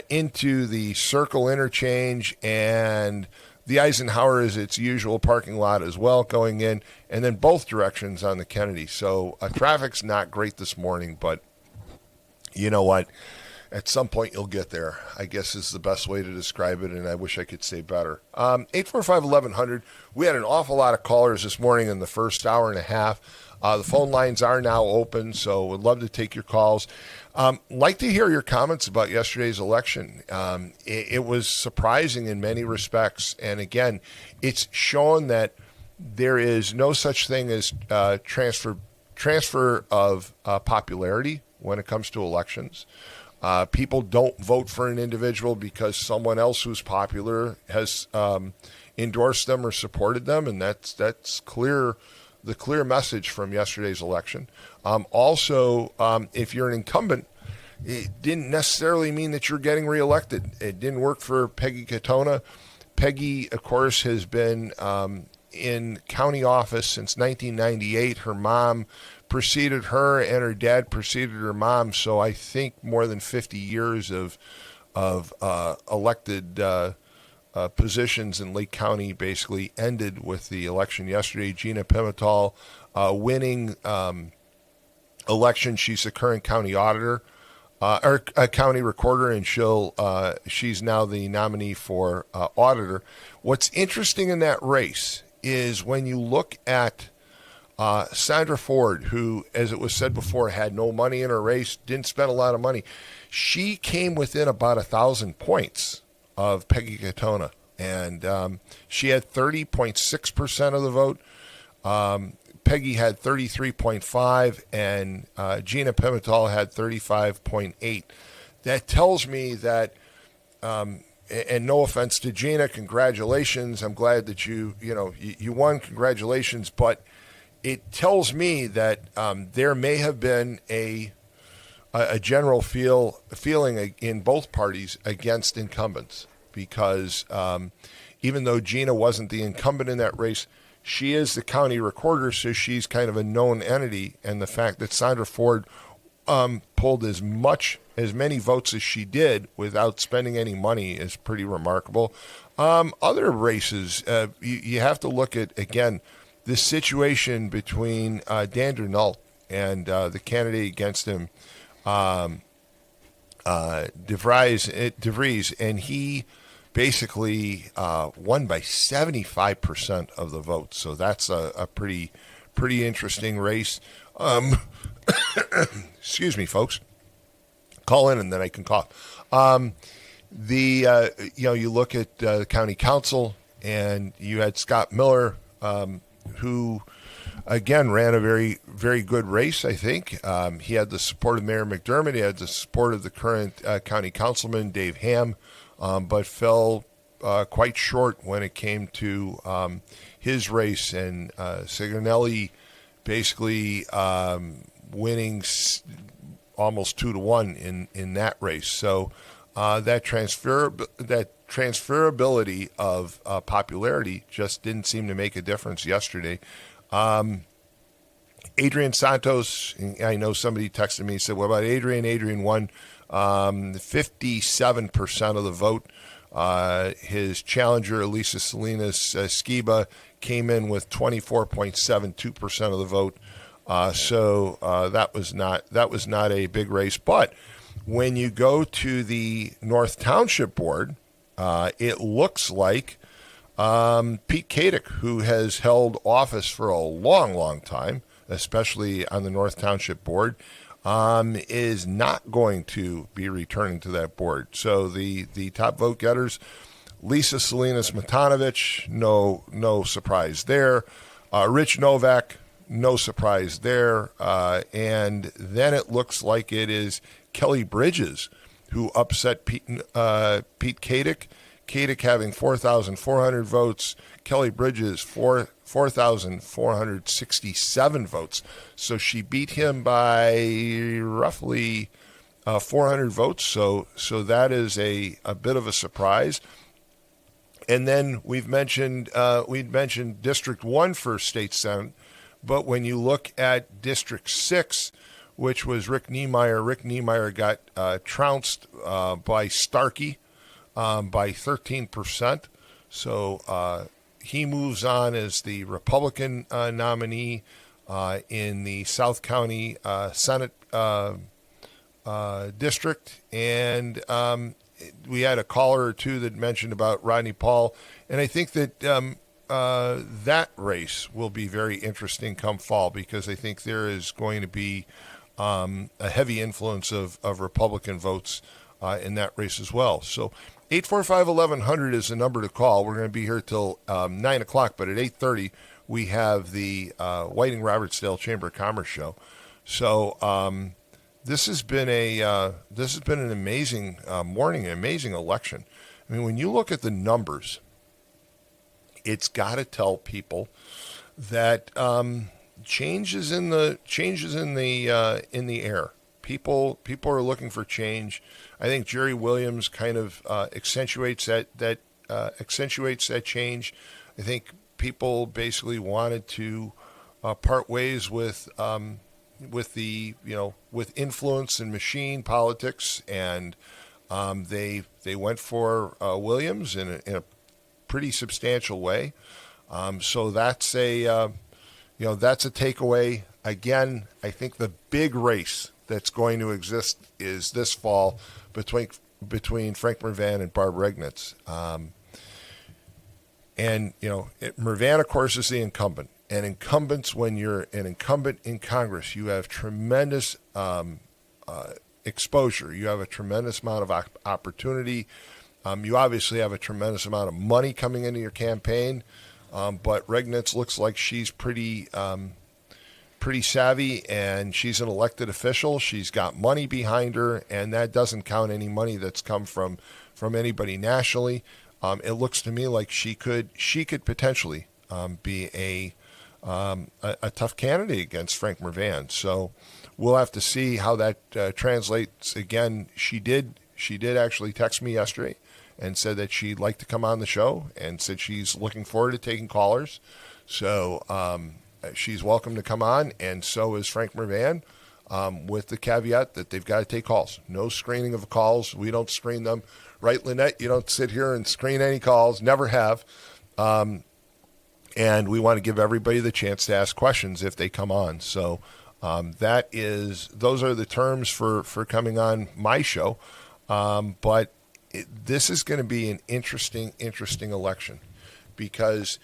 into the Circle interchange, and the Eisenhower is its usual parking lot as well going in, and then both directions on the Kennedy. So traffic's not great this morning, but you know what? At some point, you'll get there, I guess is the best way to describe it, and I wish I could say better. 845-1100, we had an awful lot of callers this morning in the first hour and a half. The phone lines are now open, so we'd love to take your calls. Like to hear your comments about yesterday's election. It was surprising in many respects, and again, it's shown that there is no such thing as transfer of popularity when it comes to elections. People don't vote for an individual because someone else who's popular has endorsed them or supported them, and that's clear. The clear message from yesterday's election. Also, if you're an incumbent, it didn't necessarily mean that you're getting reelected. It didn't work for Peggy Katona. Peggy, of course, has been in county office since 1998. Her mom preceded her, and her dad preceded her mom. So I think more than 50 years of elected positions in Lake County basically ended with the election yesterday. Gina Pimental winning election. She's the current county auditor or county recorder, and she's now the nominee for auditor. What's interesting in that race is when you look at Sandra Ford, who, as it was said before, had no money in her race, didn't spend a lot of money. She came within about 1,000 points of Peggy Katona, and she had 30.6% of the vote. Peggy had 33.5%, and Gina Pimental had 35.8%. That tells me that, and no offense to Gina, congratulations. I'm glad that you won. Congratulations, but it tells me that there may have been a general feeling in both parties against incumbents, because even though Gina wasn't the incumbent in that race, she is the county recorder, so she's kind of a known entity. And the fact that Sandra Ford pulled as many votes as she did without spending any money is pretty remarkable. Other races, you have to look at, again, the situation between Dan Durnall and the candidate against him, DeVries, and he basically won by 75% of the votes. So that's a pretty interesting race. Excuse me, folks. Call in and then I can cough. You look at the county council, and you had Scott Miller, who again ran a very, very good race. I think he had the support of Mayor McDermott. He had the support of the current county councilman Dave Ham, but fell quite short when it came to his race, and Sigonelli basically winning almost 2-1 in that race. So that transferability of popularity just didn't seem to make a difference yesterday. Adrian Santos, I know somebody texted me and said, what about Adrian? Adrian won 57% of the vote. His challenger, Elisa Salinas Skiba, came in with 24.72% of the vote. So that was not a big race. But when you go to the North Township Board, it looks like Pete Kadick, who has held office for a long, long time, especially on the North Township Board, is not going to be returning to that board. So the top vote getters, Lisa Salinas Matanovich, no surprise there. Rich Novak, no surprise there. And then it looks like it is Kelly Bridges who upset Pete Kadick. Kadick having 4,400 votes. Kelly Bridges 4,467 votes. So she beat him by roughly 400 votes. So that is a bit of a surprise. And then we'd mentioned District 1 for State Senate, but when you look at District 6, which was Rick Niemeyer got trounced by Starkey by 13%. So he moves on as the Republican nominee in the South County Senate district. And we had a caller or two that mentioned about Rodney Paul. And I think that that race will be very interesting come fall, because I think there is going to be a heavy influence of Republican votes in that race as well. So 845-1100 is the number to call. We're going to be here till 9 o'clock, but at 8:30 we have the Whiting Robertsdale Chamber of Commerce show. So this has been an amazing morning, an amazing election. I mean, when you look at the numbers, it's got to tell people that change is in the air. People are looking for change. I think Jerry Williams kind of accentuates that change. I think people basically wanted to part ways with influence and machine politics, and they went for Williams in a pretty substantial way. So that's a takeaway. Again, I think the big race that's going to exist is this fall between Frank Mervan and Barb Regnitz. Mervan, of course, is the incumbent. And incumbents, when you're an incumbent in Congress, you have tremendous exposure. You have a tremendous amount of opportunity. You obviously have a tremendous amount of money coming into your campaign. But Regnitz looks like she's pretty savvy, and she's an elected official. She's got money behind her, and that doesn't count any money that's come from anybody nationally. It looks to me like she could potentially be a tough candidate against Frank Mervan. So we'll have to see how that translates. Again, she did actually text me yesterday and said that she'd like to come on the show, and said she's looking forward to taking callers. So she's welcome to come on, and so is Frank Mervan, with the caveat that they've got to take calls. No screening of calls. We don't screen them. Right, Lynette? You don't sit here and screen any calls. Never have. And we want to give everybody the chance to ask questions if they come on. So those are the terms for coming on my show. But this is going to be an interesting election, because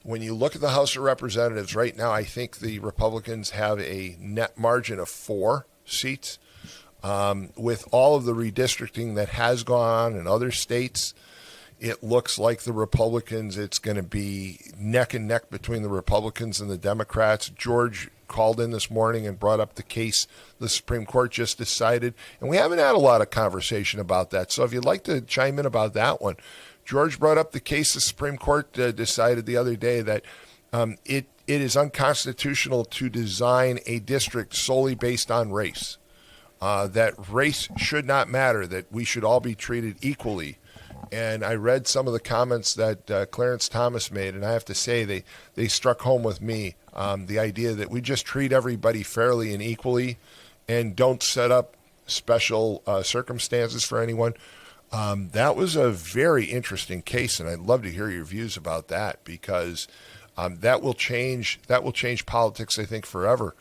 when you look at the House of Representatives right now, I think the Republicans have a net margin of 4 seats. With all of the redistricting that has gone on in other states, it looks like the Republicans, it's going to be neck and neck between the Republicans and the Democrats. George called in this morning and brought up the case the Supreme Court just decided, and we haven't had a lot of conversation about that. So if you'd like to chime in about that one, George brought up the case the Supreme Court decided the other day that it is unconstitutional to design a district solely based on race, that race should not matter, that we should all be treated equally. And I read some of the comments that Clarence Thomas made, and I have to say they struck home with me. The idea that we just treat everybody fairly and equally and don't set up special circumstances for anyone. That was a very interesting case, and I'd love to hear your views about that, because that will change politics, I think, forever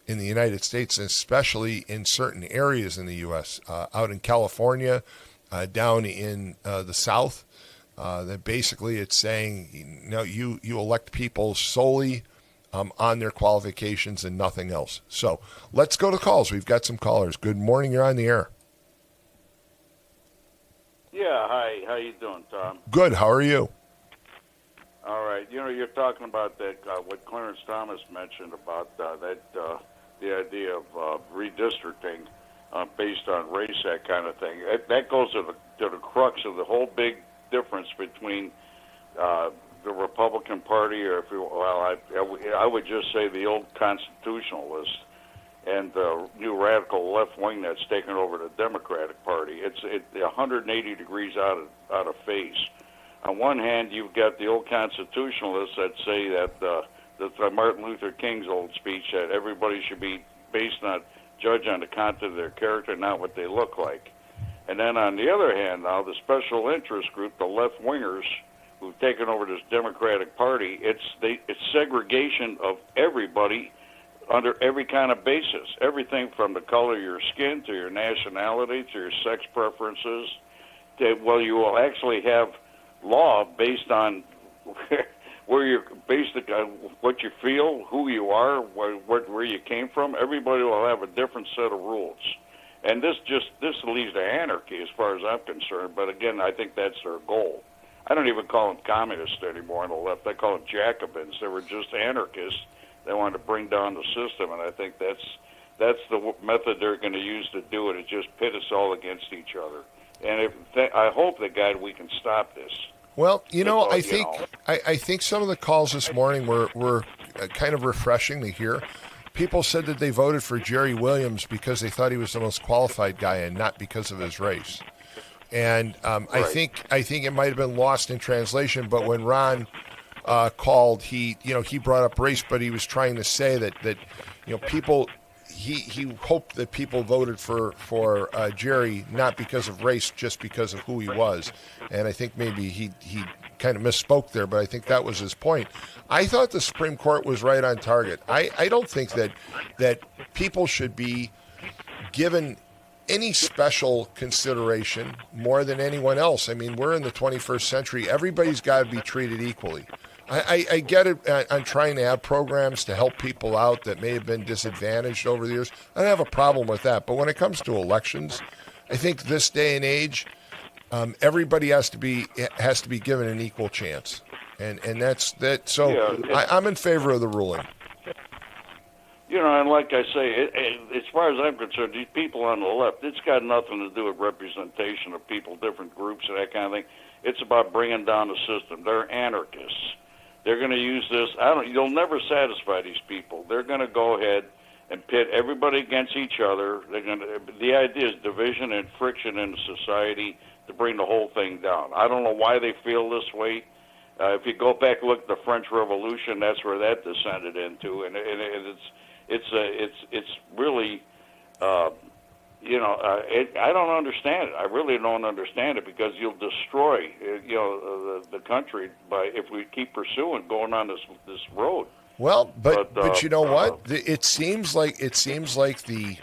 in the United States, and especially in certain areas in the U.S. Out in California, down in the South, that basically it's saying, you elect people solely on their qualifications and nothing else. So let's go to calls. We've got some callers. Good morning. You're on the air. Yeah, hi. How you doing, Tom? Good. How are you? All right. You're talking about that, what Clarence Thomas mentioned about the idea of redistricting based on race, that kind of thing. That goes to the crux of the whole big difference between the Republican Party, or I would just say the old constitutionalist, and the new radical left wing that's taken over the Democratic Party. It's 180 degrees out of phase. On one hand, you've got the old constitutionalists that say that the Martin Luther King's old speech, that everybody should be judged on the content of their character, not what they look like. And then on the other hand, now the special interest group, the left wingers, who've taken over this Democratic Party, it's segregation of everybody under every kind of basis, everything from the color of your skin to your nationality to your sex preferences. You will actually have law based on where you're based on what you feel, who you are, where you came from. Everybody will have a different set of rules, and this leads to anarchy as far as I'm concerned. But again, I think that's their goal. I don't even call them communists anymore on the left. I call them Jacobins. They were just anarchists. They wanted to bring down the system, and I think that's the method they're going to use to do it. Is just pit us all against each other. And I hope that, God, we can stop this. Well, I think some of the calls this morning were kind of refreshing to hear. People said that they voted for Jerry Williams because they thought he was the most qualified guy and not because of his race. And right. I think it might have been lost in translation, but when Ron called, he brought up race, but he was trying to say that people. He hoped that people voted for Jerry not because of race, just because of who he was. And I think maybe he kind of misspoke there, but I think that was his point. I thought the Supreme Court was right on target. I don't think that people should be given any special consideration more than anyone else. I mean, we're in the 21st century. Everybody's got to be treated equally. I get it. I'm trying to have programs to help people out that may have been disadvantaged over the years. I don't have a problem with that. But when it comes to elections, I think this day and age, everybody has to be given an equal chance, and that's that. So yeah, I'm in favor of the ruling. And like I say, as far as I'm concerned, these people on the left, it's got nothing to do with representation of people, different groups, and that kind of thing. It's about bringing down the system. They're anarchists. They're going to use this. You'll never satisfy these people. They're going to go ahead and pit everybody against each other. The idea is division and friction in society to bring the whole thing down. I don't know why they feel this way. If you go back and look at the French Revolution, that's where that descended into, and it's really. I don't understand it. I really don't understand it, because you'll destroy, the country if we keep pursuing going on this road. Well, but you know what? It seems like the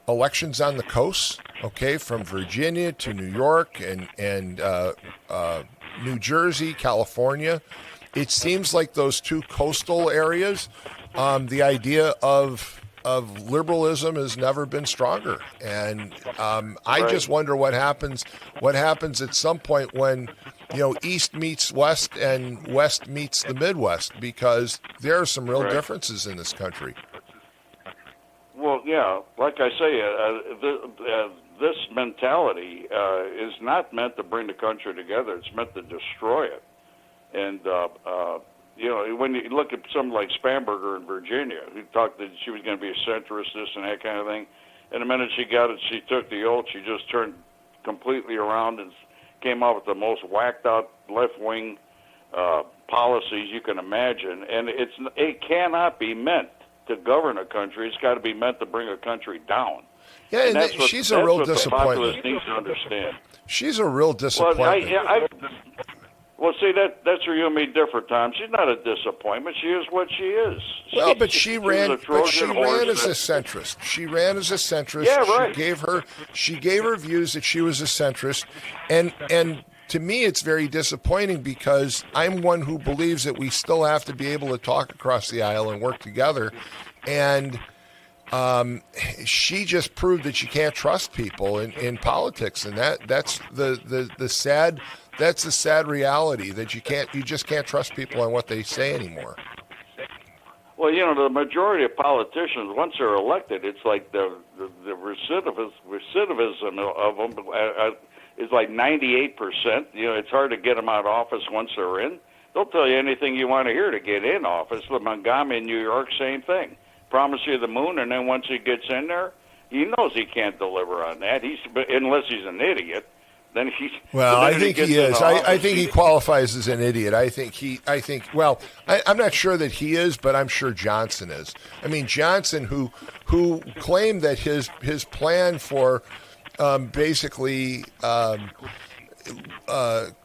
elections on the coast, okay, from Virginia to New York and New Jersey, California. It seems like those two coastal areas, the idea of liberalism has never been stronger, and I just wonder what happens. What happens at some point when East meets West and West meets the Midwest, because there are some real differences in this country. Well, yeah, like I say, this mentality is not meant to bring the country together. It's meant to destroy it. And when you look at something like Spanberger in Virginia, who talked that she was going to be a centrist, this and that kind of thing, and the minute she got it, she took the oath. She just turned completely around and came out with the most whacked out left-wing policies you can imagine. And it cannot be meant to govern a country. It's got to be meant to bring a country down. Yeah, and she's a real disappointment. The populace needs to understand. She's a real disappointment. Well, see, that's where you and me differ, Tom. She's not a disappointment. She is what she is. Well, but she ran as a centrist. She ran as a centrist. Yeah, right. She gave her views that she was a centrist, and to me, it's very disappointing, because I'm one who believes that we still have to be able to talk across the aisle and work together, and she just proved that you can't trust people in politics, and that's the sad. That's the sad reality, that you just can't trust people on what they say anymore. Well, the majority of politicians, once they're elected, it's like the recidivism of them is like 98%. It's hard to get them out of office once they're in. They'll tell you anything you want to hear to get in office. The Montgomery in New York, same thing. Promise you the moon, and then once he gets in there, he knows he can't deliver on that. Unless he's an idiot. Then I think he is. I think he qualifies as an idiot. I'm not sure that he is, but I'm sure Johnson is. I mean, Johnson, who claimed that his plan for basically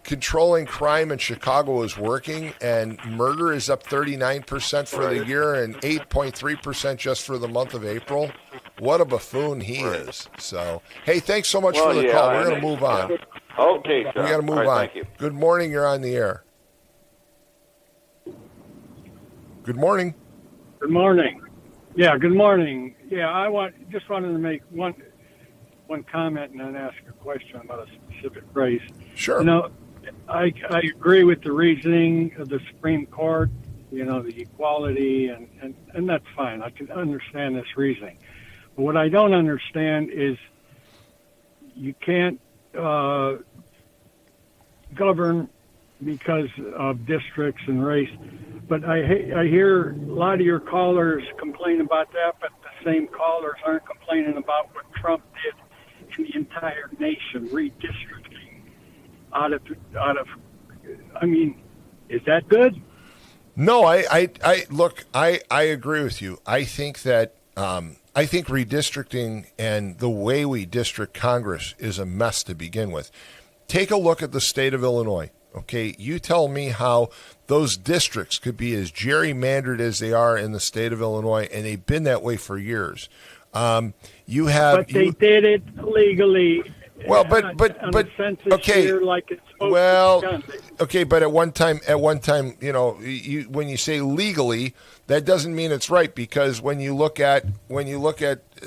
controlling crime in Chicago is working, and murder is up 39% for the year and 8.3% just for the month of April. What a buffoon he is. So, hey, thanks so much for the call. We're going to move on. Okay, sir. We got to move on. Thank you. Good morning. You're on the air. Good morning. Good morning. Yeah, good morning. Yeah, just wanted to make one comment and then ask a question about a specific race. Sure. I agree with the reasoning of the Supreme Court, the equality, and that's fine. I can understand this reasoning. But what I don't understand is you can't govern because of districts and race. But I hear a lot of your callers complain about that, but the same callers aren't complaining about what Trump did in the entire nation, redistricting out of. I mean, is that good? No, I look. I agree with you. I think that I think redistricting and the way we district Congress is a mess to begin with. Take a look at the state of Illinois. Okay, you tell me how those districts could be as gerrymandered as they are in the state of Illinois, and they've been that way for years. But they did it legally. Well, but okay. Like it's supposed to be done. Okay, but at one time, when you say legally, that doesn't mean it's right, because when you look at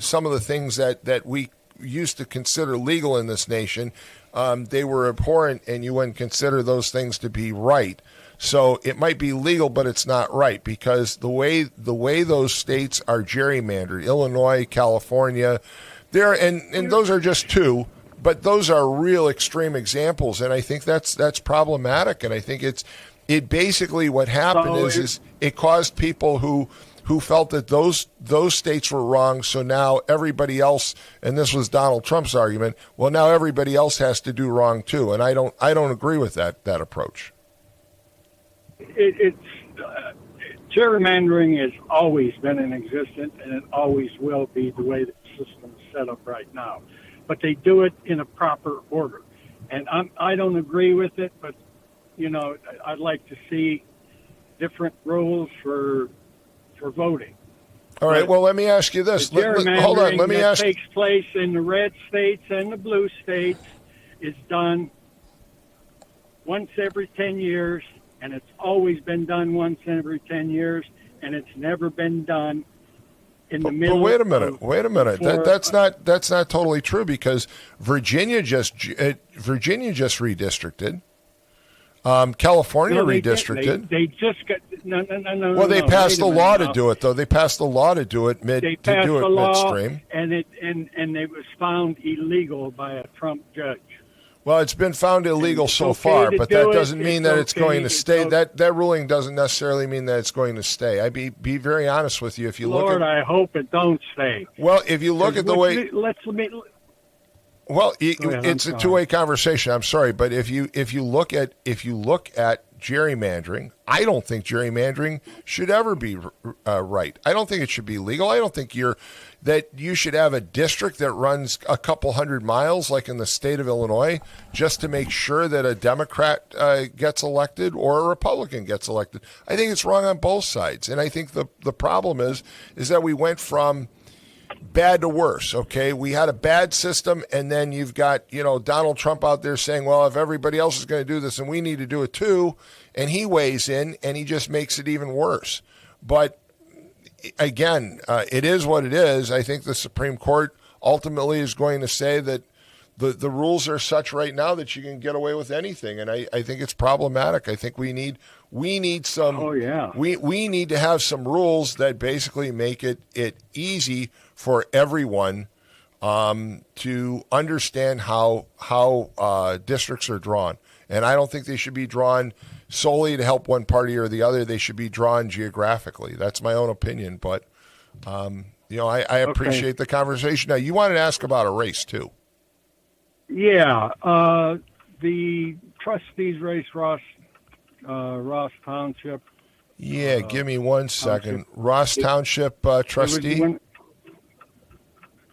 some of the things that we used to consider legal in this nation, they were abhorrent, and you wouldn't consider those things to be right. So it might be legal, but it's not right, because the way those states are gerrymandered, Illinois, California, and those are just two, but those are real extreme examples, and I think that's problematic. And I think it basically what happened is it caused people who felt that those states were wrong, so now everybody else, and this was Donald Trump's argument, well, now everybody else has to do wrong too, and I don't agree with that approach. It's gerrymandering has always been in existence, and it always will be the way the system is set up right now. But they do it in a proper order, and I don't agree with it. But I'd like to see different rules for voting. All right. Well, let me ask you this. Hold on. Let me ask. Takes place in the red states and the blue states is done once every 10 years, and it's always been done once every 10 years, and it's never been done in the middle. But wait a minute. That's not totally true, because Virginia just redistricted. California redistricted. They just got no. Well, they passed a law to do it, though. They passed a law to do it midstream, and it was found illegal by a Trump judge. Well, it's been found illegal so far, but that doesn't mean that it's going to stay. That ruling doesn't necessarily mean that it's going to stay. I'd be very honest with you. If you Lord, I hope it don't stay. Well, if you look at the way. Well, ahead, it's a two-way conversation. I'm sorry, but if you look at gerrymandering, I don't think gerrymandering should ever be right. I don't think it should be legal. I don't think that you should have a district that runs a couple hundred miles, like in the state of Illinois, just to make sure that a Democrat gets elected or a Republican gets elected. I think it's wrong on both sides, and I think the problem is that we went from bad to worse. Okay, we had a bad system, and then you've got Donald Trump out there saying, well, if everybody else is going to do this and we need to do it too, and he weighs in and he just makes it even worse. But again, it is what it is. I think the Supreme Court ultimately is going to say that the rules are such right now that you can get away with anything, and I think it's problematic. I think we need some. Oh yeah. We need to have some rules that basically make it easy for everyone to understand how districts are drawn, and I don't think they should be drawn solely to help one party or the other. They should be drawn geographically. That's my own opinion, but I appreciate the conversation. Now, you wanted to ask about a race too. Yeah, the trustees race Ross Township. Yeah, give me 1 second. Ross Township trustee.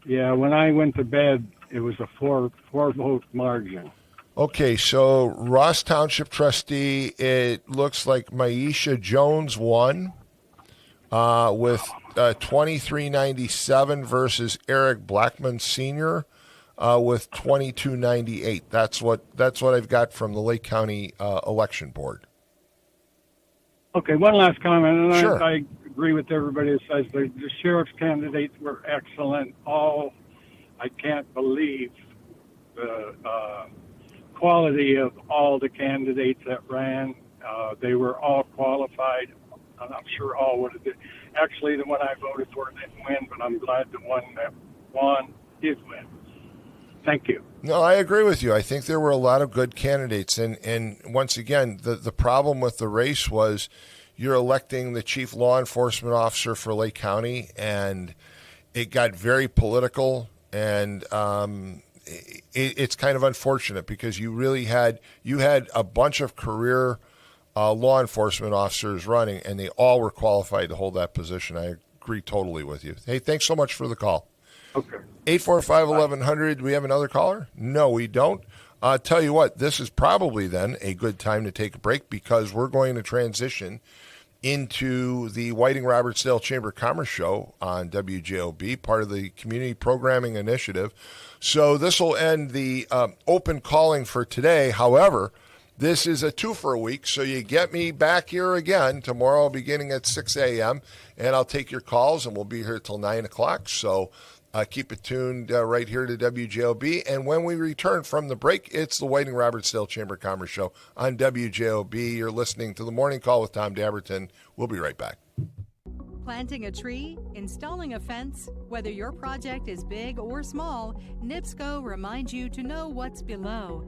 When I went to bed, it was a four vote margin. Okay, so Ross Township trustee, it looks like Maisha Jones won with 2397 versus Eric Blackman Sr. With 2298. That's what I've got from the Lake County Election Board. Okay, one last comment, and sure. I agree with everybody that says the sheriff's candidates were excellent. I can't believe the quality of all the candidates that ran. They were all qualified. I'm not sure all would have did. Actually, the one I voted for didn't win, but I'm glad the one that won did win. Thank you. No, I agree with you. I think there were a lot of good candidates. And once again, the problem with the race was you're electing the chief law enforcement officer for Lake County, and it got very political. And it's kind of unfortunate because you had a bunch of career law enforcement officers running, and they all were qualified to hold that position. I agree totally with you. Hey, thanks so much for the call. Okay. 845-1100. Do we have another caller? No, we don't. Tell you what, this is probably then a good time to take a break because we're going to transition into the Whiting-Robertsdale Chamber of Commerce show on WJOB, part of the Community Programming Initiative. So this will end the open calling for today. However, this is a 2-for-a-week, so you get me back here again tomorrow beginning at 6 a.m., and I'll take your calls, and we'll be here till 9 o'clock. So keep it tuned right here to WJOB. And when we return from the break, it's the Whiting-Robertsdale Chamber of Commerce show on WJOB. You're listening to The Morning Call with Tom Dabertin. We'll be right back. Planting a tree, installing a fence, whether your project is big or small, NIPSCO reminds you to know what's below.